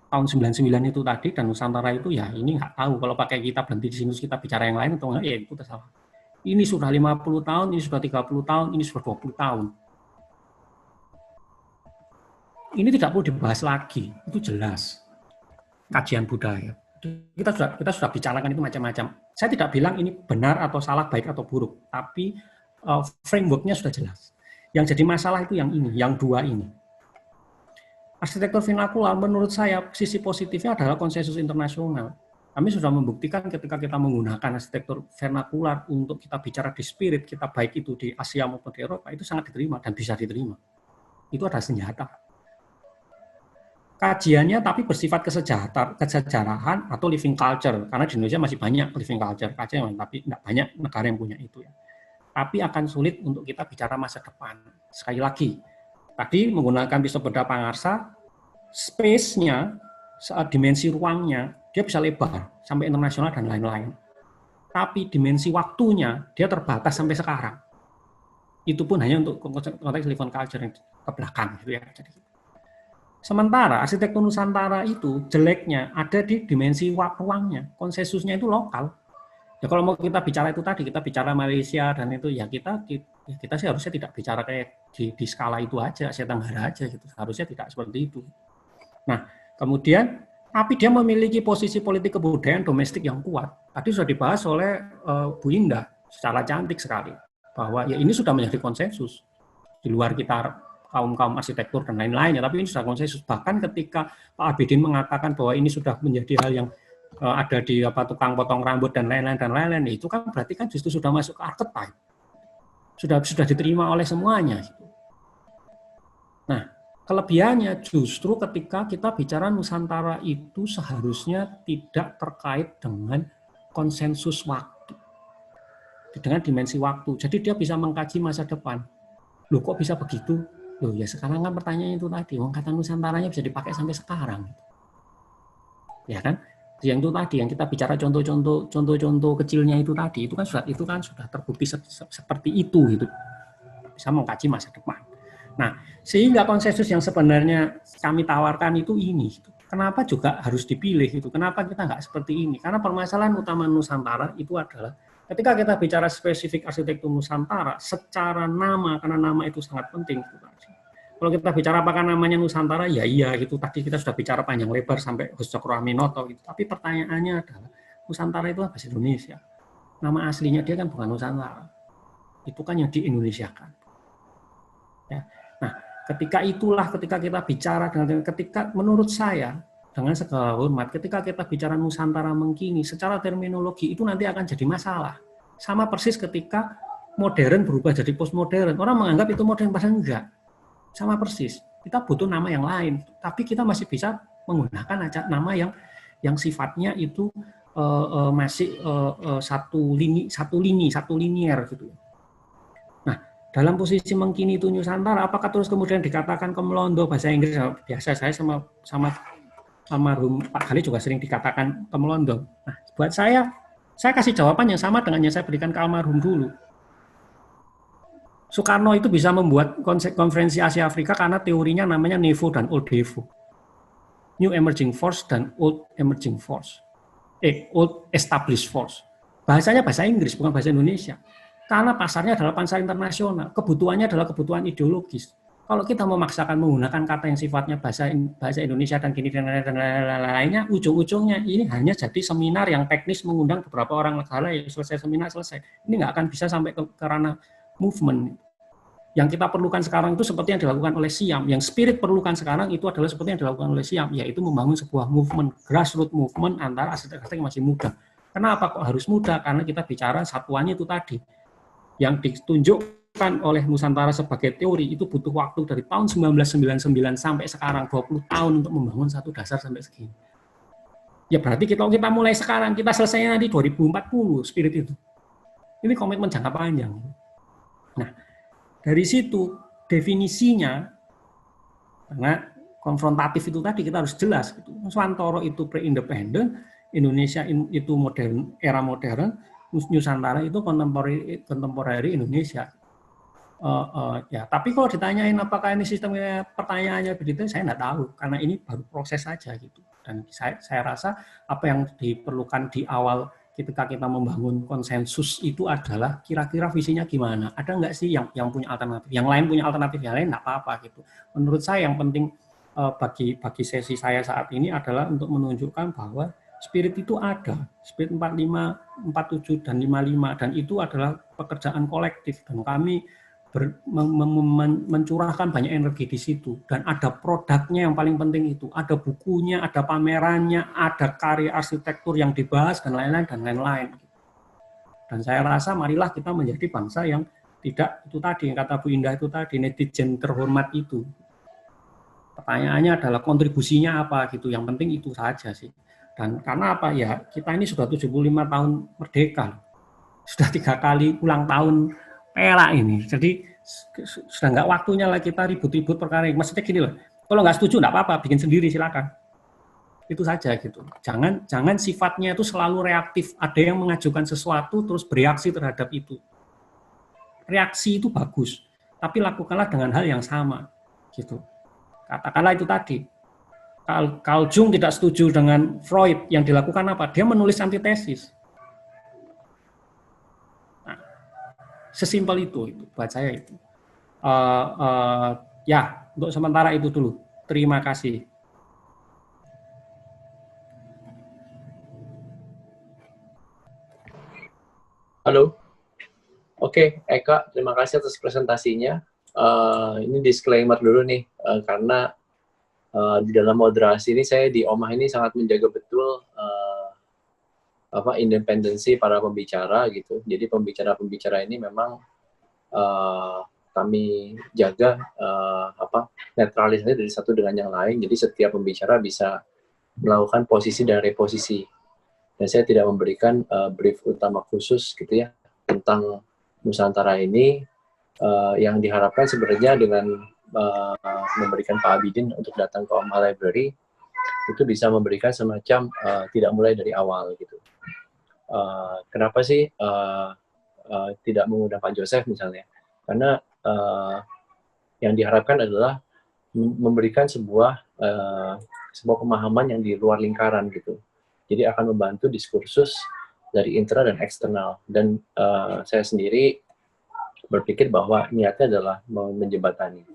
tahun 99 itu tadi, dan Nusantara itu ya ini nggak tahu kalau pakai kita berhenti di sini kita bicara yang lain atau enggak, ya itu tersalah. Ini sudah 50 tahun, ini sudah 30 tahun, ini sudah 20 tahun. ini tidak perlu dibahas lagi, itu jelas. Kajian budaya. Kita sudah bicarakan itu macam-macam. Saya tidak bilang ini benar atau salah, baik atau buruk, tapi framework-nya sudah jelas. Yang jadi masalah itu yang ini, yang dua ini. Arsitektur vernakular menurut saya sisi positifnya adalah konsensus internasional. Kami sudah membuktikan ketika kita menggunakan arsitektur vernakular untuk kita bicara di spirit, kita baik itu di Asia maupun di Eropa, itu sangat diterima dan bisa diterima. Itu adalah senjata. Kajiannya tapi bersifat kesejarahan atau living culture, karena di Indonesia masih banyak living culture, kajian, tapi tidak banyak negara yang punya itu ya. Tapi akan sulit untuk kita bicara masa depan. Sekali lagi, tadi menggunakan pisau bedah Pangarsa, space-nya, dimensi ruangnya, dia bisa lebar sampai internasional dan lain-lain. Tapi dimensi waktunya, dia terbatas sampai sekarang. Itu pun hanya untuk konteks living culture yang ke belakang. Gitu ya. Sementara arsitektur Nusantara itu jeleknya ada di dimensi ruangnya, konsensusnya itu lokal. Ya kalau mau kita bicara itu tadi, kita bicara Malaysia dan itu ya kita sih harusnya tidak bicara kayak di skala itu aja, Asia Tenggara aja gitu. Harusnya tidak seperti itu. Nah, kemudian tapi dia memiliki posisi politik kebudayaan domestik yang kuat. Tadi sudah dibahas oleh Bu Indah secara cantik sekali bahwa ya ini sudah menjadi konsensus di luar kita kaum arsitektur dan lain-lainnya, tapi ini sudah konsensus. Bahkan ketika Pak Abidin mengatakan bahwa ini sudah menjadi hal yang ada di tukang potong rambut dan lain-lain, itu kan berarti kan justru sudah masuk ke archetype, sudah diterima oleh semuanya. Nah, kelebihannya justru ketika kita bicara Nusantara itu seharusnya tidak terkait dengan konsensus waktu, dengan dimensi waktu. Jadi dia bisa mengkaji masa depan. Loh kok bisa begitu? Loh ya sekarang kan pertanyaannya itu tadi, kata Nusantaranya bisa dipakai sampai sekarang. Ya kan? Yang itu tadi, yang kita bicara contoh-contoh kecilnya itu tadi, itu kan sudah terbukti seperti itu gitu. Bisa mengkaji masa depan. Nah, sehingga konsensus yang sebenarnya kami tawarkan itu ini. Kenapa juga harus dipilih itu? Kenapa kita nggak seperti ini? Karena permasalahan utama Nusantara itu adalah ketika kita bicara spesifik arsitektur Nusantara, secara nama, karena nama itu sangat penting. Kalau kita bicara apakah namanya Nusantara, ya iya gitu. Tadi kita sudah bicara panjang lebar sampai Huscokroaminoto gitu. Tapi pertanyaannya adalah Nusantara itu bahasa Indonesia. Nama aslinya dia kan bukan Nusantara. Itu kan yang di-Indonesiakan. Ya. Nah, ketika kita bicara dengan ketika menurut saya dengan segala hormat, ketika kita bicara Nusantara mengkini, secara terminologi itu nanti akan jadi masalah. Sama persis ketika modern berubah jadi postmodern. Orang menganggap itu modern, padahal enggak. Sama persis. Kita butuh nama yang lain, tapi kita masih bisa menggunakan nama yang sifatnya itu masih satu linier gitu. Nah, dalam posisi mengkini itu Nusantara, apakah terus kemudian dikatakan kemelondo bahasa Inggris? Biasa saya sama almarhum Pak Khalid juga sering dikatakan kemelondo. Nah, buat saya kasih jawaban yang sama dengan yang saya berikan ke almarhum dulu. Soekarno itu bisa membuat konferensi Asia Afrika karena teorinya namanya NEVO dan Old Devo. New Emerging Force dan Old Emerging Force. Old Established Force. Bahasanya bahasa Inggris, bukan bahasa Indonesia. Karena pasarnya adalah pasar internasional. Kebutuhannya adalah kebutuhan ideologis. Kalau kita memaksakan menggunakan kata yang sifatnya bahasa Indonesia dan gini dan lain-lainnya, ujung-ujungnya ini hanya jadi seminar yang teknis mengundang beberapa orang negara, ya selesai seminar, selesai. Ini nggak akan bisa sampai ke ranah movement. Yang kita perlukan sekarang itu seperti yang dilakukan oleh Siam. Yang Spirit perlukan sekarang itu adalah seperti yang dilakukan oleh Siam, yaitu membangun sebuah movement, grassroots movement antara arsitek-arsitek yang masih muda. Kenapa kok harus muda? Karena kita bicara satuannya itu tadi. Yang ditunjukkan oleh Nusantara sebagai teori itu butuh waktu dari tahun 1999 sampai sekarang 20 tahun untuk membangun satu dasar sampai segini. Ya berarti kita mulai sekarang, kita selesainya nanti 2040 Spirit itu. Ini komitmen jangka panjang. Nah, dari situ definisinya, karena konfrontatif itu tadi kita harus jelas. Nusantara itu pre-independent, Indonesia itu modern, era modern, Nusantara itu contemporary Indonesia. Ya, tapi kalau ditanyain apakah ini sistemnya pertanyaannya begitu, saya nggak tahu karena ini baru proses saja gitu. Dan saya rasa apa yang diperlukan di awal ketika kita membangun konsensus itu adalah kira-kira visinya gimana? Ada nggak sih yang punya alternatif? Yang lain punya alternatif, yang lain nggak apa-apa gitu. Menurut saya yang penting bagi sesi saya saat ini adalah untuk menunjukkan bahwa spirit itu ada, spirit 45, 47 dan 55, dan itu adalah pekerjaan kolektif, dan kami mencurahkan banyak energi di situ, dan ada produknya yang paling penting itu, ada bukunya, ada pamerannya, ada karya arsitektur yang dibahas dan lain-lain dan lain-lain. Dan saya rasa marilah kita menjadi bangsa yang tidak itu tadi yang kata Bu Indah itu tadi, netizen terhormat itu. Pertanyaannya adalah kontribusinya apa gitu, yang penting itu saja sih. Dan karena apa ya, kita ini sudah 75 tahun merdeka, sudah 3 kali ulang tahun perak ini, jadi sudah nggak waktunya lah kita ribut-ribut perkara ini. Maksudnya gini loh, kalau nggak setuju nggak apa-apa, bikin sendiri silakan. Itu saja gitu. Jangan sifatnya itu selalu reaktif. Ada yang mengajukan sesuatu terus bereaksi terhadap itu. Reaksi itu bagus, tapi lakukanlah dengan hal yang sama gitu. Katakanlah itu tadi, Carl Jung tidak setuju dengan Freud, yang dilakukan apa? Dia menulis antitesis. Nah, sesimpel itu buat saya itu. Ya, untuk sementara itu dulu. Terima kasih. Halo. Oke, Eka, terima kasih atas presentasinya. Ini disclaimer dulu nih, karena di dalam moderasi ini saya di Omah ini sangat menjaga betul independensi para pembicara gitu. Jadi pembicara-pembicara ini memang kami jaga netralitasnya dari satu dengan yang lain. Jadi setiap pembicara bisa melakukan posisi dan reposisi. Dan saya tidak memberikan brief utama khusus gitu ya tentang Nusantara ini, yang diharapkan sebenarnya dengan memberikan Pak Abidin untuk datang ke Omah Library itu bisa memberikan semacam tidak mulai dari awal gitu. Kenapa sih tidak mengundang Pak Joseph misalnya? Karena yang diharapkan adalah memberikan sebuah pemahaman yang di luar lingkaran gitu. Jadi akan membantu diskursus dari internal dan eksternal. Dan saya sendiri berpikir bahwa niatnya adalah menjembatani.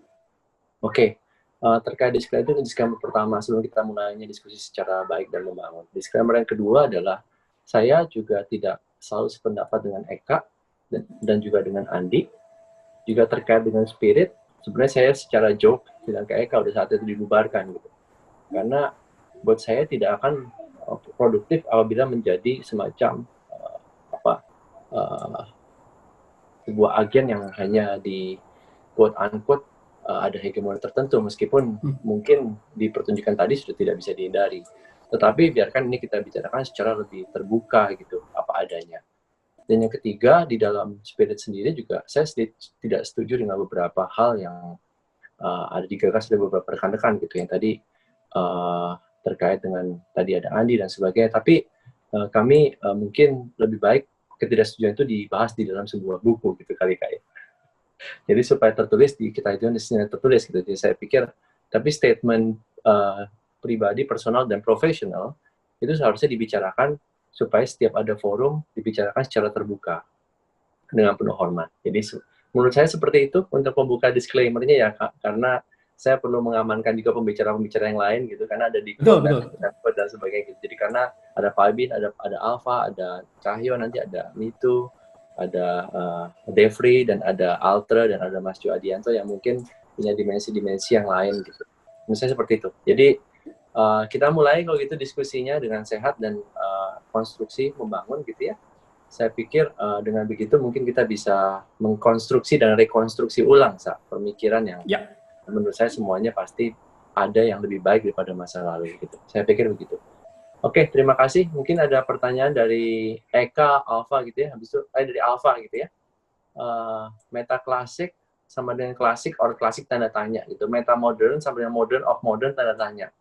Oke, terkait disclaimer pertama sebelum kita mulainya diskusi secara baik dan membangun. Disclaimer yang kedua adalah saya juga tidak selalu sependapat dengan Eka dan juga dengan Andi. Juga terkait dengan spirit, sebenarnya saya secara joke bilang ke Eka udah saat itu dibubarkan gitu. Karena buat saya tidak akan produktif apabila menjadi semacam sebuah agen yang hanya di quote unquote ada hegemoni tertentu, meskipun mungkin di pertunjukan tadi sudah tidak bisa dihindari. Tetapi biarkan ini kita bicarakan secara lebih terbuka gitu, apa adanya. Dan yang ketiga, di dalam spirit sendiri juga saya tidak setuju dengan beberapa hal yang ada digagas oleh beberapa rekan-rekan gitu, yang tadi terkait dengan tadi ada Andi dan sebagainya. Tapi kami mungkin lebih baik ketidaksetujuan itu dibahas di dalam sebuah buku gitu kali kayak. Jadi supaya tertulis di kita itu tertulis gitu. Jadi saya pikir tapi statement pribadi, personal dan profesional itu seharusnya dibicarakan supaya setiap ada forum dibicarakan secara terbuka dengan penuh hormat. Jadi menurut saya seperti itu untuk membuka disclaimer-nya ya Kak, karena saya perlu mengamankan juga pembicara-pembicara yang lain gitu, karena ada di dan sebagainya gitu. Jadi karena ada Pak Abin, ada Alfa, ada Cahyo, nanti ada Mitu, ada Devri, dan ada Altra, dan ada Mas Jo Adianto yang mungkin punya dimensi-dimensi yang lain gitu. Menurut saya seperti itu. Jadi kita mulai kalau gitu diskusinya dengan sehat dan konstruksi membangun gitu ya. Saya pikir dengan begitu mungkin kita bisa mengkonstruksi dan rekonstruksi ulang pemikiran yang menurut saya semuanya pasti ada yang lebih baik daripada masa lalu gitu. Saya pikir begitu. Oke, terima kasih. Mungkin ada pertanyaan dari Eka, Alfa gitu ya. Habis itu dari Alfa gitu ya. Meta klasik sama dengan klasik or klasik tanda tanya gitu. Meta modern sama dengan modern of modern tanda tanya.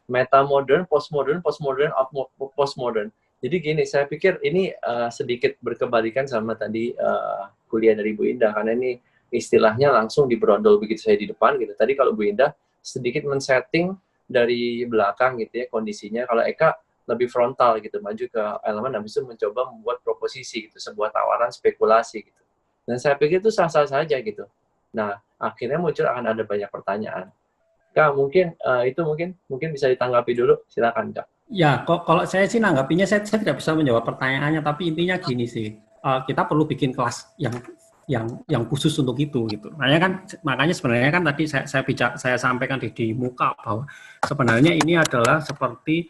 Meta modern, postmodern, postmodern of postmodern. Jadi gini, saya pikir ini sedikit berkebalikan sama tadi kuliah dari Bu Indah, karena ini istilahnya langsung diberondol begitu saya di depan gitu. Tadi kalau Bu Indah sedikit men-setting dari belakang gitu ya kondisinya. Kalau Eka lebih frontal gitu, maju ke elemen, habis itu mencoba membuat proposisi gitu, sebuah tawaran spekulasi gitu. Dan saya pikir itu sah-sah saja gitu. Nah, akhirnya muncul akan ada banyak pertanyaan. Kak, mungkin itu mungkin bisa ditanggapi dulu, silakan Kak. Ya, kalau saya sih nanggapinya, saya tidak bisa menjawab pertanyaannya, tapi intinya gini sih, kita perlu bikin kelas yang khusus untuk itu gitu. Makanya sebenarnya kan tadi saya sampaikan di muka bahwa sebenarnya ini adalah seperti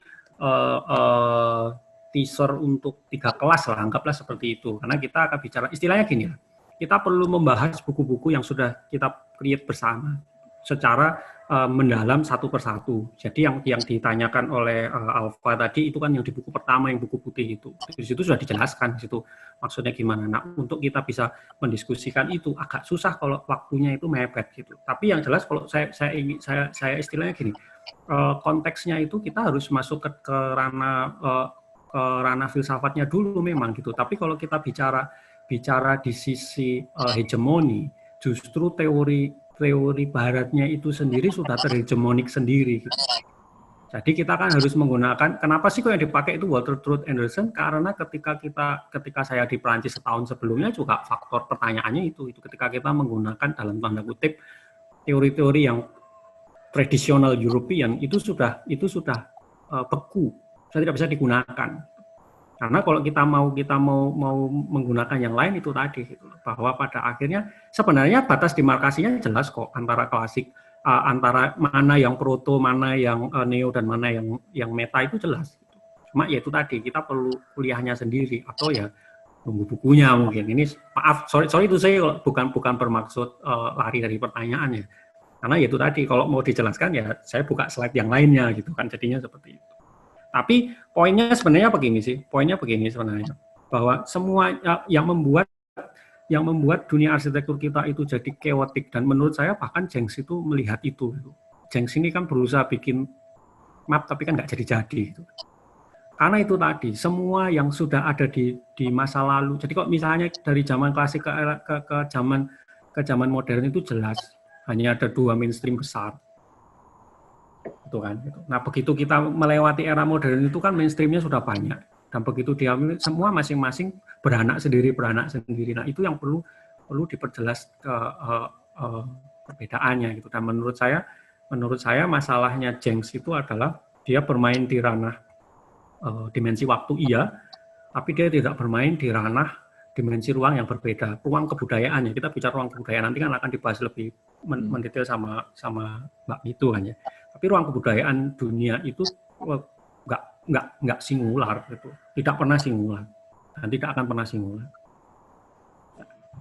teaser untuk 3 kelas lah, anggaplah seperti itu. Karena kita akan bicara, istilahnya gini lah, kita perlu membahas buku-buku yang sudah kita create bersama secara mendalam satu persatu. Jadi yang ditanyakan oleh Alfa tadi itu kan yang di buku pertama, yang buku putih itu. Di situ sudah dijelaskan, di situ maksudnya gimana. Nah, untuk kita bisa mendiskusikan itu agak susah kalau waktunya itu mepet gitu. Tapi yang jelas kalau saya istilahnya gini, konteksnya itu kita harus masuk ke ranah filsafatnya dulu memang gitu. Tapi kalau kita bicara di sisi hegemoni, justru teori baratnya itu sendiri sudah terhegemonik sendiri gitu. Jadi kita kan harus menggunakan, kenapa sih kok yang dipakai itu Walter Truth Anderson? Karena ketika saya di Prancis setahun sebelumnya juga faktor pertanyaannya itu ketika kita menggunakan dalam tanda kutip teori-teori yang tradisional European itu sudah beku, sudah tidak bisa digunakan. Karena kalau kita mau menggunakan yang lain itu tadi gitu, bahwa pada akhirnya sebenarnya batas demarkasinya jelas kok antara klasik, antara mana yang proto, mana yang neo dan mana yang meta itu jelas. Cuma ya itu tadi kita perlu kuliahnya sendiri atau ya nunggu bukunya mungkin. Ini maaf, sorry itu saya bukan bermaksud lari dari pertanyaannya. Karena ya itu tadi kalau mau dijelaskan ya saya buka slide yang lainnya gitu kan, jadinya seperti itu. Tapi poinnya sebenarnya begini sebenarnya, bahwa semua yang membuat dunia arsitektur kita itu jadi chaotic, dan menurut saya bahkan Jenks itu melihat itu. Jenks ini kan berusaha bikin map tapi kan nggak jadi-jadi gitu. Karena itu tadi semua yang sudah ada di masa lalu. Jadi kok misalnya dari zaman klasik ke zaman modern itu jelas hanya ada 2 mainstream besar. Itu kan. Nah, begitu kita melewati era modern itu kan mainstreamnya sudah banyak, dan begitu dia semua masing-masing beranak sendiri. Nah, itu yang perlu diperjelas perbedaannya gitu. Dan menurut saya masalahnya Jenks itu adalah dia bermain di ranah dimensi waktu iya, tapi dia tidak bermain di ranah dimensi ruang yang berbeda, ruang kebudayaan. Ya, kita bicara ruang kebudayaan nanti kan akan dibahas lebih mendetail sama Mbak Mitu kan ya. Tapi ruang kebudayaan dunia itu nggak singular gitu, tidak pernah singular dan tidak akan pernah singular.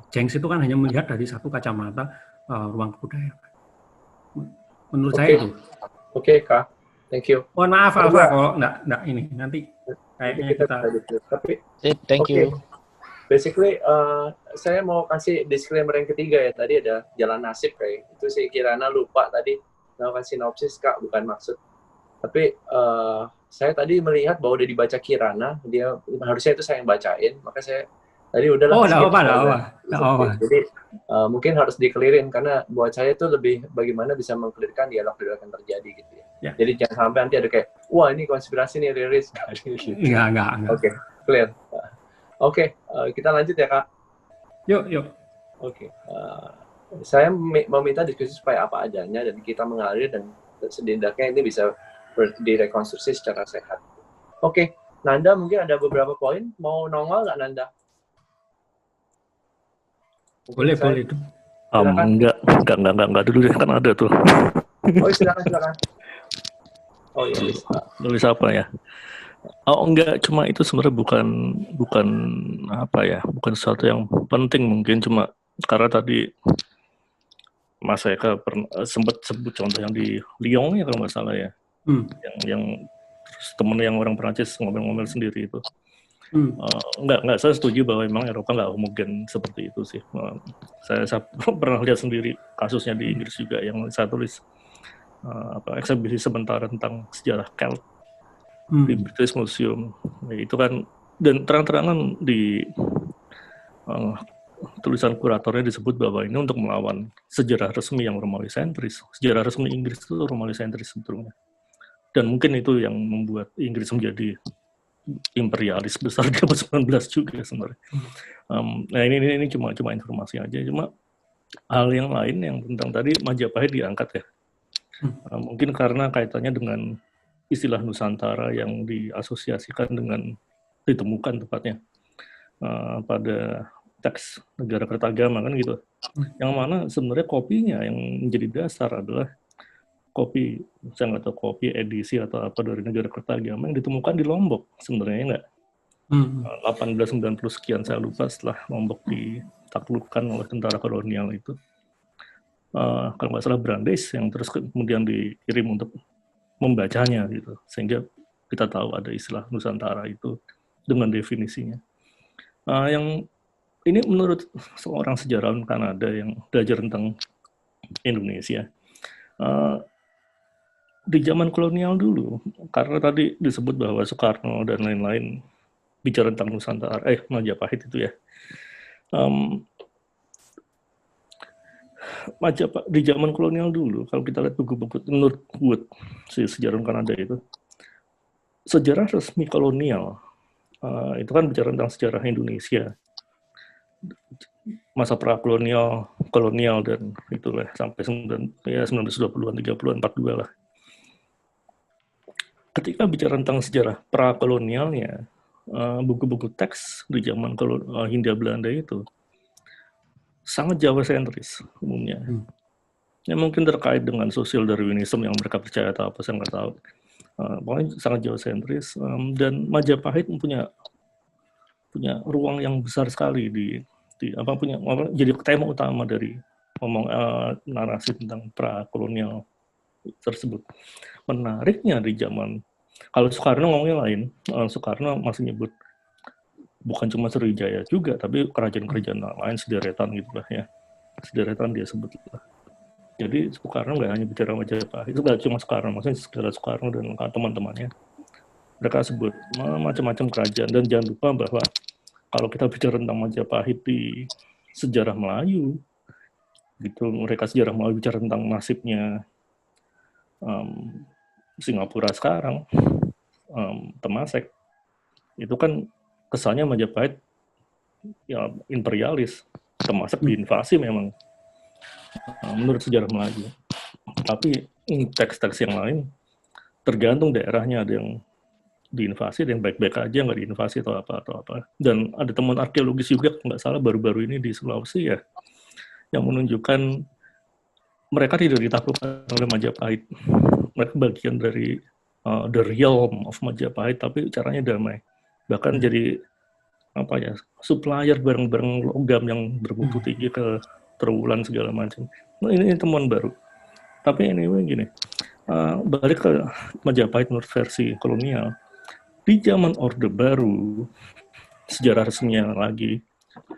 Jenks itu kan hanya melihat dari satu kacamata ruang kebudayaan. Menurut saya itu. Oke, Kak. Thank you. Mohon maaf Alfa kalau nggak ini nanti kayaknya kita. Tapi thank you. Basically, saya mau kasih disclaimer yang ketiga ya. Tadi ada jalan nasib kayak itu sih, Kirana lupa tadi melakukan sinopsis, Kak, bukan maksud. Tapi saya tadi melihat bahwa udah dibaca Kirana, dia harusnya itu saya yang bacain, maka saya tadi udahlah. Oh, enggak apa. Jadi mungkin harus dikelirin karena buat saya itu lebih bagaimana bisa mengkelirkan dialog yang terjadi gitu ya. Jadi jangan sampai nanti ada kayak, wah ini konspirasi nih rilis. Enggak. Oke, clear. Oke, kita lanjut ya, Kak. Yuk. Oke. Saya meminta diskusi supaya apa adanya dan kita mengalir dan setidaknya ini bisa direkonstruksi secara sehat. Oke, Nanda mungkin ada beberapa poin. Mau nongol nggak, Nanda? Boleh. Enggak dulu deh, kan ada tuh. Oh, silakan. Oh iya, Nulis apa ya? Oh enggak, cuma itu sebenarnya bukan apa ya, bukan sesuatu yang penting, mungkin cuma karena tadi Mas Eka sempat sebut contoh yang di Lyon ya kalau nggak salah ya, yang temen yang orang Perancis ngomel-ngomel sendiri itu. Enggak, saya setuju bahwa memang Eropa nggak homogen seperti itu sih. Saya pernah lihat sendiri kasusnya di Inggris juga yang saya tulis eksebisi sebentar tentang sejarah Celt di British Museum. Itu kan, dan terang-terangan di tulisan kuratornya disebut bahwa ini untuk melawan sejarah resmi yang Romani-sentris. Sejarah resmi Inggris itu Romani-sentris sebetulnya. Dan mungkin itu yang membuat Inggris menjadi imperialis besar di abad 19 juga sebenarnya. Nah ini cuma informasi aja. Cuma hal yang lain yang tentang tadi Majapahit diangkat ya. Mungkin karena kaitannya dengan istilah Nusantara yang diasosiasikan dengan, ditemukan tepatnya, pada teks negara Kertagama kan gitu. Yang mana sebenarnya kopinya yang menjadi dasar adalah kopi, saya nggak tahu kopi edisi atau apa dari negara Kertagama yang ditemukan di Lombok sebenarnya nggak. 1890 sekian saya lupa, setelah Lombok ditaklukkan oleh tentara kolonial itu. Kalau nggak salah Brandeis yang terus kemudian dikirim untuk membacanya gitu, sehingga kita tahu ada istilah Nusantara itu dengan definisinya. Yang ini menurut seorang sejarawan Kanada yang belajar tentang Indonesia, di zaman kolonial dulu, karena tadi disebut bahwa Soekarno dan lain-lain bicara tentang Nusantara, Majapahit itu ya. Majapahit di zaman kolonial dulu, kalau kita lihat buku-buku menurut Wood, si sejarawan Kanada itu, sejarah resmi kolonial itu kan bicara tentang sejarah Indonesia, masa prakolonial, kolonial dan itulah sampai 1920-an, 30-an, 42 lah. Ketika bicara tentang sejarah prakolonialnya, buku-buku teks di zaman Hindia Belanda itu sangat Jawa sentris umumnya. Ya mungkin terkait dengan sosial Darwinisme yang mereka percaya atau apa, saya nggak tahu. Pokoknya sangat Jawa sentris, dan Majapahit punya ruang yang besar sekali jadi tema utama dari narasi tentang prakolonial tersebut. Menariknya di zaman, kalau Soekarno ngomongnya lain, Soekarno masih nyebut bukan cuma Sriwijaya juga, tapi kerajaan-kerajaan lain sederetan gitu lah ya. Sederetan dia sebut lah. Jadi Soekarno nggak hanya bicara Majapahit, itu nggak cuma Soekarno, maksudnya segala Soekarno dan teman-temannya. Mereka sebut macam-macam kerajaan, dan jangan lupa bahwa kalau kita bicara tentang Majapahit di sejarah Melayu, gitu, mereka sejarah Melayu bicara tentang nasibnya Singapura sekarang, Temasek, itu kan kesannya Majapahit ya imperialis, Temasek diinvasi memang menurut sejarah Melayu. Tapi teks-teks yang lain tergantung daerahnya, ada yang diinvasi, ada yang baik-baik aja nggak diinvasi atau apa. Dan ada temuan arkeologis juga nggak salah baru-baru ini di Sulawesi ya, yang menunjukkan mereka tidak ditaklukkan oleh Majapahit. Mereka bagian dari the realm of Majapahit, tapi caranya damai. Bahkan jadi supplier barang-barang logam yang bermutu tinggi ke Terowulan segala macam. Nah, ini temuan baru. Tapi anyway gini, balik ke Majapahit menurut versi kolonial. Di zaman Orde Baru, sejarah resminya lagi,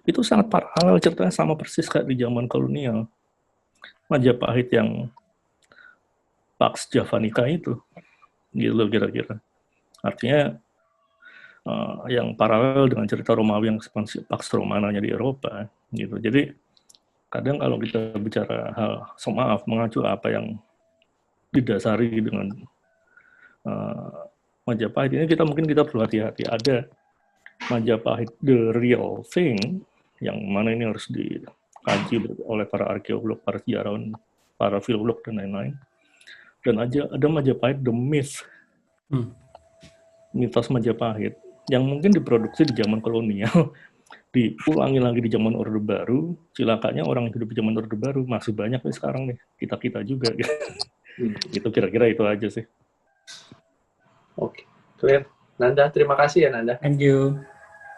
itu sangat paralel ceritanya, sama persis kayak di zaman kolonial. Majapahit yang Pax Javanica itu, gitu kira-kira. Artinya yang paralel dengan cerita Romawi yang ekspansi Pax Romananya di Eropa, gitu. Jadi kadang kalau kita bicara hal, mengacu apa yang didasari dengan Majapahit ini, kita perlu hati-hati. Ada Majapahit the real thing, yang mana ini harus dikaji oleh para arkeolog, para sejarawan, para filolog dan lain-lain. Dan ada Majapahit the myth, mitos Majapahit, yang mungkin diproduksi di zaman kolonial, diulangi lagi di zaman Orde Baru. Cilakanya orang yang hidup di zaman Orde Baru masih banyak nih sekarang nih, kita juga. Itu kira-kira itu aja sih. Oke, clear. Nanda, terima kasih ya Nanda. Thank you.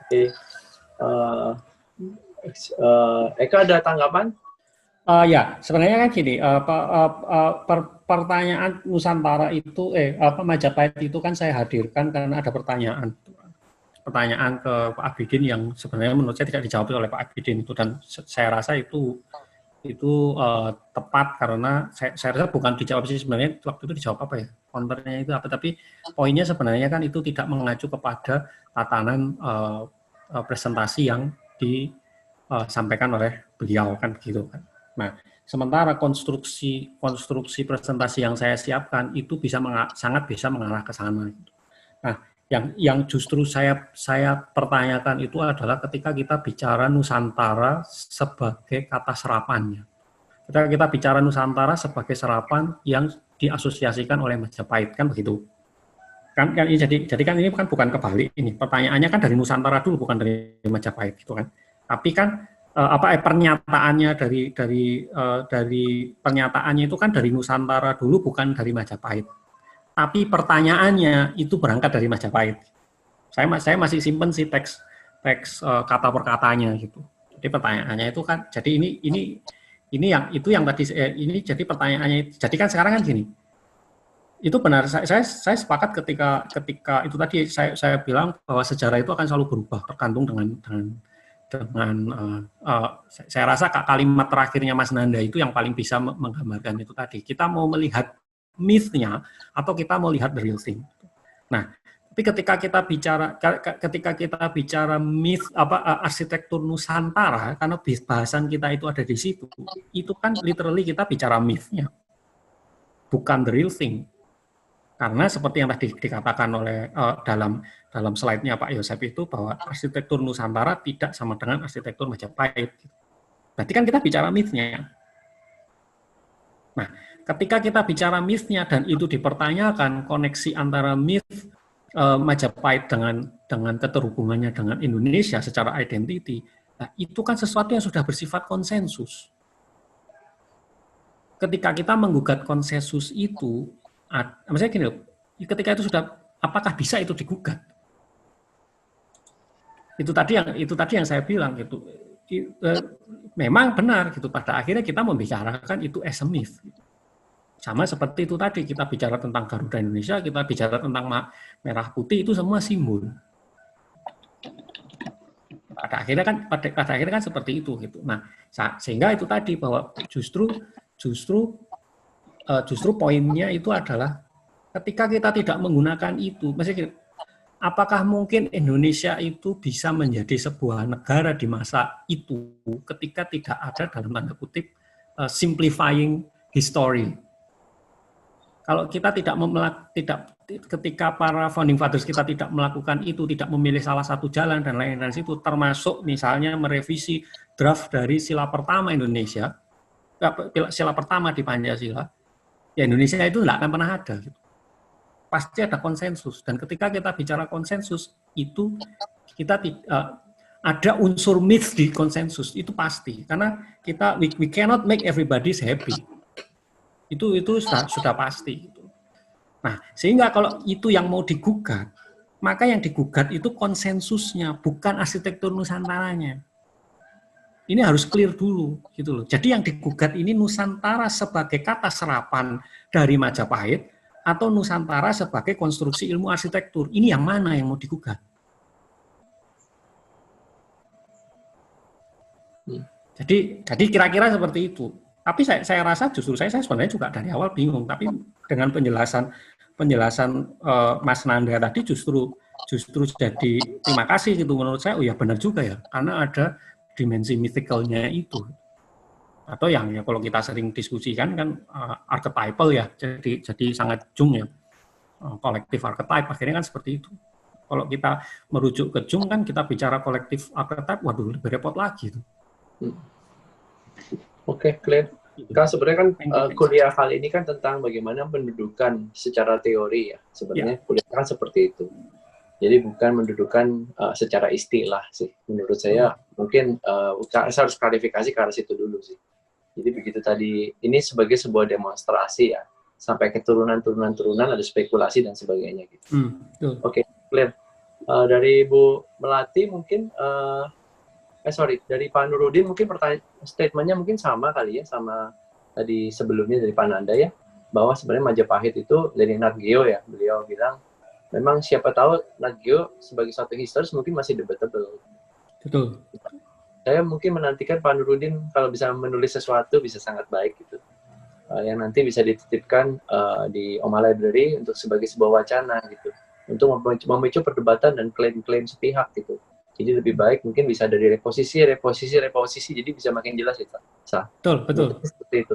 Oke. Eka ada tanggapan? Ya, sebenarnya kan gini, pertanyaan Nusantara itu, Majapahit itu kan saya hadirkan karena ada pertanyaan ke Pak Abidin yang sebenarnya menurut saya tidak dijawab oleh Pak Abidin itu, dan saya rasa itu tepat karena saya rasa bukan dijawab sih sebenarnya, waktu itu dijawab apa ya, counternya itu apa, tapi poinnya sebenarnya kan itu tidak mengacu kepada tatanan presentasi yang disampaikan oleh beliau kan gitu kan. Nah, sementara konstruksi presentasi yang saya siapkan itu sangat bisa mengarah ke sana. Nah, yang justru saya pertanyakan itu adalah ketika kita bicara Nusantara sebagai kata serapannya. Ketika kita bicara Nusantara sebagai serapan yang diasosiasikan oleh Majapahit, kan begitu. Kan ini jadi kan ini kan bukan kebalik ini. Pertanyaannya kan dari Nusantara dulu, bukan dari Majapahit gitu kan. Tapi kan pernyataannya dari pernyataannya itu kan dari Nusantara dulu, bukan dari Majapahit. Tapi pertanyaannya itu berangkat dari Majapahit. Saya masih simpen sih teks kata per katanya gitu. Jadi pertanyaannya itu kan, jadi ini yang tadi ini jadi pertanyaannya. Jadi kan sekarang kan gini. Itu benar, saya sepakat ketika itu tadi saya bilang bahwa sejarah itu akan selalu berubah tergantung dengan saya rasa kalimat terakhirnya Mas Nanda itu yang paling bisa menggambarkan itu tadi. Kita mau melihat myth-nya atau kita mau lihat the real thing. Nah, tapi ketika kita bicara myth arsitektur Nusantara, karena bahasan kita itu ada di situ, itu kan literally kita bicara myth-nya, bukan the real thing. Karena seperti yang tadi dikatakan oleh dalam slide-nya Pak Yosep itu, bahwa arsitektur Nusantara tidak sama dengan arsitektur Majapahit. Berarti kan kita bicara myth-nya. Nah, ketika kita bicara myth-nya dan itu dipertanyakan koneksi antara myth Majapahit dengan keterhubungannya dengan Indonesia secara identity, nah itu kan sesuatu yang sudah bersifat konsensus. Ketika kita menggugat konsensus itu, maksudnya gini loh, ketika itu sudah, apakah bisa itu digugat? Itu tadi yang saya bilang gitu. Memang benar gitu. Pada akhirnya kita membicarakan itu as a myth. Sama seperti itu tadi, kita bicara tentang Garuda Indonesia, kita bicara tentang merah putih, itu semua simbol. Pada akhirnya kan seperti itu gitu. Nah, sehingga itu tadi bahwa justru poinnya itu adalah ketika kita tidak menggunakan itu, maksudnya apakah mungkin Indonesia itu bisa menjadi sebuah negara di masa itu ketika tidak ada dalam tanda kutip simplifying history. Kalau kita ketika para founding fathers kita tidak melakukan itu, tidak memilih salah satu jalan dan lain-lain situ, termasuk misalnya merevisi draft dari sila pertama Indonesia, sila pertama di Pancasila, ya Indonesia itu tidak akan pernah ada. Gitu. Pasti ada konsensus. Dan ketika kita bicara konsensus, itu kita ada unsur myth di konsensus, itu pasti. Karena we cannot make everybody happy. Itu sudah pasti. Nah, sehingga kalau itu yang mau digugat, maka yang digugat itu konsensusnya, bukan arsitektur Nusantaranya. Ini harus clear dulu, gitu loh. Jadi yang digugat ini Nusantara sebagai kata serapan dari Majapahit atau Nusantara sebagai konstruksi ilmu arsitektur. Ini yang mana yang mau digugat? Jadi kira-kira seperti itu. Tapi saya rasa justru saya sebenarnya juga dari awal bingung. Tapi dengan penjelasan Mas Nanda tadi justru jadi terima kasih gitu menurut saya. Oh ya benar juga ya, karena ada dimensi mythicalnya itu. Atau yang ya kalau kita sering diskusikan kan archetypal ya, jadi sangat Jung ya, kolektif archetype akhirnya kan seperti itu. Kalau kita merujuk ke Jung kan kita bicara kolektif archetype, waduh lebih repot lagi itu. Oke, clear. Kan sebenarnya kan kuliah kali ini kan tentang bagaimana mendudukan secara teori ya. Sebenarnya kuliah kan seperti itu. Jadi bukan mendudukan secara istilah sih. Menurut saya mungkin saya harus klarifikasi ke arah situ dulu sih. Jadi begitu tadi, ini sebagai sebuah demonstrasi ya. Sampai ke turunan ada spekulasi dan sebagainya gitu. Oke, clear. Dari Bu Melati mungkin dari Pak Nurudin mungkin statementnya mungkin sama kali ya sama tadi sebelumnya dari Pak Nanda ya, bahwa sebenarnya Majapahit itu dari Nat Geo ya, beliau bilang memang siapa tahu Nat Geo sebagai satu historis mungkin masih debatable. Betul. Saya mungkin menantikan Pak Nurudin kalau bisa menulis sesuatu bisa sangat baik gitu, yang nanti bisa dititipkan di Oma Library untuk sebagai sebuah wacana gitu, untuk memicu perdebatan dan klaim-klaim sepihak gitu. Jadi lebih baik mungkin bisa dari reposisi, jadi bisa makin jelas ya. Betul. Seperti itu.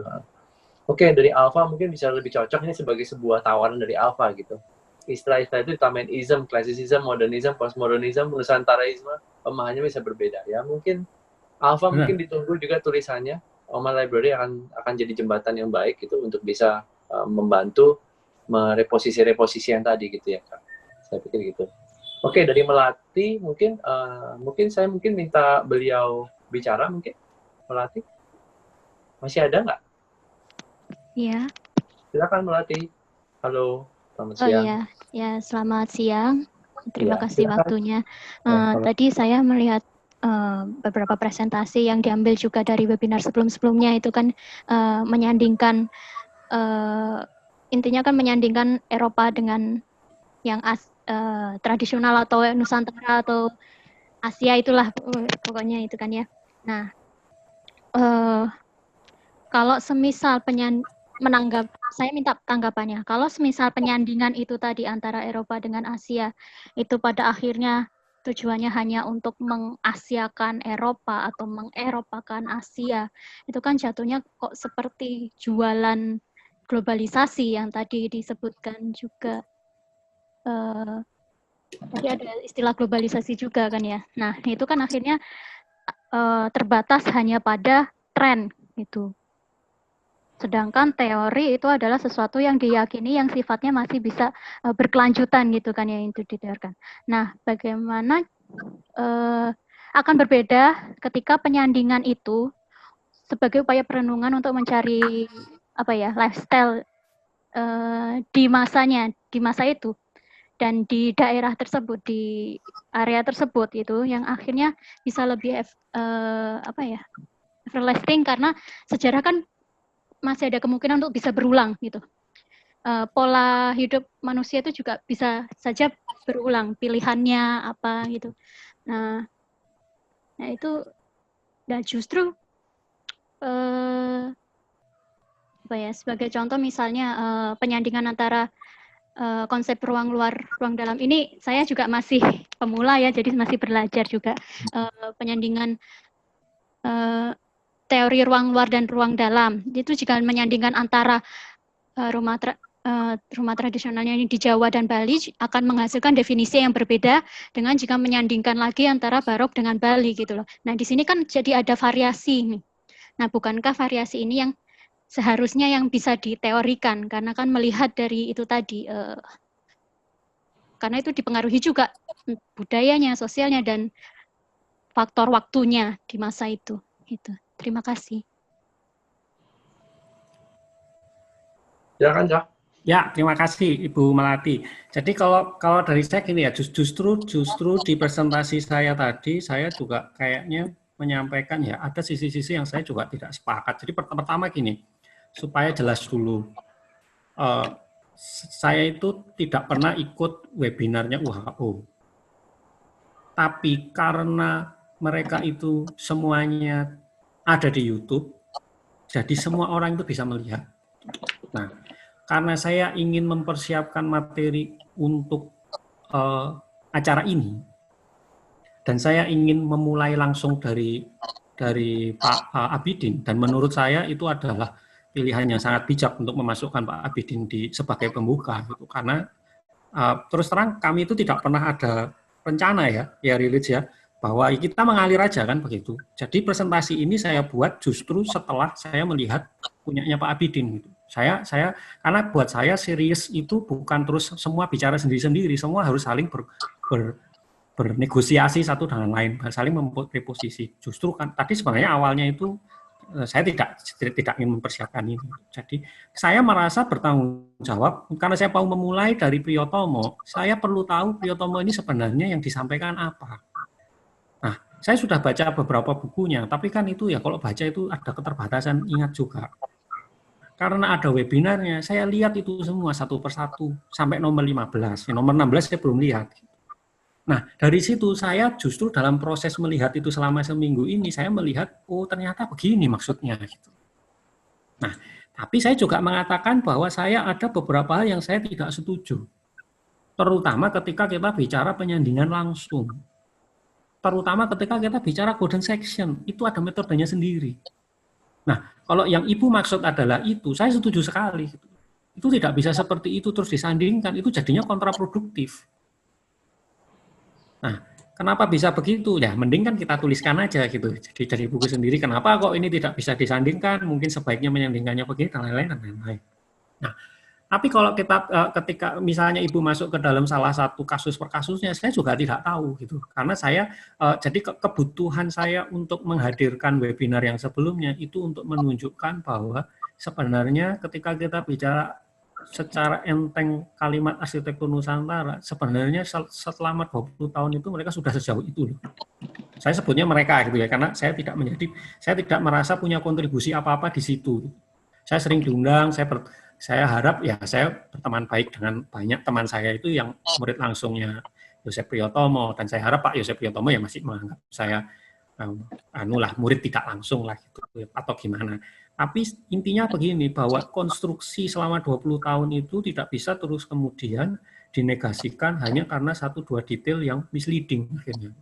Oke, dari Alpha mungkin bisa lebih cocok ini sebagai sebuah tawaran dari Alpha gitu. Istilah-istilah itu ditambahin ism, classicism, modernism, postmodernism, nusantaraisme, pemahamannya bisa berbeda ya. Mungkin Alpha mungkin ditunggu juga tulisannya. Oma Library akan jadi jembatan yang baik gitu untuk bisa membantu mereposisi yang tadi gitu ya Kak. Saya pikir gitu. Oke, dari Melati mungkin saya minta beliau bicara mungkin. Melati masih ada nggak? Iya. Silakan Melati. Halo, selamat Oh siang. iya, ya selamat siang. Terima Ya, kasih silakan. waktunya. Tadi saya melihat beberapa presentasi yang diambil juga dari webinar sebelum-sebelumnya itu kan menyandingkan intinya kan menyandingkan Eropa dengan yang tradisional atau Nusantara atau Asia itulah pokoknya itu kan ya. Nah, kalau semisal saya minta tanggapannya. Kalau semisal penyandingan itu tadi antara Eropa dengan Asia, itu pada akhirnya tujuannya hanya untuk mengasiakan Eropa atau mengeropakan Asia, itu kan jatuhnya kok seperti jualan globalisasi yang tadi disebutkan juga. Tadi ada istilah globalisasi juga kan ya. Nah, itu kan akhirnya terbatas hanya pada tren itu. Sedangkan teori itu adalah sesuatu yang diyakini yang sifatnya masih bisa berkelanjutan gitu kan ya, yang itu diteorikan. Nah, bagaimana akan berbeda ketika penyandingan itu sebagai upaya perenungan untuk mencari lifestyle di masa itu dan di daerah tersebut, di area tersebut itu yang akhirnya bisa lebih everlasting karena sejarah kan masih ada kemungkinan untuk bisa berulang gitu. Pola hidup manusia itu juga bisa saja berulang, pilihannya apa gitu. Nah itu, dan justru sebagai contoh misalnya penyandingan antara konsep ruang luar, ruang dalam ini saya juga masih pemula ya, jadi masih belajar juga penyandingan teori ruang luar dan ruang dalam. Itu jika menyandingkan antara rumah tradisionalnya di Jawa dan Bali akan menghasilkan definisi yang berbeda dengan jika menyandingkan lagi antara Barok dengan Bali gitu loh. Nah, di sini kan jadi ada variasi nih. Nah, bukankah variasi ini yang seharusnya yang bisa diteorikan karena kan melihat dari itu tadi karena itu dipengaruhi juga budayanya, sosialnya dan faktor waktunya di masa itu gitu. Terima kasih. Silakan, Kak. Ya, terima kasih Ibu Melati. Jadi kalau dari saya gini ya, justru di presentasi saya tadi, saya juga kayaknya menyampaikan ya, ada sisi-sisi yang saya juga tidak sepakat. Jadi pertama gini, supaya jelas dulu, saya itu tidak pernah ikut webinarnya WHO. Tapi karena mereka itu semuanya ada di YouTube, jadi semua orang itu bisa melihat. Nah, karena saya ingin mempersiapkan materi untuk acara ini, dan saya ingin memulai langsung dari Pak Abidin, dan menurut saya itu adalah pilihan yang sangat bijak untuk memasukkan Pak Abidin sebagai pembuka, gitu. Karena terus terang kami itu tidak pernah ada rencana ya rilis ya, bahwa kita mengalir aja kan begitu. Jadi presentasi ini saya buat justru setelah saya melihat punyanya Pak Abidin gitu. Saya karena buat saya serius itu bukan terus semua bicara sendiri-sendiri, semua harus saling bernegosiasi satu dengan lain, saling memposisi. Justru kan tadi sebenarnya awalnya itu saya tidak ingin mempersiapkan ini. Jadi saya merasa bertanggung jawab karena saya mau memulai dari Priyotomo. Saya perlu tahu Priyotomo ini sebenarnya yang disampaikan apa. Nah, saya sudah baca beberapa bukunya, tapi kan itu ya kalau baca itu ada keterbatasan ingat juga. Karena ada webinarnya, saya lihat itu semua satu persatu sampai nomor 15. Nomor 16 saya belum lihat. Nah, dari situ saya justru dalam proses melihat itu selama seminggu ini, saya melihat, oh ternyata begini maksudnya. Nah, tapi saya juga mengatakan bahwa saya ada beberapa hal yang saya tidak setuju. Terutama ketika kita bicara penyandingan langsung. Terutama ketika kita bicara golden section, itu ada metodenya sendiri. Nah, kalau yang Ibu maksud adalah itu, saya setuju sekali. Itu tidak bisa seperti itu terus disandingkan, itu jadinya kontraproduktif. Nah, kenapa bisa begitu? Ya, mending kan kita tuliskan aja gitu. Jadi dari buku sendiri, kenapa kok ini tidak bisa disandingkan? Mungkin sebaiknya menyandingkannya begini, dan lain-lain. Nah, tapi kalau kita ketika misalnya Ibu masuk ke dalam salah satu kasus per kasusnya, saya juga tidak tahu gitu. Karena saya jadi kebutuhan saya untuk menghadirkan webinar yang sebelumnya itu untuk menunjukkan bahwa sebenarnya ketika kita bicara secara enteng kalimat arsitektur Nusantara, sebenarnya selama 20 tahun itu mereka sudah sejauh itu loh. Saya sebutnya mereka gitu ya, karena saya tidak merasa punya kontribusi apa-apa di situ. Saya sering diundang, saya harap ya saya berteman baik dengan banyak teman saya itu yang murid langsungnya Yosef Priyotomo, dan saya harap Pak Yosef Priyotomo ya masih menganggap saya murid tidak langsung lah gitu atau gimana. Tapi intinya begini, bahwa konstruksi selama 20 tahun itu tidak bisa terus kemudian dinegasikan hanya karena 1-2 detail yang misleading akhirnya.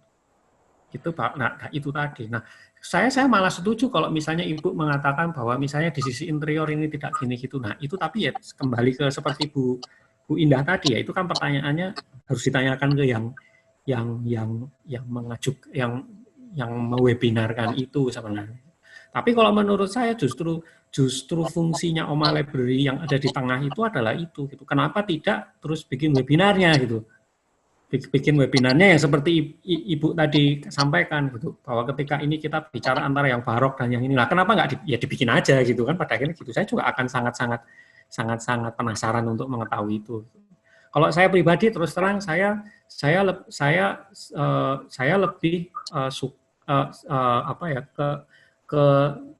Itu Pak. Nah, itu tadi. Nah, saya malah setuju kalau misalnya Ibu mengatakan bahwa misalnya di sisi interior ini tidak gini gitu. Nah, itu tapi ya kembali ke seperti Bu Indah tadi ya, itu kan pertanyaannya harus ditanyakan ke yang mengajuk yang mewebinarkan itu sebenarnya. Tapi kalau menurut saya justru fungsinya Oma Library yang ada di tengah itu adalah itu gitu. Kenapa tidak terus bikin webinarnya gitu? Bikin webinarnya yang seperti Ibu tadi sampaikan gitu, bahwa ketika ini kita bicara antara yang barok dan yang inilah, kenapa nggak dibikin aja gitu kan, pada akhirnya gitu. Saya juga akan sangat penasaran untuk mengetahui itu. Kalau saya pribadi terus terang saya lebih ke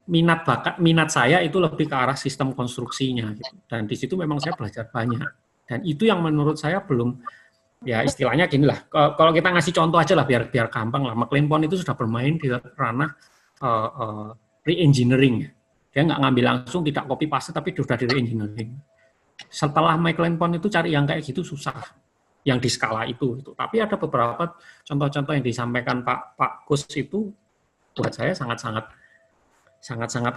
minat saya itu lebih ke arah sistem konstruksinya gitu. Dan di situ memang saya belajar banyak, dan itu yang menurut saya belum. Ya istilahnya gini lah, kalau kita ngasih contoh aja lah biar gampang lah. McLean Pond itu sudah bermain di ranah re-engineering. Dia nggak ngambil langsung, tidak copy paste, tapi sudah di re-engineering. Setelah McLean Pond itu cari yang kayak gitu susah, yang di skala itu. Tapi ada beberapa contoh-contoh yang disampaikan Pak Kus itu buat saya sangat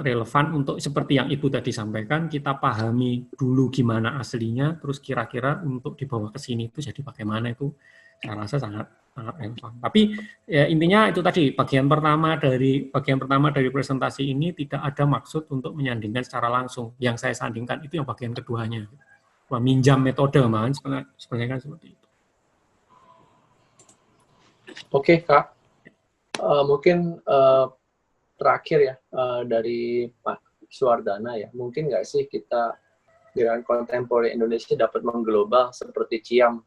relevan untuk seperti yang Ibu tadi sampaikan, kita pahami dulu gimana aslinya, terus kira-kira untuk dibawa ke sini itu jadi bagaimana, itu saya rasa sangat relevan. Tapi ya, intinya itu tadi bagian pertama dari presentasi ini tidak ada maksud untuk menyandingkan secara langsung. Yang saya sandingkan itu yang bagian keduanya, meminjam metode, sebenarnya kan seperti itu. Oke, Kak. Mungkin terakhir ya dari Pak Suwardana ya, mungkin nggak sih kita gerakan kontemporer Indonesia dapat mengglobal seperti Ciam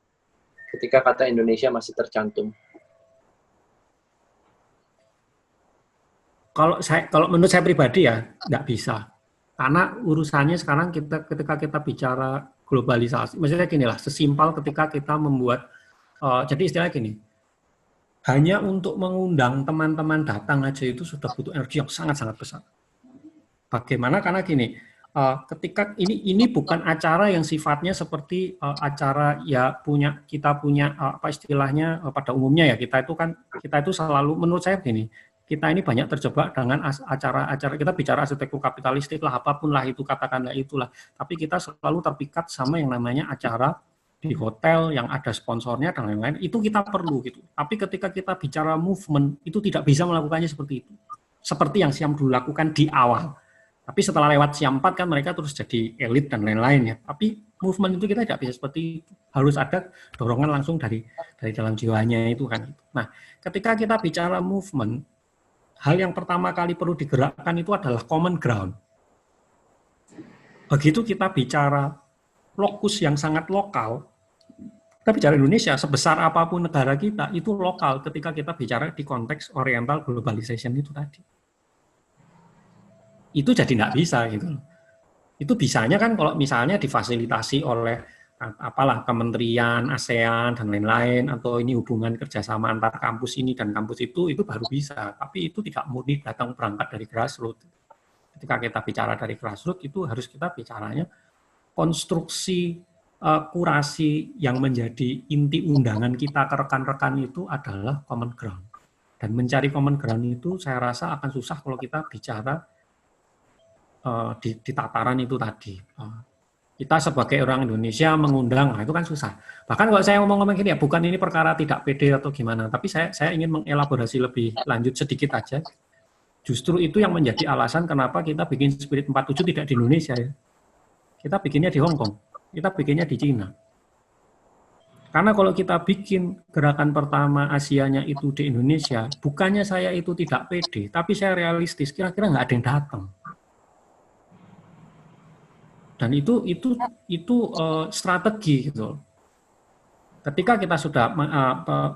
ketika kata Indonesia masih tercantum? Kalau menurut saya pribadi ya nggak bisa, karena urusannya sekarang ketika kita bicara globalisasi, maksudnya gini lah, sesimpel ketika kita membuat jadi istilahnya gini, hanya untuk mengundang teman-teman datang aja itu sudah butuh energi yang sangat-sangat besar. Bagaimana? Karena gini, ketika ini bukan acara yang sifatnya seperti acara ya kita punya apa istilahnya pada umumnya ya, kita itu selalu, menurut saya begini, kita ini banyak terjebak dengan acara-acara, kita bicara arsitektur kapitalistik lah, apapun lah itu, katakanlah itulah, tapi kita selalu terpikat sama yang namanya acara di hotel yang ada sponsornya dan lain-lain, itu kita perlu gitu. Tapi ketika kita bicara movement, itu tidak bisa melakukannya seperti itu. Seperti yang Siam dulu lakukan di awal. Tapi setelah lewat Siam 4 kan mereka terus jadi elit dan lain-lain ya. Tapi movement itu kita tidak bisa seperti itu. Harus ada dorongan langsung dari dalam jiwanya itu kan. Nah, ketika kita bicara movement, hal yang pertama kali perlu digerakkan itu adalah common ground. Begitu kita bicara lokus yang sangat lokal, kita bicara Indonesia, sebesar apapun negara kita, itu lokal ketika kita bicara di konteks oriental globalization itu tadi. Itu jadi nggak bisa gitu. Itu bisanya kan kalau misalnya difasilitasi oleh kementerian, ASEAN, dan lain-lain, atau ini hubungan kerjasama antar kampus ini dan kampus itu baru bisa. Tapi itu tidak murni datang berangkat dari grassroots. Ketika kita bicara dari grassroots, itu harus kita bicaranya konstruksi kurasi yang menjadi inti undangan kita ke rekan-rekan itu adalah common ground. Dan mencari common ground itu saya rasa akan susah kalau kita bicara di tataran itu tadi. Kita sebagai orang Indonesia mengundang, itu kan susah. Bahkan kalau saya ngomong gini ya, bukan ini perkara tidak pede atau gimana, tapi saya ingin mengelaborasi lebih lanjut sedikit aja. Justru itu yang menjadi alasan kenapa kita bikin Spirit 47 tidak di Indonesia ya. kita bikinnya di Hong Kong, kita bikinnya di Cina. Karena kalau kita bikin gerakan pertama Asianya itu di Indonesia, bukannya saya itu tidak pede, tapi saya realistis, kira-kira nggak ada yang datang. Dan itu strategi gitu. Ketika kita sudah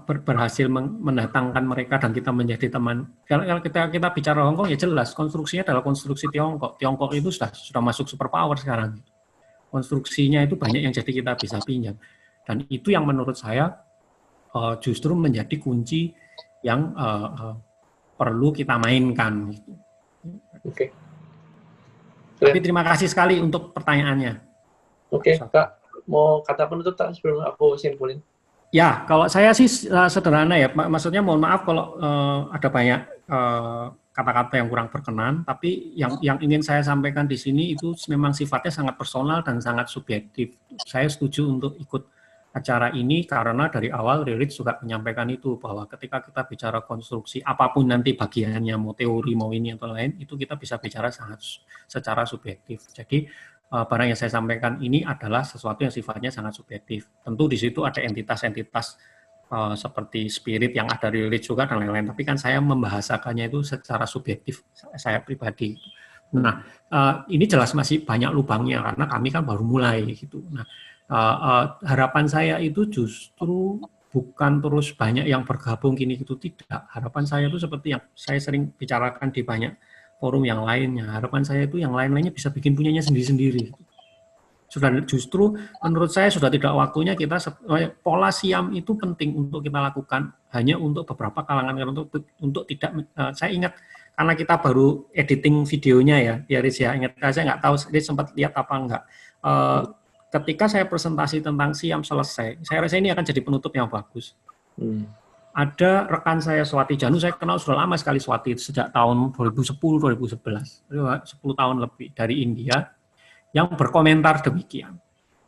berhasil mendatangkan mereka dan kita menjadi teman, kalau kita bicara Hong Kong ya jelas konstruksinya adalah konstruksi Tiongkok. Tiongkok itu sudah masuk superpower sekarang. Konstruksinya itu banyak yang jadi kita bisa pinjam. Dan itu yang menurut saya justru menjadi kunci yang perlu kita mainkan. Oke. Tapi terima kasih sekali untuk pertanyaannya. Oke, Kak. Mau kata penutup tak sebelum aku simpulin? Ya, kalau saya sih sederhana ya. Maksudnya mohon maaf kalau ada banyak kata-kata yang kurang berkenan, tapi yang ingin saya sampaikan di sini itu memang sifatnya sangat personal dan sangat subjektif. Saya setuju untuk ikut acara ini karena dari awal Ririt juga menyampaikan itu, bahwa ketika kita bicara konstruksi, apapun nanti bagiannya, mau teori, mau ini atau lain, itu kita bisa bicara secara subjektif. Jadi barang yang saya sampaikan ini adalah sesuatu yang sifatnya sangat subjektif. Tentu di situ ada entitas-entitas seperti spirit yang ada di Ririt juga dan lain-lain, tapi kan saya membahasakannya itu secara subjektif, saya pribadi. Nah, ini jelas masih banyak lubangnya karena kami kan baru mulai gitu. Nah, harapan saya itu justru bukan terus banyak yang bergabung gini gitu, tidak. Harapan saya itu seperti yang saya sering bicarakan di banyak forum yang lainnya. Harapan saya itu yang lain-lainnya bisa bikin punyanya sendiri-sendiri. Sudah justru menurut saya sudah tidak waktunya kita pola siam itu penting untuk kita lakukan hanya untuk beberapa kalangan, untuk tidak. Saya ingat karena kita baru editing videonya ya Riz ya, ingat saya nggak tahu Riz sempat lihat apa enggak. Ketika saya presentasi tentang siam selesai, saya rasa ini akan jadi penutup yang bagus. Ada rekan saya Swati Janu, saya kenal sudah lama sekali Swati, sejak tahun 2010-2011, 10 tahun lebih, dari India, yang berkomentar demikian.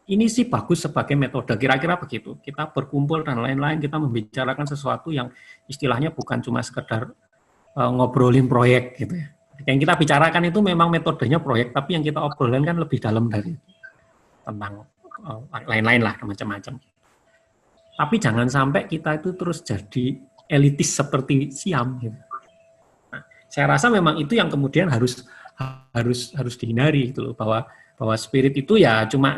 Ini sih bagus sebagai metode, kira-kira begitu. Kita berkumpul dan lain-lain, kita membicarakan sesuatu yang istilahnya bukan cuma sekedar ngobrolin proyek gitu ya. Yang kita bicarakan itu memang metodenya proyek, tapi yang kita obrolin kan lebih dalam dari itu. Tentang lain-lain lah, macam-macam. Tapi jangan sampai kita itu terus jadi elitis seperti siam. Gitu. Nah, saya rasa memang itu yang kemudian harus dihindari gitu loh, bahwa spirit itu ya cuma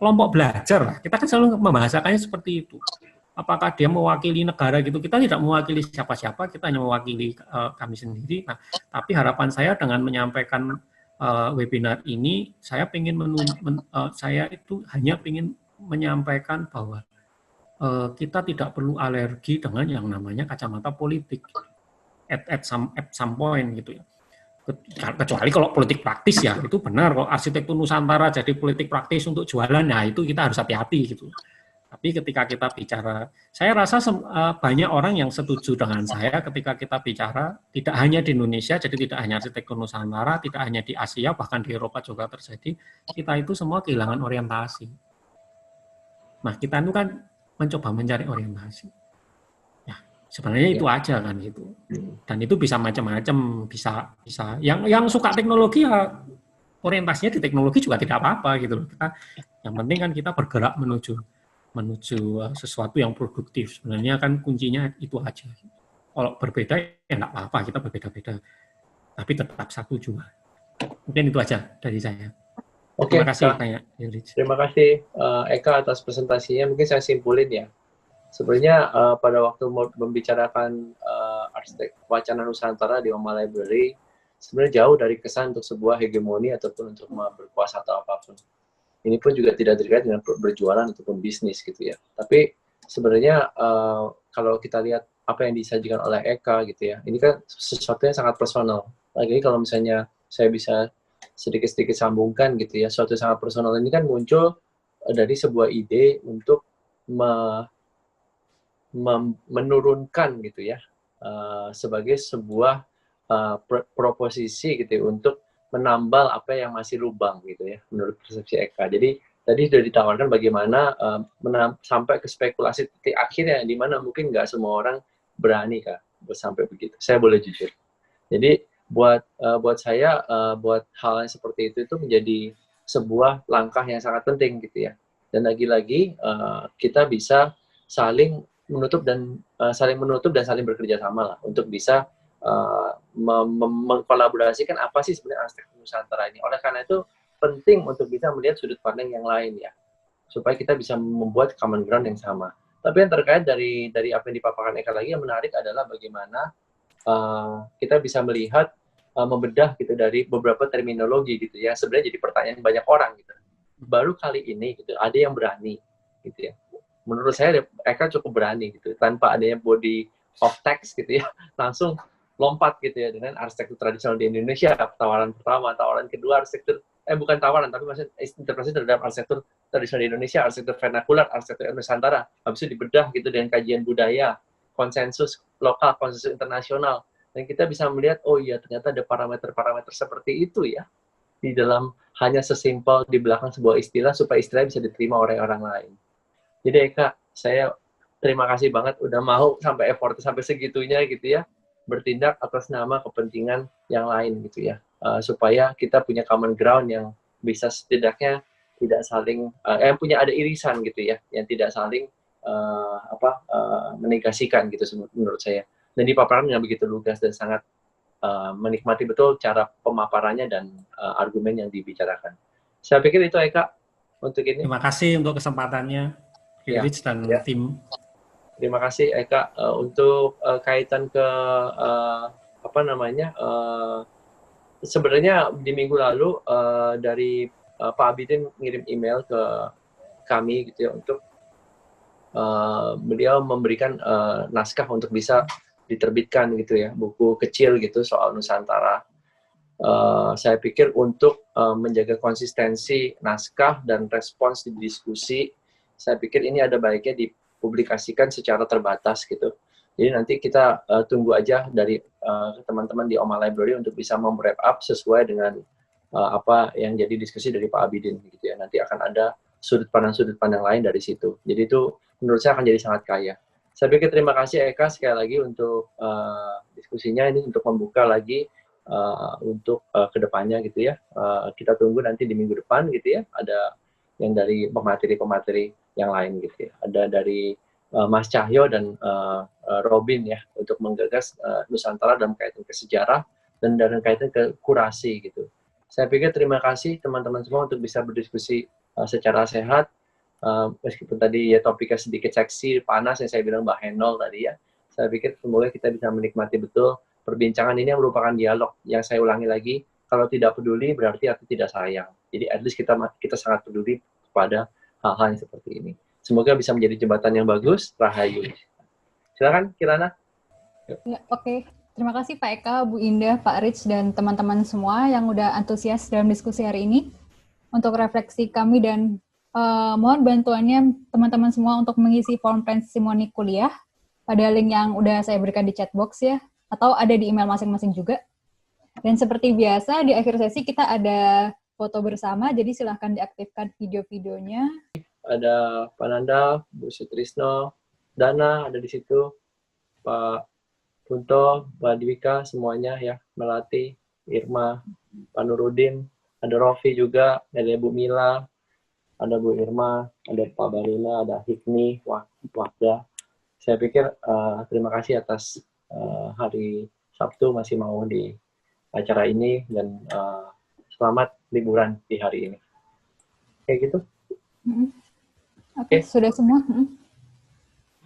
kelompok belajar. Kita kan selalu membahasakannya seperti itu. Apakah dia mewakili negara gitu? Kita tidak mewakili siapa-siapa, kita hanya mewakili kami sendiri. Nah, tapi harapan saya dengan menyampaikan webinar ini, saya hanya ingin menyampaikan bahwa kita tidak perlu alergi dengan yang namanya kacamata politik at some point gitu ya. Kecuali kalau politik praktis ya, itu benar. Kalau arsitektur Nusantara jadi politik praktis untuk jualan, nah itu kita harus hati-hati gitu. Tapi ketika kita bicara, saya rasa banyak orang yang setuju dengan saya ketika kita bicara, tidak hanya di Indonesia, jadi tidak hanya arsitektur Nusantara, tidak hanya di Asia, bahkan di Eropa juga terjadi, kita itu semua kehilangan orientasi. Nah, kita itu kan mencoba mencari orientasi. Ya, sebenarnya itu aja kan gitu. Dan itu bisa macam-macam, bisa yang suka teknologi ya orientasinya di teknologi juga tidak apa-apa gitu loh. Yang penting kan kita bergerak menuju sesuatu yang produktif. Sebenarnya kan kuncinya itu aja. Kalau berbeda ya enggak apa-apa, kita berbeda-beda. Tapi tetap satu juga. Mungkin itu aja dari saya. Oke, terima kasih. Terima kasih Eka atas presentasinya. Mungkin saya simpulin ya. Sebenarnya pada waktu membicarakan arsitek wacana Nusantara di Oma Library, sebenarnya jauh dari kesan untuk sebuah hegemoni ataupun untuk berkuasa atau apapun. Ini pun juga tidak terkait dengan berjualan ataupun bisnis gitu ya. Tapi sebenarnya kalau kita lihat apa yang disajikan oleh Eka gitu ya, ini kan sesuatu yang sangat personal. Lagi kalau misalnya saya bisa sedikit-sedikit sambungkan gitu ya, sesuatu yang sangat personal ini kan muncul dari sebuah ide untuk menurunkan gitu ya, sebagai sebuah proposisi gitu ya, untuk menambal apa yang masih lubang gitu ya, menurut persepsi Eka. Jadi tadi sudah ditawarkan bagaimana sampai ke spekulasi titik akhirnya, di mana mungkin nggak semua orang berani Kak sampai begitu. Saya boleh jujur. Jadi buat saya buat hal yang seperti itu menjadi sebuah langkah yang sangat penting gitu ya. Dan lagi-lagi kita bisa saling menutup dan saling bekerja sama lah untuk bisa mengkolaborasikan apa sih sebenarnya arsitektur Nusantara ini. Oleh karena itu penting untuk bisa melihat sudut pandang yang lain ya, supaya kita bisa membuat common ground yang sama. Tapi yang terkait dari apa yang dipaparkan Eka lagi yang menarik adalah bagaimana kita bisa melihat membedah gitu dari beberapa terminologi gitu ya. Sebenarnya jadi pertanyaan banyak orang gitu. Baru kali ini gitu ada yang berani gitu ya. Menurut saya Eka cukup berani gitu tanpa adanya body of text gitu ya. Langsung lompat gitu ya dengan arsitektur tradisional di Indonesia. Tawaran pertama, tawaran kedua arsitektur bukan tawaran tapi maksudnya interpretasi terhadap arsitektur tradisional di Indonesia, arsitektur vernakular, arsitektur Nusantara. Habis itu dibedah gitu dengan kajian budaya, konsensus lokal, konsensus internasional. Dan kita bisa melihat, oh iya ternyata ada parameter-parameter seperti itu ya di dalam hanya sesimpel di belakang sebuah istilah supaya istilah bisa diterima oleh orang lain. Jadi Eka, saya terima kasih banget udah mau sampai effort sampai segitunya gitu ya, bertindak atas nama kepentingan yang lain gitu ya, supaya kita punya common ground yang bisa setidaknya tidak saling, yang punya ada irisan gitu ya, yang tidak saling menegasikan gitu menurut saya. Dan dipaparkan dengan begitu lugas dan sangat menikmati betul cara pemaparannya dan argumen yang dibicarakan. Saya pikir itu Eka untuk ini. Terima kasih untuk kesempatannya, Rich dan tim. Terima kasih Eka untuk kaitan ke sebenarnya di minggu lalu dari Pak Abidin ngirim email ke kami gitu ya untuk beliau memberikan naskah untuk bisa diterbitkan gitu ya, buku kecil gitu soal Nusantara. Saya pikir untuk menjaga konsistensi naskah dan respons di diskusi, saya pikir ini ada baiknya dipublikasikan secara terbatas gitu. Jadi nanti kita tunggu aja dari teman-teman di Oma Library untuk bisa mem-wrap up sesuai dengan apa yang jadi diskusi dari Pak Abidin gitu ya. Nanti akan ada sudut pandang lain dari situ. Jadi itu menurut saya akan jadi sangat kaya. Saya pikir terima kasih Eka sekali lagi untuk diskusinya ini untuk membuka lagi untuk kedepannya gitu ya. Kita tunggu nanti di minggu depan gitu ya. Ada yang dari pemateri-pemateri yang lain gitu ya. Ada dari Mas Cahyo dan Robin ya untuk menggagas Nusantara dalam kaitan ke sejarah dan dalam kaitan ke kurasi gitu. Saya pikir terima kasih teman-teman semua untuk bisa berdiskusi secara sehat. Meskipun tadi ya topiknya sedikit seksi, panas yang saya bilang Mbak Henol tadi ya. Saya pikir semoga kita bisa menikmati betul perbincangan ini yang merupakan dialog. Yang saya ulangi lagi, kalau tidak peduli berarti aku tidak sayang. Jadi at least kita sangat peduli kepada hal-hal yang seperti ini. Semoga bisa menjadi jembatan yang bagus. Rahayu. Silakan Kirana. Ya, oke. Terima kasih Pak Eka, Bu Indah, Pak Rich, dan teman-teman semua yang udah antusias dalam diskusi hari ini. Untuk refleksi kami dan mohon bantuannya teman-teman semua untuk mengisi form pensimoni kuliah pada link yang udah saya berikan di chat box ya, atau ada di email masing-masing juga. Dan seperti biasa, di akhir sesi kita ada foto bersama, jadi silahkan diaktifkan video-videonya. Ada Pak Nanda, Bu Sutrisno, Dana ada di situ, Pak Punto, Mbak Dwika, semuanya ya, Melati, Irma, Pak Nurudin, ada Rofi juga, ada Bu Mila, ada Bu Irma, ada Pak Balina, ada Hikmi, Wakda. Saya pikir terima kasih atas hari Sabtu masih mau di acara ini dan selamat liburan di hari ini. Kayak gitu. Oke, sudah semua.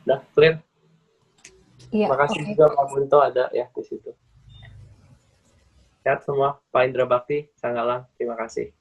Udah clear. Iya. Terima kasih juga Pak Bunto ada ya di situ. Sehat semua, Pak Indra Bakti, Sanggalang, terima kasih.